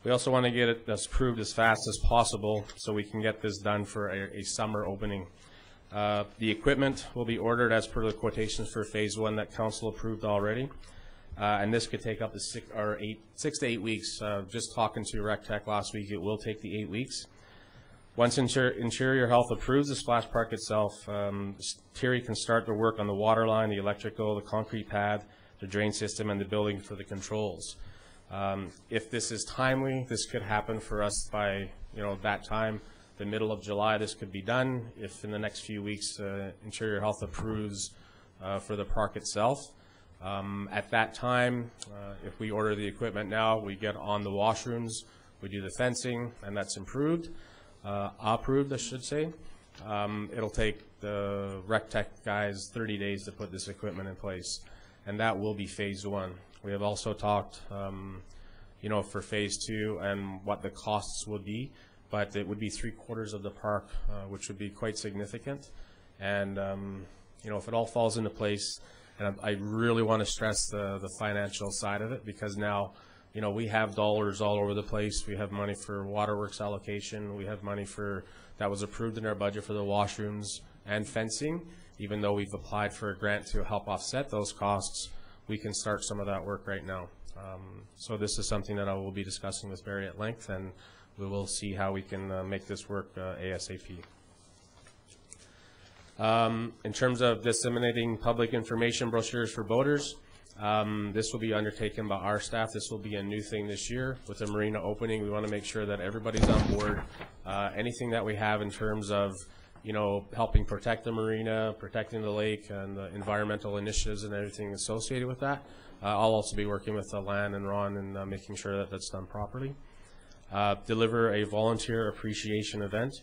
We also want to get it approved as fast as possible so we can get this done for a summer opening. The equipment will be ordered as per the quotations for phase 1 that council approved already. And this could take up to 6 to 8 weeks. Just talking to RecTech last week, it will take the 8 weeks. Once Interior Health approves the splash park itself, Terry can start the work on the water line, the electrical, the concrete pad, the drain system, and the building for the controls. If this is timely, this could happen for us by that time, the middle of July. This could be done. If in the next few weeks Interior Health approves for the park itself. At that time, if we order the equipment now, we get on the washrooms, we do the fencing, and that's approved, I should say. It'll take the RecTech guys 30 days to put this equipment in place, and that will be phase 1. We have also talked, for phase 2 and what the costs would be, but it would be 3/4 of the park, which would be quite significant. And, if it all falls into place, and I really want to stress the financial side of it, because now, we have dollars all over the place. We have money for waterworks allocation. We have money that was approved in our budget for the washrooms and fencing. Even though we've applied for a grant to help offset those costs, we can start some of that work right now. So this is something that I will be discussing with Barry at length, and we will see how we can make this work ASAP. In terms of disseminating public information brochures for boaters, this will be undertaken by our staff. This will be a new thing this year. With the marina opening, we want to make sure that everybody's on board. Anything that we have in terms of, helping protect the marina, protecting the lake, and the environmental initiatives and everything associated with that. I'll also be working with Lan and Ron and making sure that that's done properly. Deliver a volunteer appreciation event.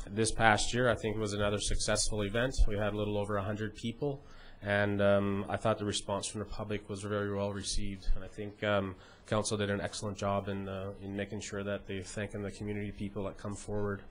This past year, I think it was another successful event. We had a little over 100 people, and I thought the response from the public was very well received. And I think council did an excellent job in making sure that they're thanking the community people that come forward.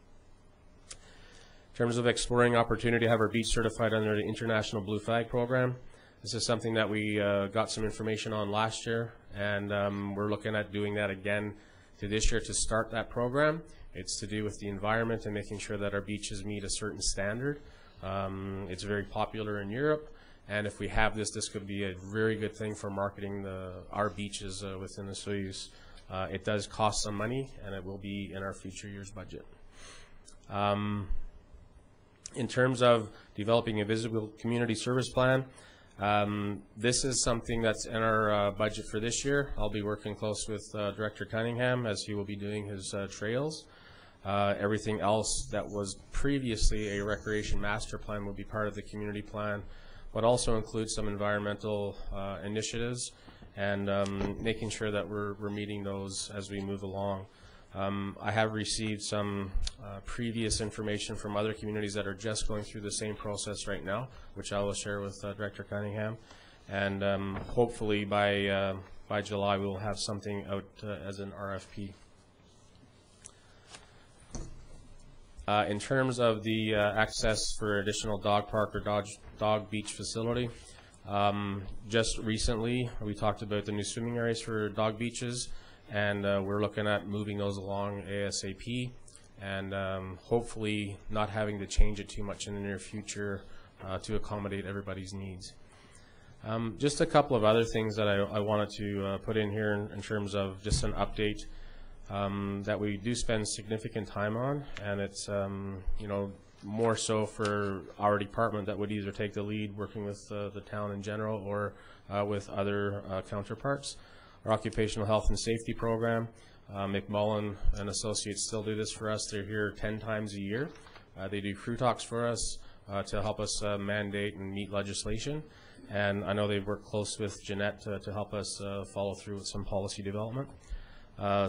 In terms of exploring opportunity, have our beach certified under the International Blue Flag program. This is something that we got some information on last year, and we're looking at doing that again to this year to start that program. It's to do with the environment and making sure that our beaches meet a certain standard. It's very popular in Europe, and if we have this, this could be a very good thing for marketing our beaches within the Osoyoos. It does cost some money, and it will be in our future year's budget. In terms of developing a visible community service plan, this is something that's in our budget for this year. I'll be working close with Director Cunningham as he will be doing his trails. Everything else that was previously a recreation master plan will be part of the community plan, but also includes some environmental initiatives and making sure that we're meeting those as we move along. I have received some previous information from other communities that are just going through the same process right now, which I will share with Director Cunningham, and hopefully by July we will have something out as an RFP. In terms of the access for additional dog park or dog beach facility, just recently we talked about the new swimming areas for dog beaches, and we're looking at moving those along ASAP, and hopefully not having to change it too much in the near future to accommodate everybody's needs. Just a couple of other things that I wanted to put in here in terms of just an update that we do spend significant time on, and it's more so for our department that would either take the lead working with the town in general or with other counterparts. Our occupational health and safety program, McMullen and Associates still do this for us. They're here 10 times a year. They do crew talks for us to help us mandate and meet legislation. And I know they work close with Jeanette to help us follow through with some policy development.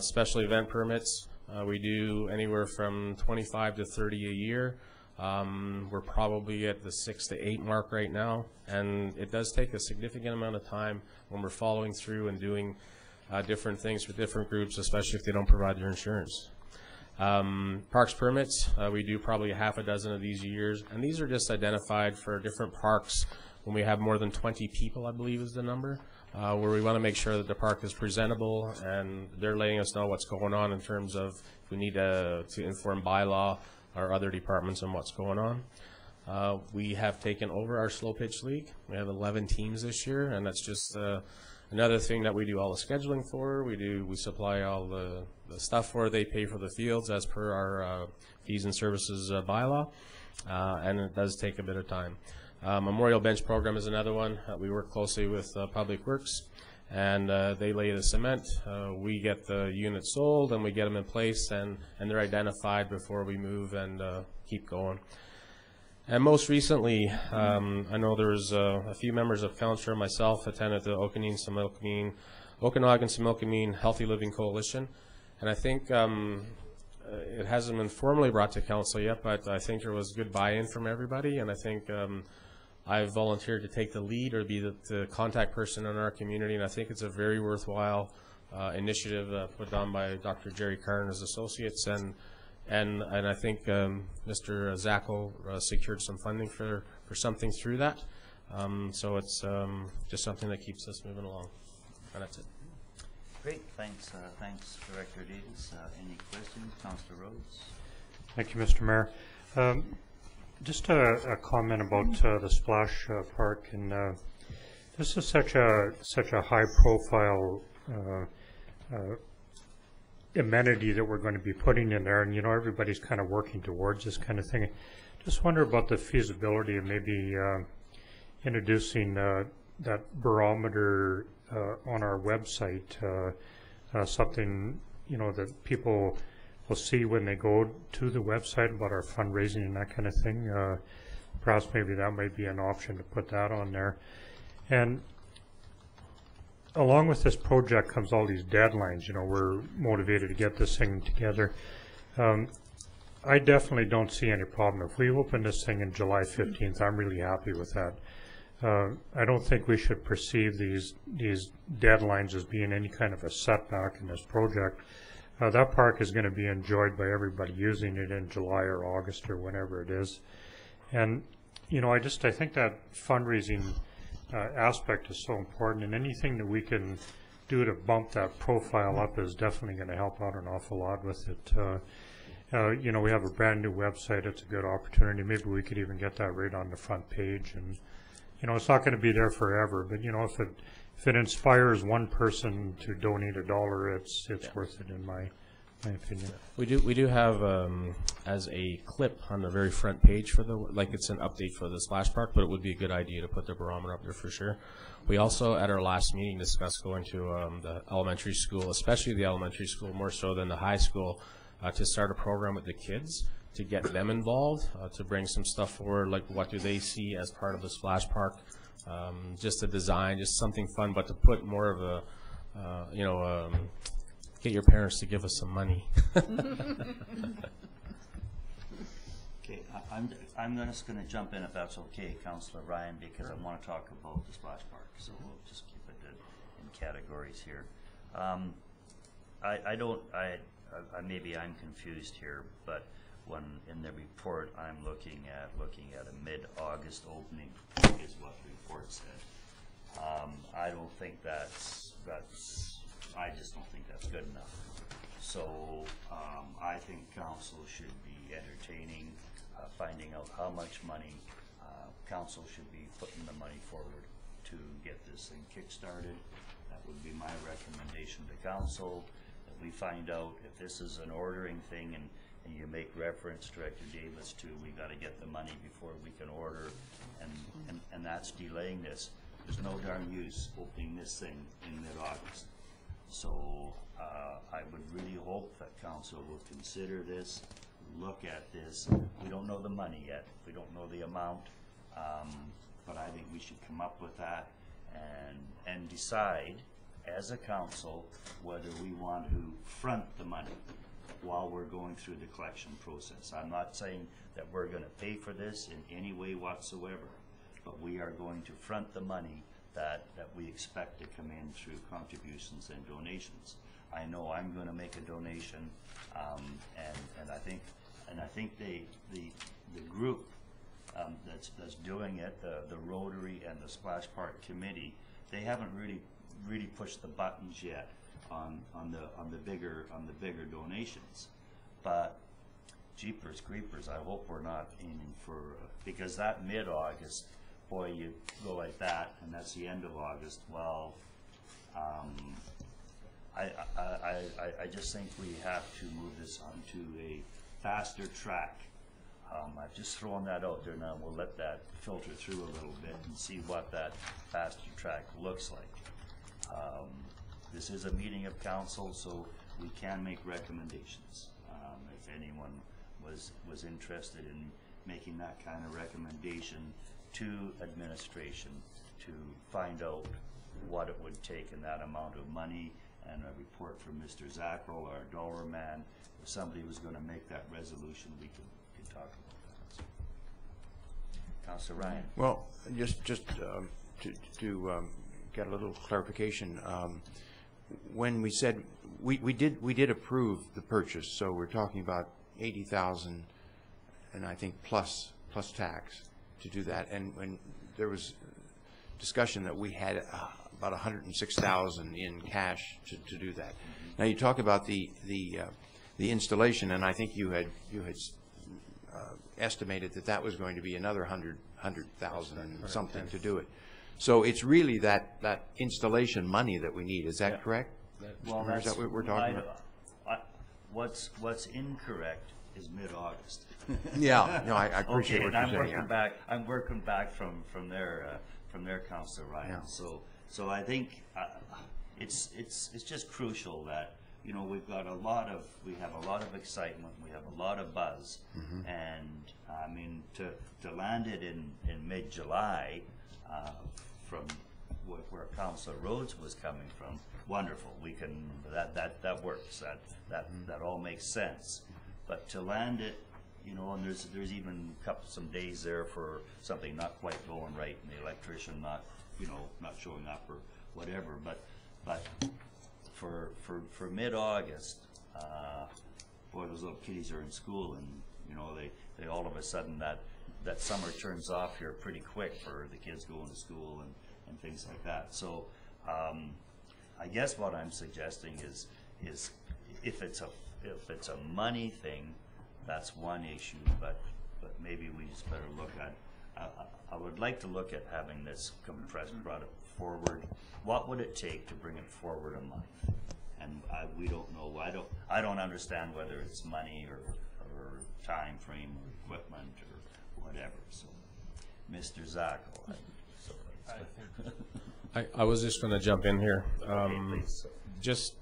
Special event permits, we do anywhere from 25 to 30 a year. We're probably at the 6 to 8 mark right now, and it does take a significant amount of time when we're following through and doing different things for different groups, especially if they don't provide their insurance. Parks permits, we do probably a half a dozen of these a year, and these are just identified for different parks when we have more than 20 people, I believe is the number, where we want to make sure that the park is presentable, and they're letting us know what's going on in terms of if we need to inform bylaw or other departments on what's going on. We have taken over our slow pitch league. We have 11 teams this year, and that's just another thing that we do all the scheduling for. We supply all the stuff for. They pay for the fields as per our fees and services bylaw, and it does take a bit of time. Memorial Bench Program is another one. We work closely with Public Works, and they lay the cement. We get the units sold, and we get them in place, and they're identified before we move and keep going. And most recently, I know there was a few members of council, myself, attended the Okanagan-Similkameen Healthy Living Coalition, and I think it hasn't been formally brought to council yet, but I think there was good buy-in from everybody, and I think I've volunteered to take the lead or be the contact person in our community, and I think it's a very worthwhile initiative put on by Dr. Jerry Carr and his associates, and I think Mr. Zackel secured some funding for something through that. So it's just something that keeps us moving along, and that's it. Great, thanks, thanks, Director Davis. Any questions, Councillor Rhodes? Thank you, Mr. Mayor. Just a comment about the splash park, and this is such a high-profile amenity that we're going to be putting in there, and everybody's kind of working towards this kind of thing. Just wonder about the feasibility of maybe introducing that barometer on our website, something that people will see when they go to the website about our fundraising and that kind of thing. Perhaps maybe that might be an option to put that on there. And along with this project comes all these deadlines. We're motivated to get this thing together. I definitely don't see any problem. If we open this thing in July 15th, I'm really happy with that. I don't think we should perceive these deadlines as being any kind of a setback in this project. That park is going to be enjoyed by everybody using it in July or August or whenever it is. And, I think that fundraising aspect is so important, and anything that we can do to bump that profile up is definitely going to help out an awful lot with it. We have a brand new website. It's a good opportunity. Maybe we could even get that right on the front page. And, it's not going to be there forever, but, if it inspires one person to donate $1, it's worth it, in my opinion. We do have as a clip on the very front page for it's an update for the splash park, but it would be a good idea to put the barometer up there for sure. We also at our last meeting discussed going to the elementary school, especially the elementary school more so than the high school, to start a program with the kids to get them involved, to bring some stuff forward, like what do they see as part of the splash park. Just a design, just something fun, but to put more of a, get your parents to give us some money. Okay, I'm just going to jump in if that's okay, Councillor Ryan, because I want to talk about the splash park. So we'll just keep it in categories here. Maybe I'm confused here, but when in the report I'm looking at a mid-August opening is what the report said. I don't think I just don't think that's good enough. So I think council should be entertaining, finding out how much money council should be putting the money forward to get this thing kick-started. That would be my recommendation to council, that we find out if this is an ordering thing, and you make reference, Director Davis, to we got to get the money before we can order, and that's delaying this. There's no darn use opening this thing in mid-August. So I would really hope that council will consider this, look at this. We don't know the money yet. We don't know the amount, but I think we should come up with that and decide as a council whether we want to front the money while we're going through the collection process. I'm not saying that we're going to pay for this in any way whatsoever, but we are going to front the money that we expect to come in through contributions and donations. I know I'm going to make a donation, and I think the group that's doing it, the Rotary and the Splash Park Committee, they haven't really pushed the buttons yet on the bigger donations, but jeepers creepers, I hope we're not aiming for, because that mid-August, boy, you go like that, and that's the end of August. Well, I just think we have to move this onto a faster track. I've just thrown that out there now. We'll let that filter through a little bit and see what that faster track looks like. This is a meeting of council, so we can make recommendations. If anyone was interested in making that kind of recommendation to administration to find out what it would take in that amount of money, and a report from Mr. Zackrell, our dollar man. If somebody was going to make that resolution, we could talk about that. So, Councillor Ryan. Well, just to get a little clarification, when we said we did approve the purchase, so we're talking about 80,000, and I think plus tax to do that. And when there was discussion that we had about 106,000 in cash to do that. Now you talk about the installation, and I think you had estimated that was going to be another 100,000 and something to do it. So it's really that installation money that we need. Is that correct? Well, is that what we're talking about? What's incorrect is mid-August. Yeah, no, I appreciate okay, what and you're saying. I'm working back from their Councillor Ryan. Yeah. So I think it's just crucial that, you know, we have a lot of excitement, we have a lot of buzz, and I mean to land it in mid-July from where Councillor Rhodes was coming from, wonderful. We can that works. That all makes sense. But to land it, you know, and there's even some days there for something not quite going right, and the electrician not showing up or whatever. But for mid-August, boy, those little kiddies are in school, and you know they all of a sudden that summer turns off here pretty quick for the kids going to school and things like that. So I guess what I'm suggesting is if it's a money thing, that's one issue, but maybe we just better look at, I would like to look at having this compressed, brought it forward. What would it take to bring it forward a month? And we don't know. I don't understand whether it's money or time frame or equipment or whatever. So, Mr. Zacko. I was just going to jump in here. Okay, just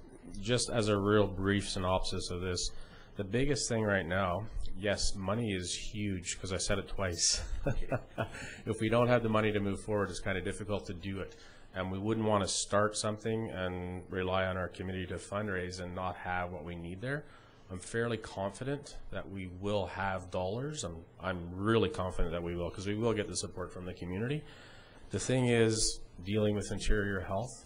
as a real brief synopsis of this, the biggest thing right now, yes, money is huge, because I said it twice. If we don't have the money to move forward, it's kind of difficult to do it. And we wouldn't want to start something and rely on our committee to fundraise and not have what we need there. I'm fairly confident that we will have dollars. I'm really confident that we will, because we will get the support from the community. The thing is dealing with Interior Health.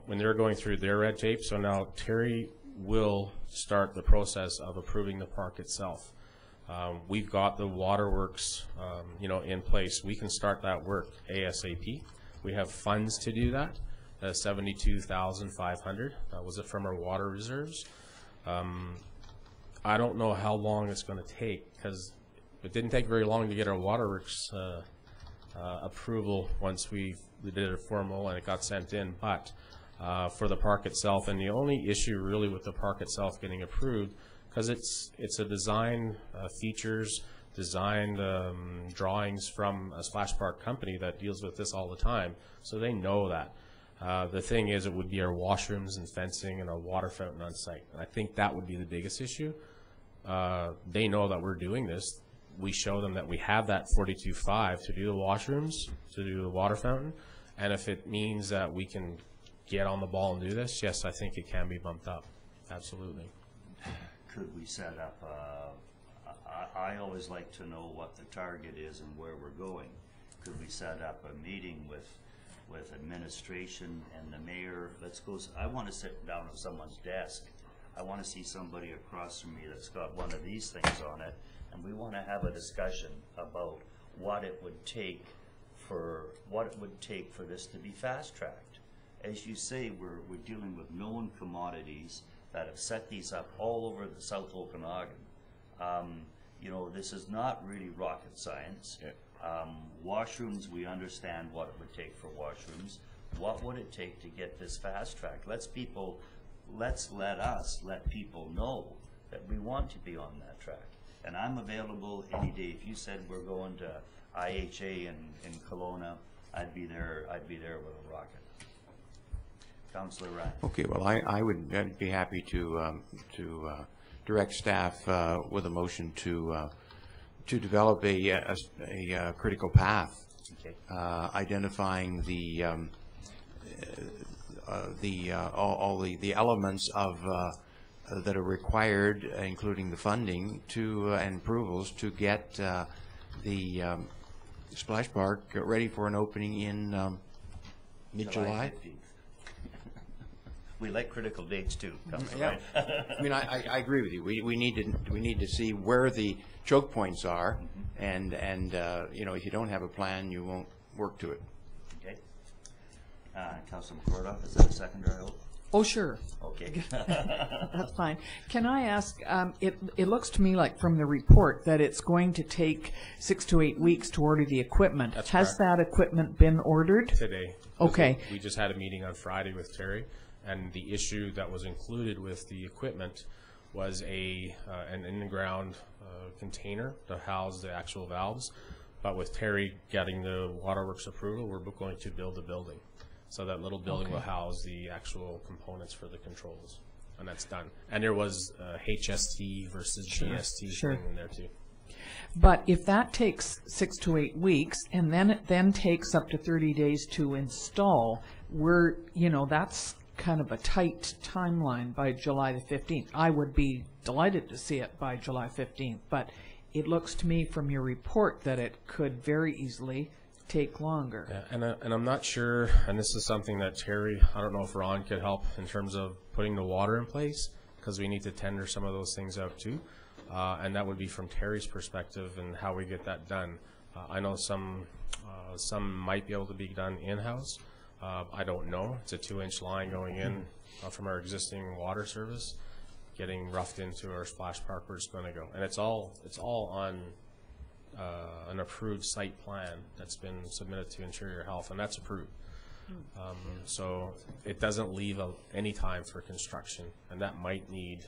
When they're going through their red tape, so now Terry will start the process of approving the park itself. We've got the waterworks, in place. We can start that work ASAP. We have funds to do that. $72,500. Was it from our water reserves? I don't know how long it's going to take, because it didn't take very long to get our waterworks approval once we did it formal and it got sent in. But for the park itself, and the only issue really with the park itself getting approved, because it's a design features, designed drawings from a splash park company that deals with this all the time, so they know that. The thing is, it would be our washrooms and fencing and a water fountain on site. And I think that would be the biggest issue. They know that we're doing this. We show them that we have that 42.5 to do the washrooms, to do the water fountain, and if it means that we can get on the ball and do this, yes, I think it can be bumped up. Absolutely. Could we set up I always like to know what the target is and where we're going. Could we set up a meeting with with administration and the mayor. I want to sit down at someone's desk. I want to see somebody across from me that's got one of these things on it, and we want to have a discussion about what it would take for this to be fast-tracked. As you say, we're dealing with known commodities that have set these up all over the South Okanagan. You know, this is not really rocket science. Yeah. Washrooms, we understand what it would take for washrooms. What would it take to get this fast-tracked? Let people know that we want to be on that track. And I'm available any day. If you said we're going to IHA in Kelowna, I'd be there with a rocket. Councillor Ryan. Okay, well, I'd be happy to direct staff with a motion to develop a critical path, Okay. identifying all the elements of that are required, including the funding and approvals to get the splash park ready for an opening in mid-July. We like critical dates too. Yeah, I mean, I agree with you. We need to see where the choke points are, and you know, if you don't have a plan, you won't work to it. Okay. Councilor McCordoff, is that a seconder, I hope? Oh, sure. Okay. That's fine. Can I ask, it looks to me like from the report that it's going to take 6 to 8 weeks to order the equipment. That's Has correct. that equipment been ordered? Today. Okay. We just had a meeting on Friday with Terry, and the issue that was included with the equipment was an in-the-ground container to house the actual valves. But with Terry getting the waterworks approval, we're going to build a building. So that little building will house the actual components for the controls, and that's done. And there was HST versus GST thing in there too. But if that takes 6 to 8 weeks, and then it then takes up to 30 days to install, that's kind of a tight timeline by July the 15th. I would be delighted to see it by July 15th, but it looks to me from your report that it could very easily take longer. Yeah, and I'm not sure, and this is something that Terry, I don't know if Ron could help in terms of putting the water in place, because we need to tender some of those things out too. And that would be from Terry's perspective and how we get that done. I know some might be able to be done in-house. I don't know. It's a 2-inch line going in from our existing water service, getting roughed into our splash park where it's going to go. And it's all on an approved site plan that's been submitted to Interior Health, and that's approved. So it doesn't leave any time for construction, and that might need,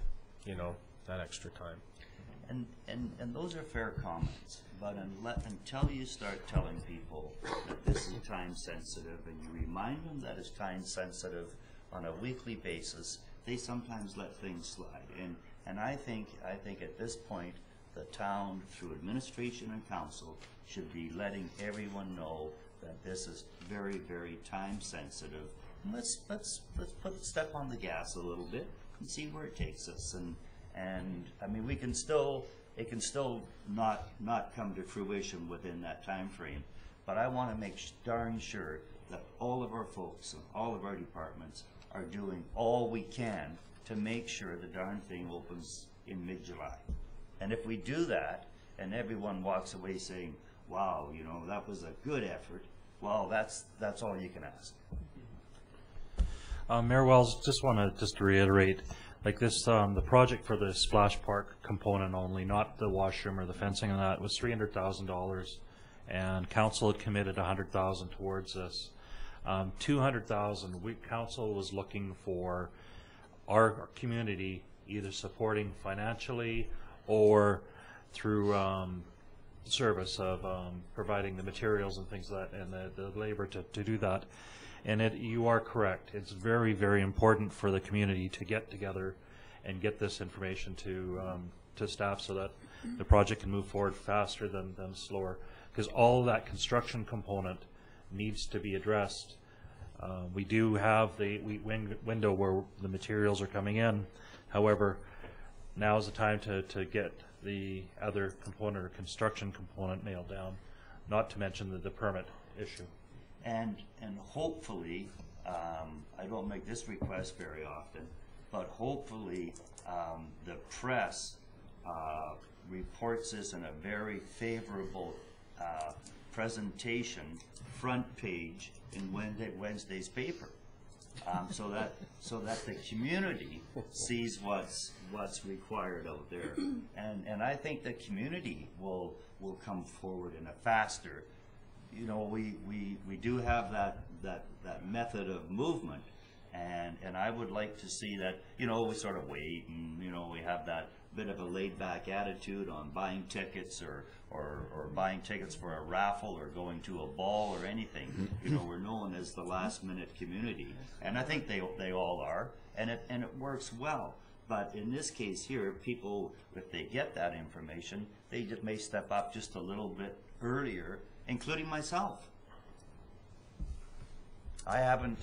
that extra time. And those are fair comments, but until you start telling people that this is time sensitive, and you remind them that it's time sensitive on a weekly basis, they sometimes let things slide. And I think at this point, the town, through administration and council, should be letting everyone know that this is very, very time sensitive. And let's step on the gas a little bit and see where it takes us. And I mean, it can still not come to fruition within that time frame. But I want to make darn sure that all of our folks and all of our departments are doing all we can to make sure the darn thing opens in mid-July. And if we do that, and everyone walks away saying, wow, that was a good effort, well, that's all you can ask. Mayor Wells, just want to reiterate, like this, the project for the splash park component only, not the washroom or the fencing and that, was $300,000, and council had committed $100,000 towards this. $200,000, council was looking for our community either supporting financially or through service of providing the materials and things like that, and the labor to do that. And you are correct. It's very, very important for the community to get together and get this information to staff so that the project can move forward faster than slower. Because all of that construction component needs to be addressed. We do have the window where the materials are coming in. However, now is the time to get the other component or construction component nailed down, not to mention the permit issue. And hopefully, I don't make this request very often, but hopefully the press reports this in a very favorable presentation, front page in Wednesday's paper, so that the community sees what's required out there, and I think the community will come forward in a faster. You know, we do have that method of movement, and I would like to see that, you know, we sort of wait, and, you know, we have that bit of a laid-back attitude on buying tickets or buying tickets for a raffle or going to a ball or anything. You know, we're known as the last-minute community, and I think they all are, and it works well. But in this case here, people, if they get that information, they just may step up just a little bit earlier, including myself. I haven't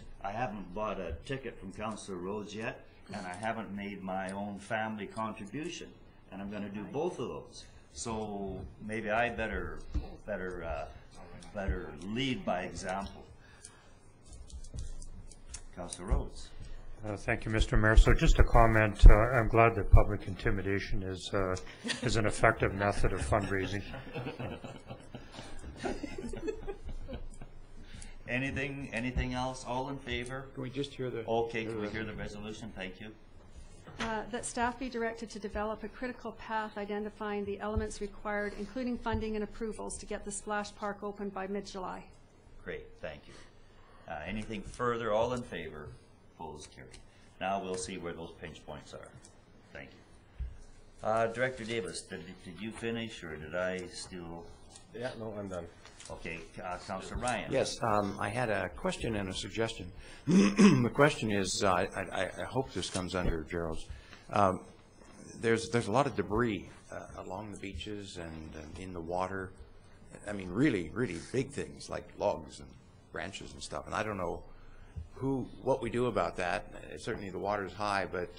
bought a ticket from Councillor Rhodes yet, and I haven't made my own family contribution, and I'm going to do both of those. So maybe I better lead by example. Councillor Rhodes. Thank you, Mr. Mayor. So just a comment. I'm glad that public intimidation is an effective method of fundraising. Anything else? All in favor? Can we just hear the... Okay, can we hear the resolution? Thank you. That staff be directed to develop a critical path identifying the elements required, including funding and approvals, to get the splash park open by mid-July. Great, thank you. Anything further? All in favor? Opposed? Carried. Now we'll see where those pinch points are. Thank you. Director Davis, did you finish, or did I still? Yeah, no, I'm done. Okay, Councillor Ryan. Yes, I had a question and a suggestion. The question is, I hope this comes under Gerald's. There's a lot of debris along the beaches and in the water. I mean, really, really big things like logs and branches and stuff. And I don't know what we do about that. Certainly the water's high, but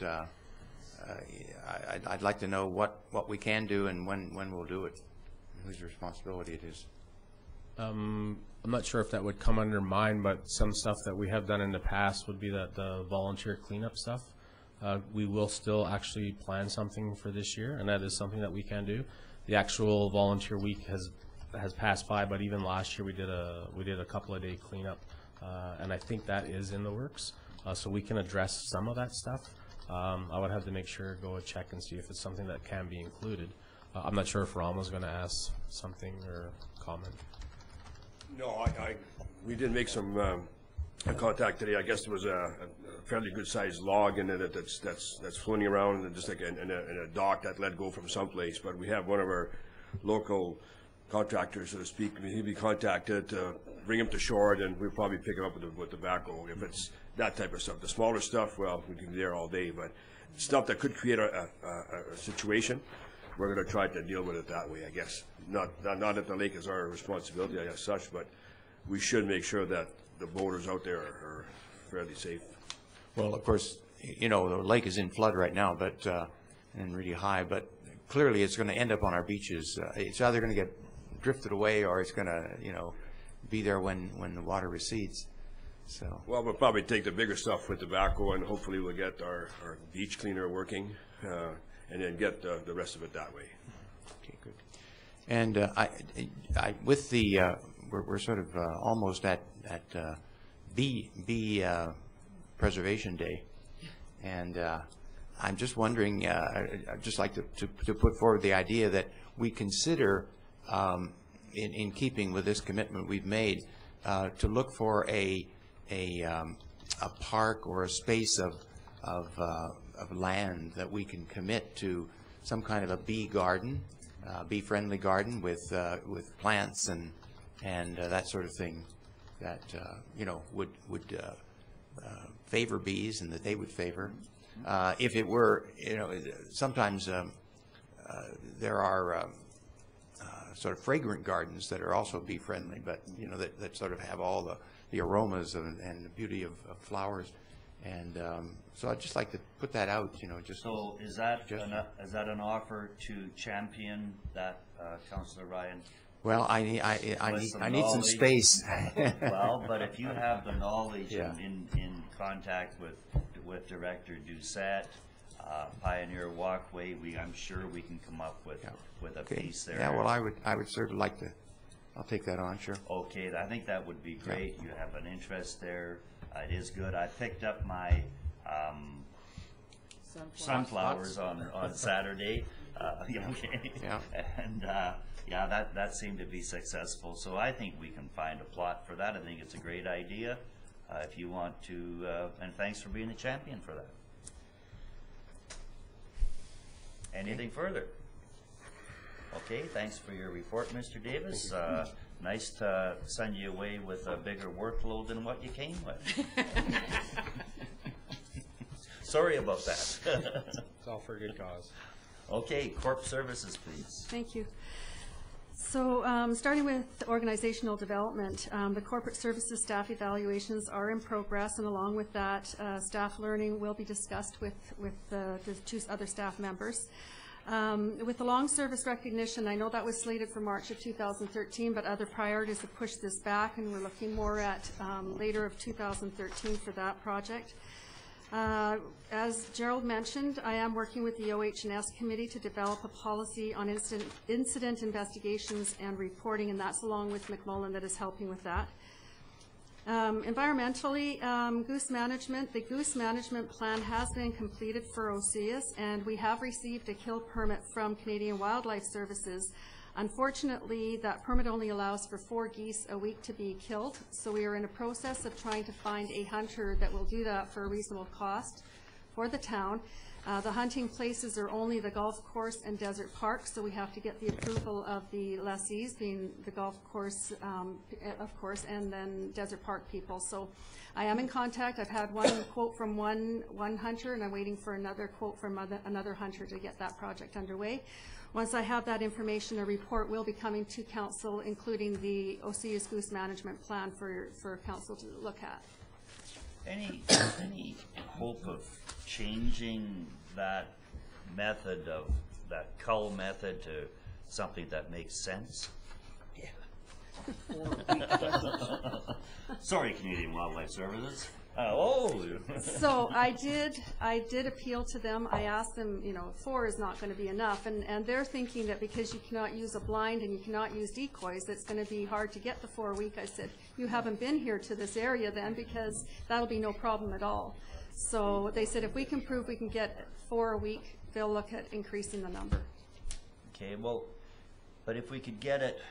I'd like to know what we can do and when we'll do it, and whose responsibility it is. I'm not sure if that would come under mine, but some stuff that we have done in the past would be that the volunteer cleanup stuff. We will still actually plan something for this year, and that is something that we can do. The actual volunteer week has passed by, but even last year we did a couple of day cleanup, and I think that is in the works. So we can address some of that stuff. I would have to make sure, go and check and see if it's something that can be included. I'm not sure if Ron was going to ask something or comment. No, we did make some contact today. I guess there was a fairly good-sized log in it that's floating around, and just like in a dock that let go from someplace. But we have one of our local contractors, so to speak. He'll be contacted to bring him to shore, and we'll probably pick him up with the backhoe if it's that type of stuff. The smaller stuff, well, we can be there all day, but stuff that could create a situation, we're going to try to deal with it that way, I guess. Not that the lake is our responsibility as such, but we should make sure that the boaters out there are fairly safe. Well, of course, you know, the lake is in flood right now, but and really high, but clearly it's going to end up on our beaches. It's either going to get drifted away, or it's going to, you know, be there when the water recedes. So. Well, we'll probably take the bigger stuff with the backhoe, and hopefully we'll get our beach cleaner working, and then get the rest of it that way. Okay, good. And with the we're sort of almost at bee preservation day, and I'm just wondering. I'd just like to put forward the idea that we consider, in keeping with this commitment we've made, to look for a park or a space of land that we can commit to some kind of a bee garden, bee-friendly garden with plants and that sort of thing that you know would favor bees and that they would favor. If it were, you know, sometimes there are sort of fragrant gardens that are also bee-friendly, but you know that sort of have all the aromas and the beauty of flowers. And so I'd just like to put that out, you know, just. So is that an offer to champion that, Councillor Ryan, Well, I need some space. Well, but if you have the knowledge Yeah. in contact with Director Doucette, Pioneer Walkway, I'm sure we can come up with a Okay. piece there. Yeah, well, I would certainly like to, I'll take that on, sure. Okay, I think that would be great. You have an interest there. It is good. I picked up my sunflowers on Saturday. Okay. Yeah. And that seemed to be successful. So I think we can find a plot for that. I think it's a great idea. If you want to, and thanks for being a champion for that. Anything further? Okay, thanks for your report, Mr. Davis. Nice to send you away with a bigger workload than what you came with. Sorry about that. It's all for a good cause. Okay, Corp Services, please. Thank you. So starting with organizational development, the corporate services staff evaluations are in progress, and along with that, staff learning will be discussed with the two other staff members. With the long service recognition, I know that was slated for March of 2013, but other priorities have pushed this back, and we're looking more at later of 2013 for that project. As Gerald mentioned, I am working with the OH&S committee to develop a policy on incident investigations and reporting, and that's along with McMullen that is helping with that. Environmentally, goose management, the goose management plan has been completed for Osoyoos, and we have received a kill permit from Canadian Wildlife Services. Unfortunately, that permit only allows for 4 geese a week to be killed, so we are in a process of trying to find a hunter that will do that for a reasonable cost for the town. The hunting places are only the golf course and desert park, so we have to get the approval of the lessees, being the golf course, of course, and then desert park people. So I am in contact. I've had one quote from one hunter, and I'm waiting for another quote from another hunter to get that project underway. Once I have that information, a report will be coming to council, including the Osoyoos Goose Management Plan for council to look at. Any hope of changing that method of that cull method to something that makes sense? Yeah. Sorry, Canadian Wildlife Services. So I did appeal to them. I asked them, 4 is not going to be enough, and they're thinking that because you cannot use a blind and you cannot use decoys, it's going to be hard to get the 4 a week. I said, you haven't been here to this area then, because that'll be no problem at all. So they said if we can prove we can get 4 a week, they'll look at increasing the number. Okay, well, but if we could get it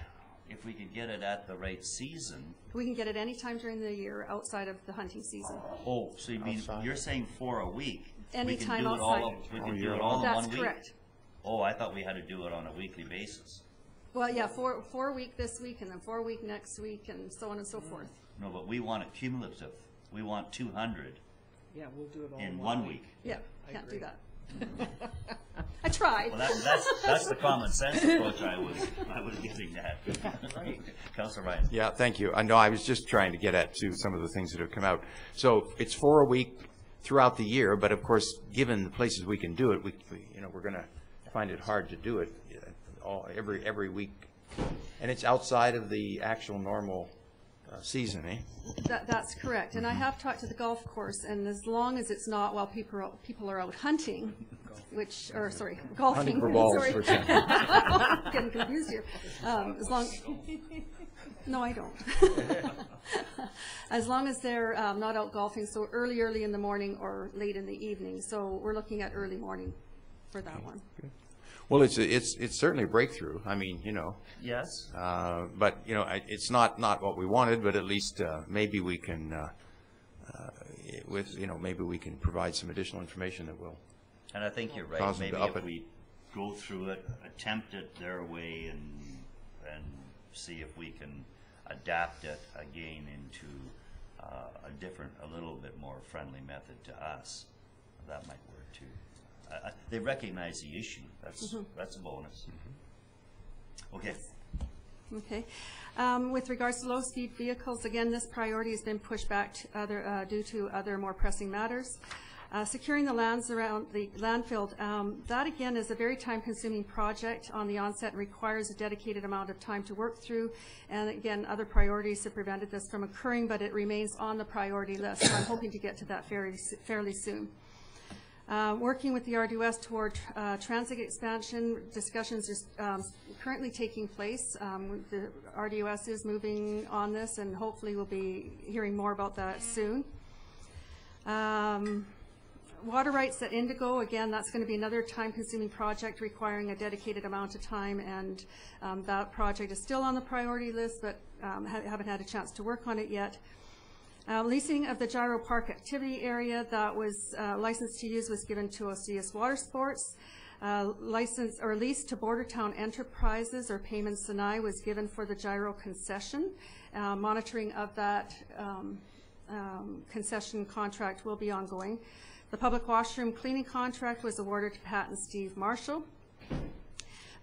at the right season. We can get it any time during the year outside of the hunting season. Oh, so you mean you're saying 4 a week? Anytime outside. We can do it all in 1 week? That's correct. Oh, I thought we had to do it on a weekly basis. Well, yeah, 4 a week this week, and then 4 a week next week, and so on and so forth. No, but we want it cumulative. We want 200. Yeah, we'll do it all in 1 week. Yeah, can't do that. I tried. Well, that's the common sense approach I was getting at. Right. Councilor Ryan. Yeah, thank you. I know I was just trying to get at some of the things that have come out. So it's 4 a week throughout the year, but of course, given the places we can do it, we're going to find it hard to do it every week, and it's outside of the actual normal season, eh? That's correct. And I have talked to the golf course, and as long as it's not while people are out hunting, golfing. Hunting for balls, sorry. for example. Getting confused here. No, I don't. As long as they're not out golfing, so early in the morning or late in the evening. So we're looking at early morning for that one. Good. Well, it's certainly a breakthrough. I mean, Yes. But it's not what we wanted. But at least maybe we can, maybe we can provide some additional information that will. And I think you're right. Maybe if we go through it, attempt it their way, and see if we can adapt it again into a little bit more friendly method to us, that might work too. They recognize the issue. That's a bonus. Okay. Okay. With regards to low-speed vehicles, again, this priority has been pushed back to due to other more pressing matters. Securing the lands around the landfill, that again is a very time-consuming project on the onset and requires a dedicated amount of time to work through. And again, other priorities have prevented this from occurring, but it remains on the priority list. So I'm hoping to get to that fairly soon. Working with the RDOS toward transit expansion, discussions are currently taking place. The RDOS is moving on this, and hopefully we'll be hearing more about that soon. Water rights at Indigo, again, that's going to be another time-consuming project requiring a dedicated amount of time, and that project is still on the priority list, but haven't had a chance to work on it yet. Leasing of the Gyro Park activity area that was licensed to use was given to Osoyoos Water Sports. License or lease to Bordertown Enterprises or Payman Sinai was given for the Gyro concession. Monitoring of that concession contract will be ongoing. The public washroom cleaning contract was awarded to Pat and Steve Marshall.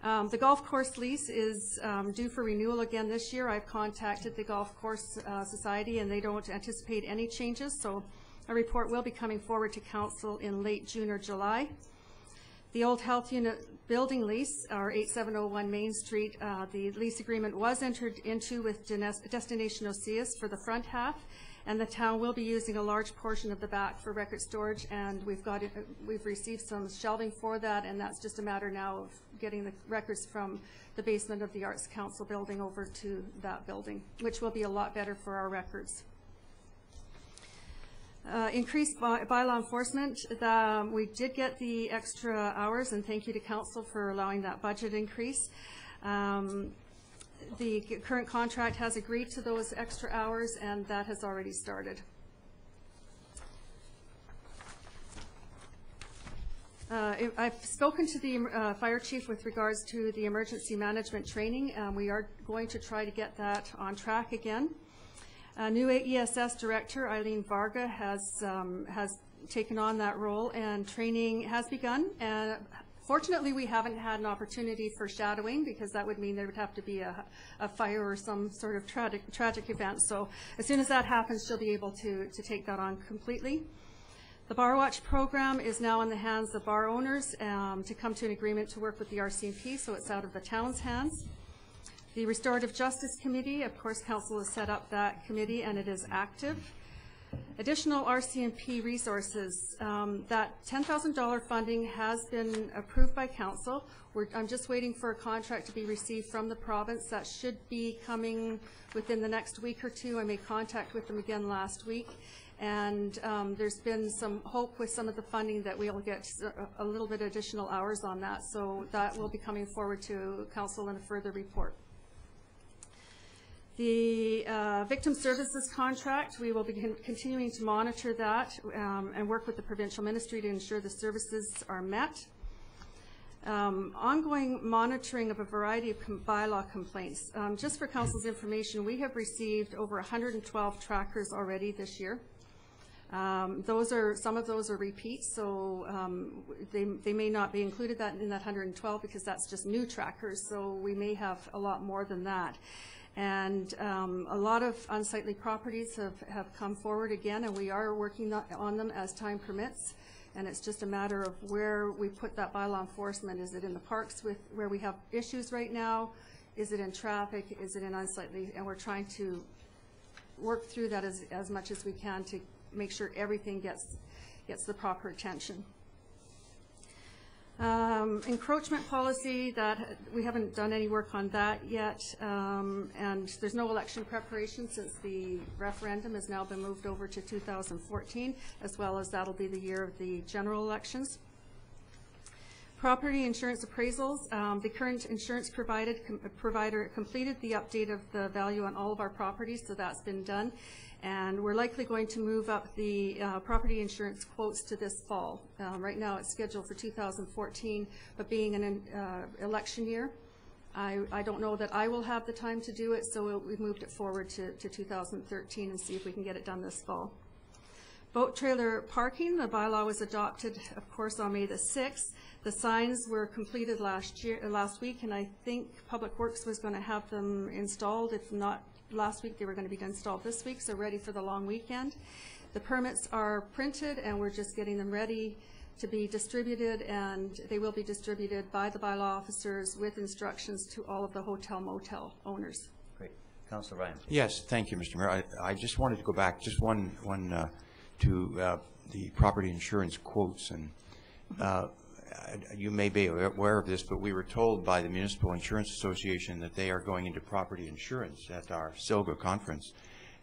The golf course lease is due for renewal again this year. I've contacted the Golf Course Society, and they don't anticipate any changes, so a report will be coming forward to Council in late June or July. The old health unit building lease, our 8701 Main Street, the lease agreement was entered into with Destination Osoyoos for the front half, and the town will be using a large portion of the back for record storage, and we've received some shelving for that, and that's just a matter now of getting the records from the basement of the Arts Council building over to that building, which will be a lot better for our records. Increased bylaw enforcement. We did get the extra hours, and thank you to Council for allowing that budget increase. The current contract has agreed to those extra hours, and that has already started. I've spoken to the fire chief with regards to the emergency management training. We are going to try to get that on track again. New ESS director, Eileen Varga, has taken on that role, and training has begun. And fortunately, we haven't had an opportunity for shadowing, because that would mean there would have to be a fire or some sort of tragic event. So as soon as that happens, she'll be able to take that on completely. The Bar Watch program is now in the hands of bar owners to come to an agreement to work with the RCMP, so it's out of the town's hands. The Restorative Justice Committee, of course, Council has set up that committee, and it is active. Additional RCMP resources. That $10,000 funding has been approved by Council. I'm just waiting for a contract to be received from the province. That should be coming within the next week or two. I made contact with them again last week. And there's been some hope with some of the funding that we'll get a little bit additional hours on that. So that will be coming forward to Council in a further report. The victim services contract, we will be continuing to monitor that and work with the provincial ministry to ensure the services are met. Ongoing monitoring of a variety of bylaw complaints. Just for Council's information, we have received over 112 trackers already this year. Some of those are repeats, so they may not be included in that 112 because that's just new trackers, so we may have a lot more than that. And a lot of unsightly properties have come forward again, and we are working on them as time permits. And it's just a matter of where we put that bylaw enforcement. Is it in the parks where we have issues right now? Is it in traffic? Is it in unsightly? And we're trying to work through that as much as we can to make sure everything gets the proper attention. Encroachment policy, that we haven't done any work on that yet, and there's no election preparation since the referendum has now been moved over to 2014, as well as that'll be the year of the general elections. Property insurance appraisals, the current insurance provider completed the update of the value on all of our properties, so that's been done. And we're likely going to move up the property insurance quotes to this fall. Right now it's scheduled for 2014, but being an election year, I don't know that I will have the time to do it, so we've moved it forward to 2013 and see if we can get it done this fall. Boat trailer parking, the bylaw was adopted, of course, on May the 6th. The signs were completed last week, and I think Public Works was going to have them installed, if not last week. They were going to be installed this week, so ready for the long weekend. The permits are printed, and we're just getting them ready to be distributed, and they will be distributed by the bylaw officers with instructions to all of the hotel motel owners. Great. Councilor Ryan. Yes, thank you, Mr. Mayor. I just wanted to go back just one to the property insurance quotes, and you may be aware of this, but we were told by the Municipal Insurance Association that they are going into property insurance at our SILGA conference,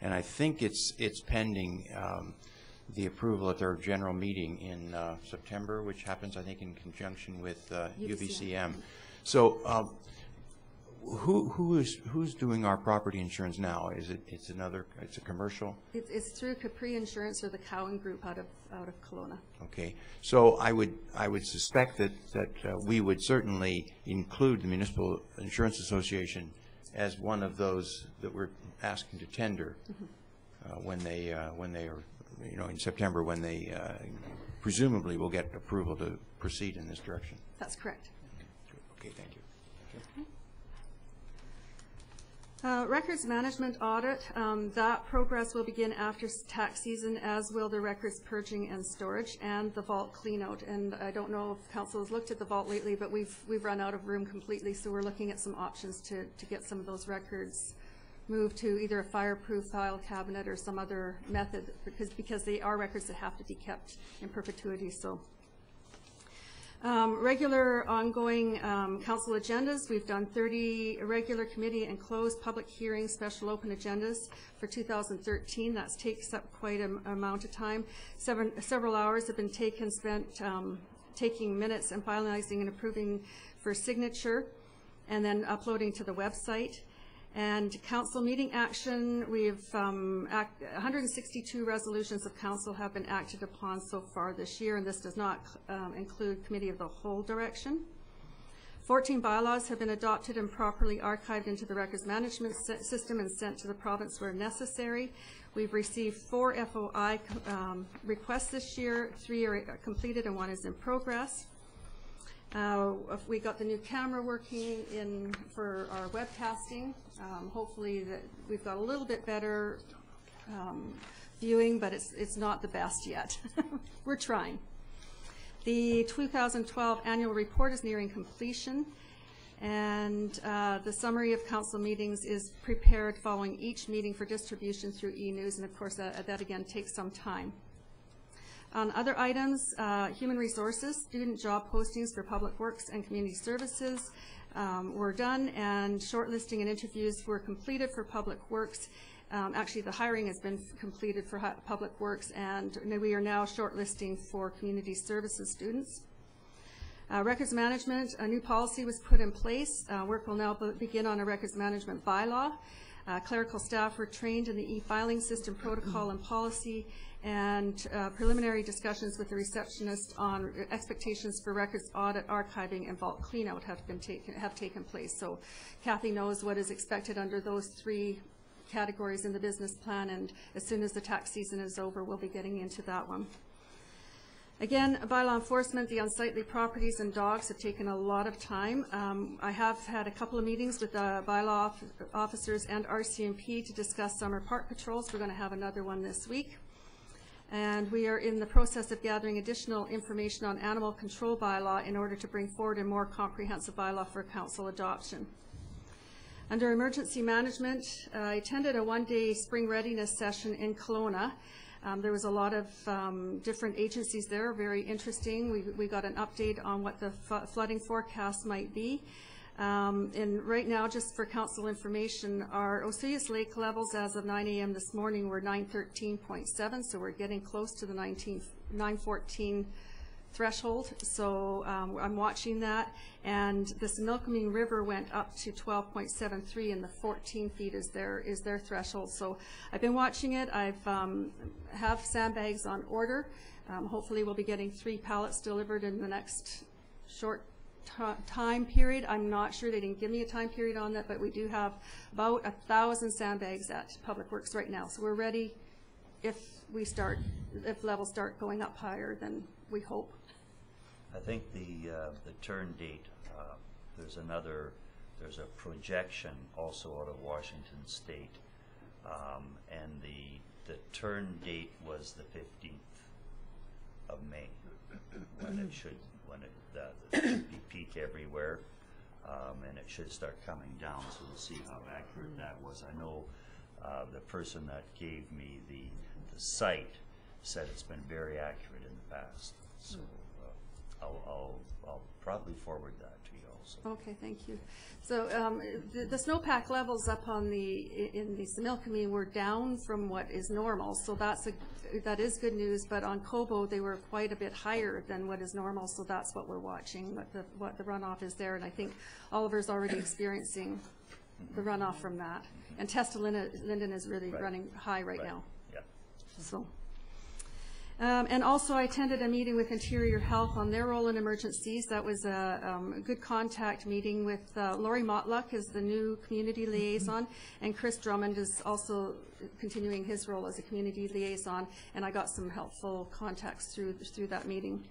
and I think it's pending the approval at their general meeting in September, which happens, I think, in conjunction with UVCM. So who's doing our property insurance now? It's a commercial? It's through Capri Insurance or the Cowan Group out of Kelowna. Okay, so I would suspect that we would certainly include the Municipal Insurance Association as one of those that we're asking to tender when they are, in September, when they presumably will get approval to proceed in this direction. That's correct. Okay, thank you. Records management audit, that progress will begin after tax season, as will the records purging and storage and the vault cleanout. And I don't know if council has looked at the vault lately, but we've run out of room completely, so we're looking at some options to get some of those records moved to either a fireproof file cabinet or some other method, because they are records that have to be kept in perpetuity. So regular ongoing council agendas. We've done 30 regular committee and closed public hearings, special open agendas for 2013. That takes up quite an amount of time. Several hours have been spent taking minutes and finalizing and approving for signature and then uploading to the website. And council meeting action, we've 162 resolutions of council have been acted upon so far this year, and this does not include committee of the whole direction. 14 bylaws have been adopted and properly archived into the records management system and sent to the province where necessary. We've received 4 FOI requests this year. 3 are completed and 1 is in progress. We got the new camera working for our webcasting. Hopefully that we've got a little bit better viewing, but it's not the best yet. We're trying. The 2012 annual report is nearing completion, and the summary of council meetings is prepared following each meeting for distribution through e-news, and of course that again takes some time. On other items, human resources, student job postings for public works and community services were done, and shortlisting and interviews were completed for public works. Actually, the hiring has been completed for public works, and we are now shortlisting for community services students. Records management, a new policy was put in place. Work will now begin on a records management bylaw. Clerical staff were trained in the e-filing system protocol and policy, and preliminary discussions with the receptionist on expectations for records audit, archiving, and vault cleanout have taken place. So Kathy knows what is expected under those 3 categories in the business plan, and as soon as the tax season is over, we'll be getting into that one. Again, bylaw enforcement, the unsightly properties and dogs have taken a lot of time. I have had a couple of meetings with bylaw officers and RCMP to discuss summer park patrols. We're going to have another one this week. And we are in the process of gathering additional information on animal control bylaw in order to bring forward a more comprehensive bylaw for council adoption. Under emergency management, I attended a 1-day spring readiness session in Kelowna. There was a lot of different agencies there, very interesting. We got an update on what the flooding forecast might be. And right now, just for council information, our Osoyoos lake levels as of 9 a.m. this morning were 913.7, so we're getting close to the 914 threshold. So I'm watching that. And the Similkameen River went up to 12.73, and the 14 feet is their threshold. So I've been watching it. Have sandbags on order. Hopefully we'll be getting 3 pallets delivered in the next short time period. I'm not sure, they didn't give me a time period on that, but we do have about 1,000 sandbags at Public Works right now. So we're ready if levels start going up higher than we hope. I think the turn date, there's a projection also out of Washington State and the turn date was the 15th of May, when it should be peak everywhere, and it should start coming down. So we'll see how accurate that was. I know the person that gave me the site said it's been very accurate in the past. So I'll probably forward that to you also. Okay, thank you. So the snowpack levels up on in the Similkameen were down from what is normal, so that is good news. But on Cobo, they were quite a bit higher than what is normal, so that's what we're watching. What the runoff is there, and I think Oliver's already experiencing the runoff from that. And Testa Linden is really running high right now. Yeah. So. And also I attended a meeting with Interior Health on their role in emergencies. That was a good contact meeting with Lori Motluck is the new community liaison, and Chris Drummond is also continuing his role as a community liaison, and I got some helpful contacts through that meeting.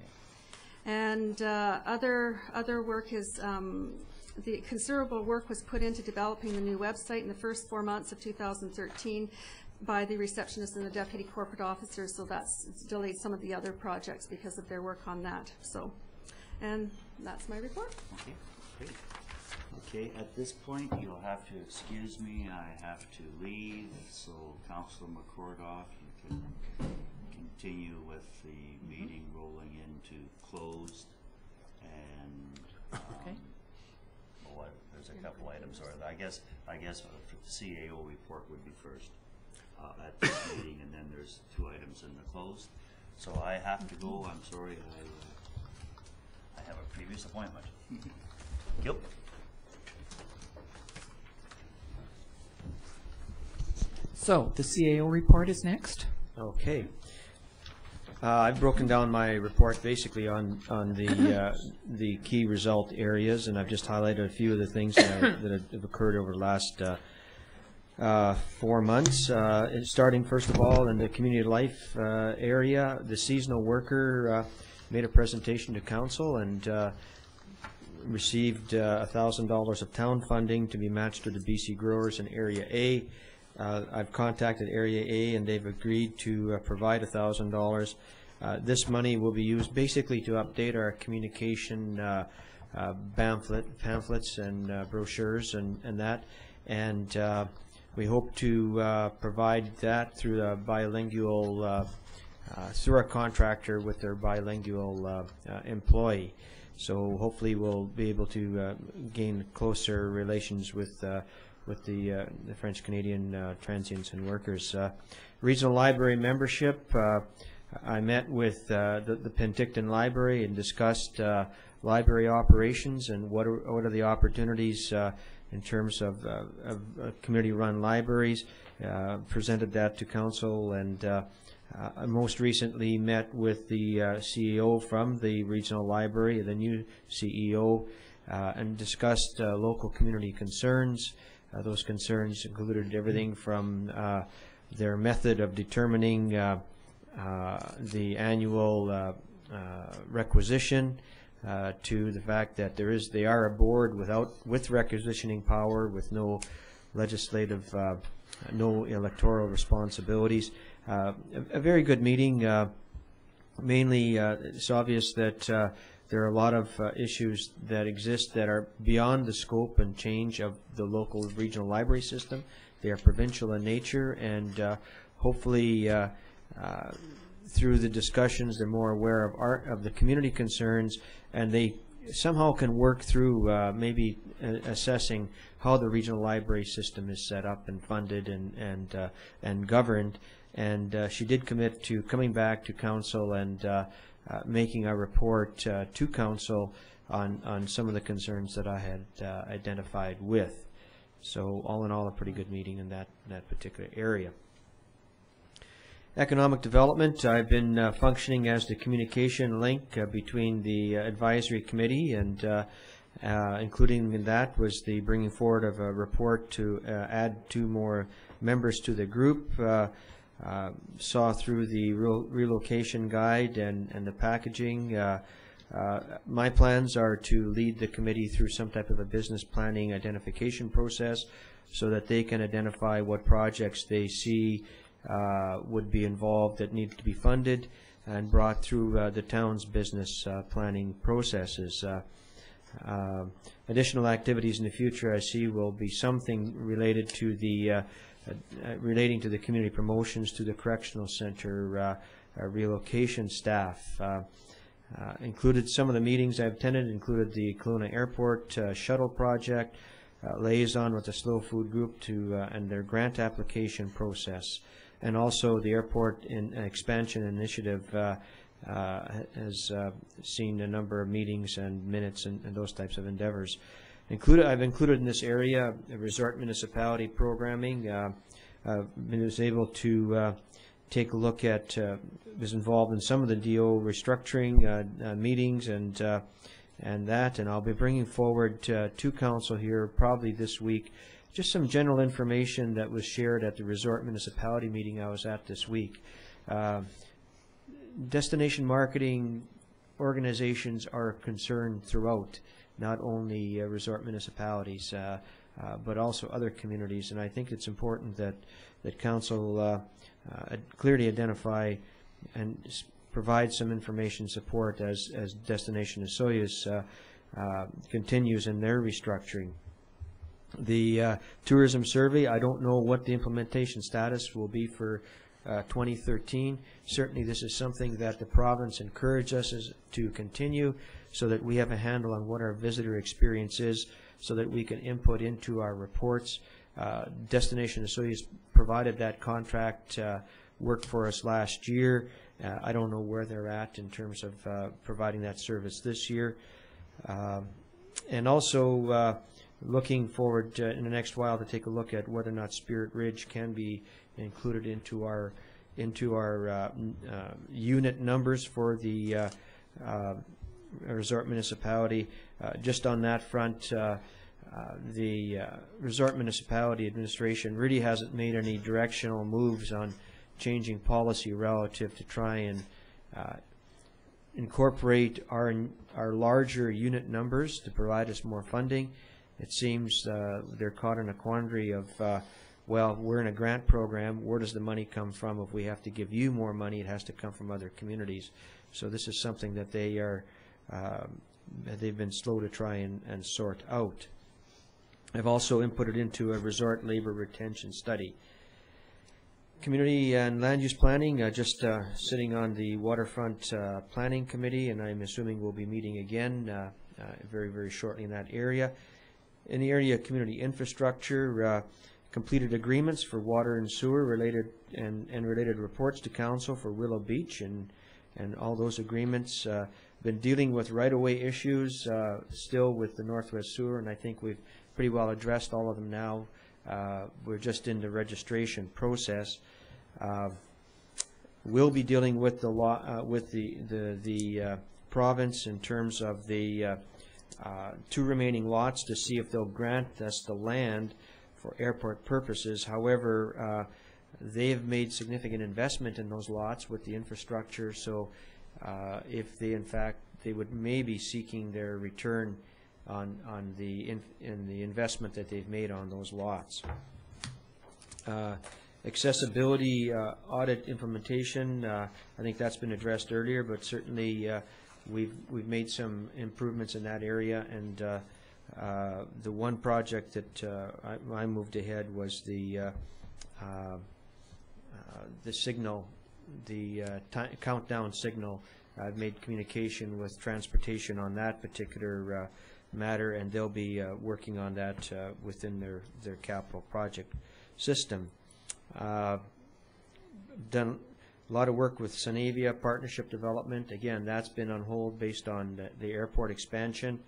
And other work is the considerable work was put into developing the new website in the first 4 months of 2013 by the receptionist and the deputy corporate officers, so that's delayed some of the other projects because of their work on that. So, and that's my report. Okay, great. Okay, at this point, you'll have to excuse me. I have to leave, so Councillor McCordoff, you can continue with the meeting rolling into closed. And Okay. There's a couple items, or I guess the CAO report would be first. At this meeting, and then there's 2 items in the closed. So I have to go. I'm sorry. I have a previous appointment. Yep. So the CAO report is next. Okay. I've broken down my report basically on the key result areas, and I've just highlighted a few of the things that have occurred over the last 4 months. Starting first of all in the community life area, the seasonal worker made a presentation to council and received $1,000 of town funding to be matched to the BC growers in Area A. I've contacted Area A and they've agreed to provide $1,000. This money will be used basically to update our communication pamphlets and brochures and that. And we hope to provide that through the bilingual, through our contractor with their bilingual employee. So hopefully we'll be able to gain closer relations with the French-Canadian transients and workers. Regional library membership, I met with the Penticton Library and discussed library operations and what are the opportunities in terms of community-run libraries, presented that to council, and I most recently met with the CEO from the regional library, the new CEO, and discussed local community concerns. Those concerns included everything from their method of determining the annual requisition, to the fact that they are a board with requisitioning power, with no legislative, no electoral responsibilities. A very good meeting. Mainly, it's obvious that there are a lot of issues that exist that are beyond the scope and change of the local regional library system. They are provincial in nature, and hopefully through the discussions they're more aware of the community concerns, and they somehow can work through maybe assessing how the regional library system is set up and funded and governed. And she did commit to coming back to council and making a report to council on some of the concerns that I had identified with. So all in all, a pretty good meeting in that particular area. Economic development, I've been functioning as the communication link between the advisory committee, and including in that was the bringing forward of a report to add 2 more members to the group. Saw through the relocation guide and the packaging. My plans are to lead the committee through some type of a business planning identification process so that they can identify what projects they see would be involved that need to be funded and brought through the town's business planning processes. Additional activities in the future, I see, will be something related to the relating to the community promotions to the correctional center relocation staff. Included some of the meetings I've attended included the Kelowna Airport shuttle project, liaison with the Slow Food Group to and their grant application process, and also the airport expansion initiative has seen a number of meetings and minutes and those types of endeavors. I've included in this area resort municipality programming. Was able to take a look at, was involved in some of the DO restructuring meetings and that, and I'll be bringing forward to council here probably this week just some general information that was shared at the resort municipality meeting I was at this week. Destination marketing organizations are concerned throughout, not only resort municipalities, but also other communities, and I think it's important that council clearly identify and provide some information support as Destination Osoyoos continues in their restructuring. The tourism survey, I don't know what the implementation status will be for 2013. Certainly this is something that the province encouraged us to continue so that we have a handle on what our visitor experience is, so that we can input into our reports. Destination Osoyoos provided that contract work for us last year. I don't know where they're at in terms of providing that service this year. And also looking forward in the next while to take a look at whether or not Spirit Ridge can be included into our unit numbers for the resort municipality. Just on that front, the resort municipality administration really hasn't made any directional moves on changing policy relative to try and incorporate our larger unit numbers to provide us more funding. It seems they're caught in a quandary of, well, we're in a grant program. Where does the money come from? If we have to give you more money, it has to come from other communities. So this is something that they are they've been slow to try and sort out. I've also inputted into a resort labor retention study. Community and land use planning, just sitting on the waterfront planning committee, and I'm assuming we'll be meeting again very, very shortly in that area. In the area of community infrastructure, completed agreements for water and sewer related and related reports to council for Willow Beach, and all those agreements. Been dealing with right-of-way issues still with the Northwest Sewer, and I think we've pretty well addressed all of them now. We're just in the registration process. We'll be dealing with the law with the province in terms of the 2 remaining lots to see if they'll grant us the land for airport purposes. However, they've made significant investment in those lots with the infrastructure, so if they, in fact, they would maybe seeking their return on the investment that they've made on those lots. Accessibility audit implementation, I think that's been addressed earlier, but certainly we've made some improvements in that area, and the one project that I moved ahead was the signal, the countdown signal. I've made communication with transportation on that particular matter, and they'll be working on that within their capital project system. Done a lot of work with Sanavia partnership development. Again, that's been on hold based on the airport expansion.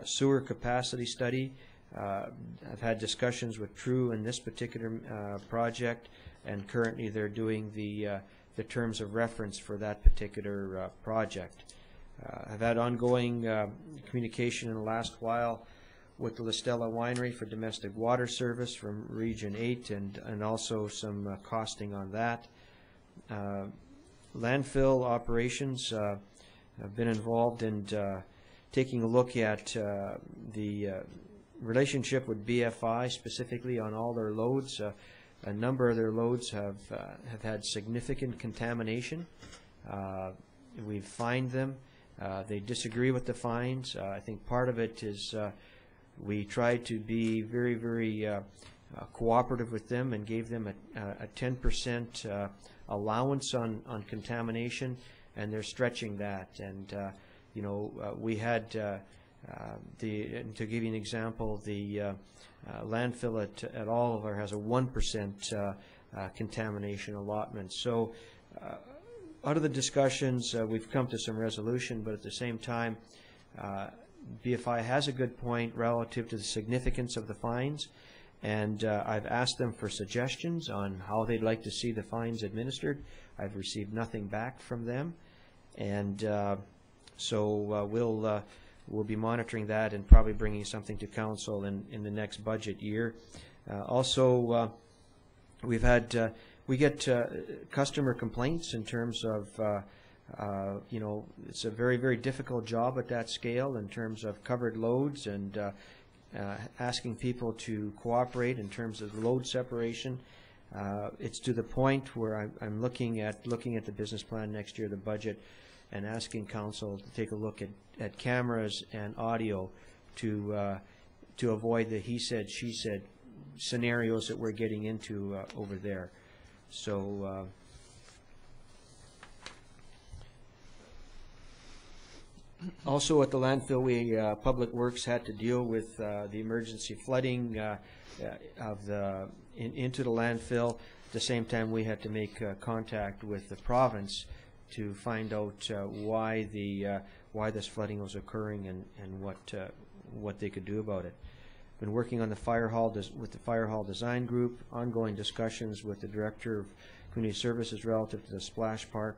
Sewer capacity study. I've had discussions with True in this particular project, and currently they're doing the terms of reference for that particular project. I've had ongoing communication in the last while with the La Stella Winery for domestic water service from Region 8, and also some costing on that. Landfill operations, I've been involved in taking a look at the relationship with BFI specifically on all their loads. A number of their loads have had significant contamination. We've fined them. They disagree with the fines. I think part of it is we tried to be very, very cooperative with them and gave them a 10% allowance on contamination, and they're stretching that. And you know, we had to give you an example, the landfill at Oliver has a 1% contamination allotment. So out of the discussions, we've come to some resolution, but at the same time, BFI has a good point relative to the significance of the fines, and I've asked them for suggestions on how they'd like to see the fines administered. I've received nothing back from them, and so we'll be monitoring that and probably bringing something to council in the next budget year. Also, we get customer complaints in terms of you know, it's a very, very difficult job at that scale in terms of covered loads and asking people to cooperate in terms of load separation. It's to the point where I'm looking at the business plan next year, the budget, and asking council to take a look at cameras and audio to avoid the he said, she said scenarios that we're getting into over there. So also at the landfill, we Public Works had to deal with the emergency flooding into the landfill. At the same time, we had to make contact with the province to find out why this flooding was occurring and what they could do about it. Been working on the fire hall with the fire hall design group. Ongoing discussions with the director of community services relative to the splash park.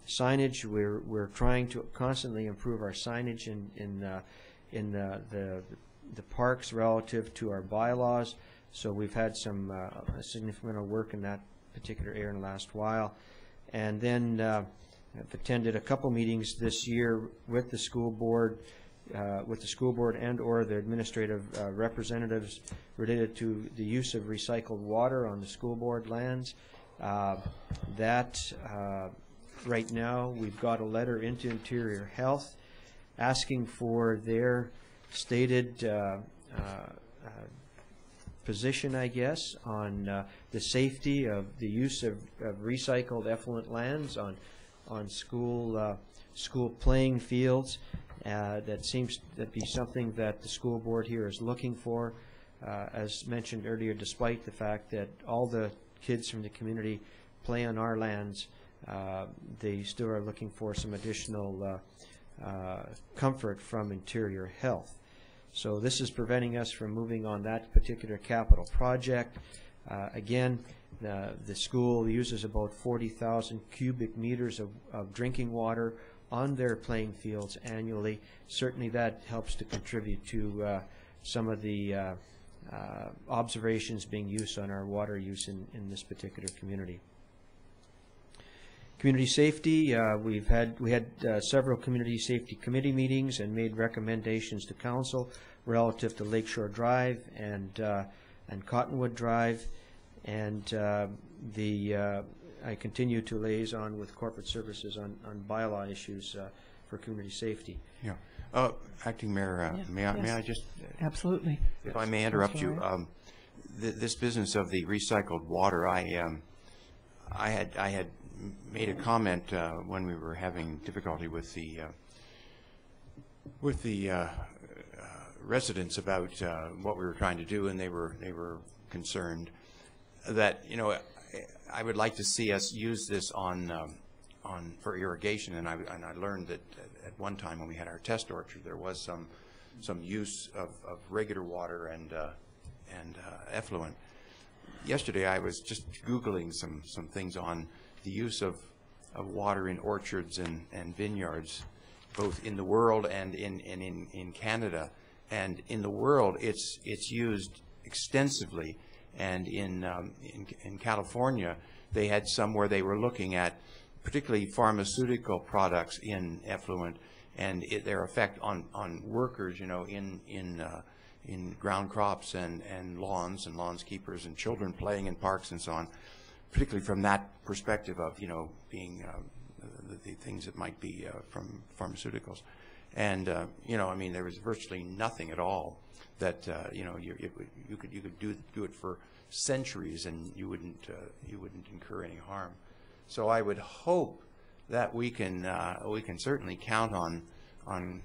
Signage, we're trying to constantly improve our signage in the parks relative to our bylaws. So we've had some significant amount of work in that particular area in the last while. And then I've attended a couple meetings this year with the school board and or the administrative representatives related to the use of recycled water on the school board lands. Right now, we've got a letter into Interior Health asking for their stated position, I guess, on the safety of the use of recycled effluent lands on school playing fields. That seems to be something that the school board here is looking for. As mentioned earlier, despite the fact that all the kids from the community play on our lands, they still are looking for some additional comfort from Interior Health. So this is preventing us from moving on that particular capital project. Again, the school uses about 40,000 cubic meters of drinking water on their playing fields annually. Certainly that helps to contribute to some of the observations being used on our water use in this particular community. Community safety, we had several community safety committee meetings and made recommendations to council relative to Lakeshore Drive and Cottonwood Drive, and I continue to liaison with corporate services on bylaw issues for community safety. Yeah. Acting Mayor, may I just absolutely, if I may interrupt you, this business of the recycled water, I had made a comment when we were having difficulty with the residents about what we were trying to do, and they were concerned that, you know, I would like to see us use this for irrigation, and I learned that at one time when we had our test orchard, there was some use of regular water and effluent. Yesterday, I was just Googling some things on the use of water in orchards and vineyards, both in the world and in Canada. And in the world, it's used extensively. And in California, they had some where they were looking at particularly pharmaceutical products in effluent and their effect on workers, you know, in in ground crops and lawnskeepers and children playing in parks and so on, particularly from that perspective of, you know, being the things that might be from pharmaceuticals. And, you know, I mean, there was virtually nothing at all that, you know, you could do it for centuries and you wouldn't incur any harm. So I would hope that we can certainly count on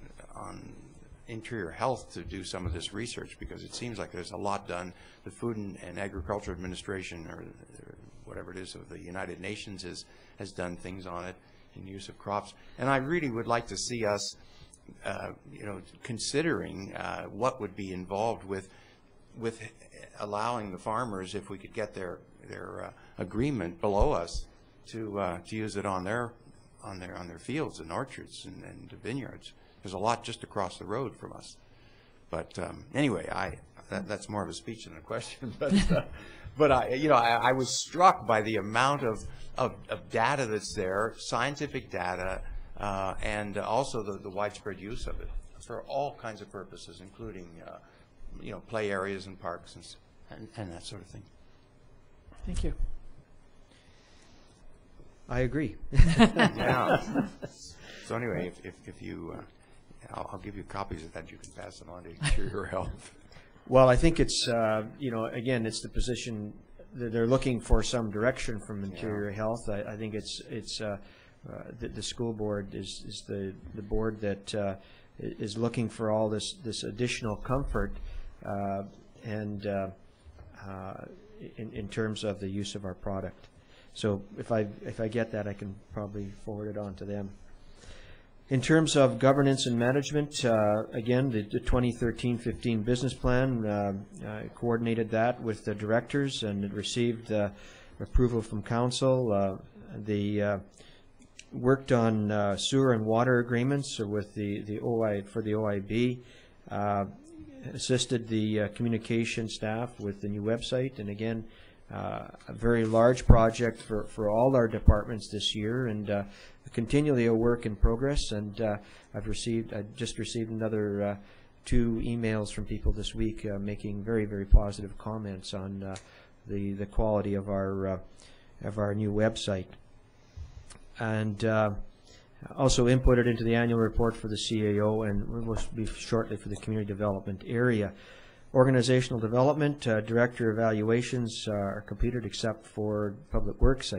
Interior Health to do some of this research, because it seems like there's a lot done. The Food and Agriculture Administration, or whatever it is, of the United Nations has done things on it in use of crops. And I really would like to see us, you know, considering what would be involved with allowing the farmers, if we could get their agreement below us, to use it on their fields and orchards and vineyards. There's a lot just across the road from us. But anyway, that's more of a speech than a question. But I was struck by the amount of data that's there, scientific data, and also the widespread use of it for all kinds of purposes, including you know, play areas and parks and that sort of thing. Thank you. I agree. Yeah. So anyway, if you, I'll give you copies of that. You can pass them on to Interior Health. Well, I think it's, you know, again, it's the position that they're looking for some direction from Interior Health. I think it's the school board is the board that is looking for all this additional comfort and in terms of the use of our product. So if I get that, I can probably forward it on to them. In terms of governance and management, again, the 2013-15 business plan, coordinated that with the directors, and it received approval from council. They worked on sewer and water agreements with the OIB, assisted the communication staff with the new website, and again, a very large project for all our departments this year, and continually a work in progress. And I just received another 2 emails from people this week making very, very positive comments on the quality of our new website, and also inputted into the annual report for the CAO, and will be shortly for the community development area. Organizational development, director evaluations are completed except for public works.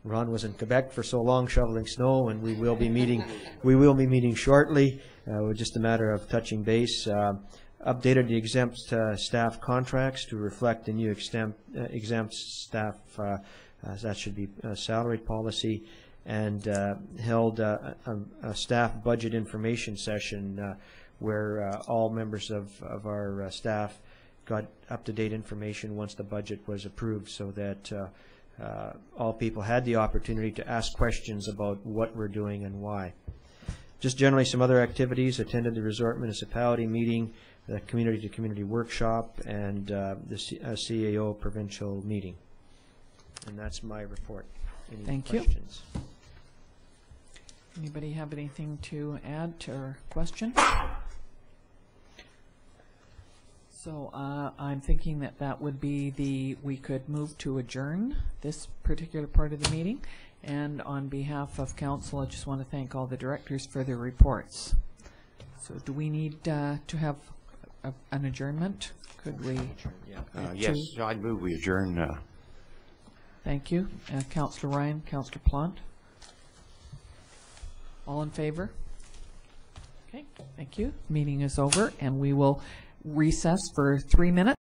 Ron was in Quebec for so long shoveling snow, and we will be meeting. We will be meeting shortly. Just a matter of touching base. Updated the exempt staff contracts to reflect the new exempt staff. That should be a salaried policy, and held a staff budget information session where all members of our staff got up-to-date information once the budget was approved, so that all people had the opportunity to ask questions about what we're doing and why. Just generally some other activities: attended the resort municipality meeting, the community-to-community workshop, and the CAO provincial meeting. And that's my report. Any Thank questions? you. Anybody have anything to add or question? So I'm thinking that would be we could move to adjourn this particular part of the meeting. And on behalf of council, I just want to thank all the directors for their reports. So do we need to have an adjournment? Could we? Yes, I'd move we adjourn. Thank you. Councillor Ryan, Councillor Plant. All in favor? Okay, thank you. Meeting is over, and we will recess for 3 minutes.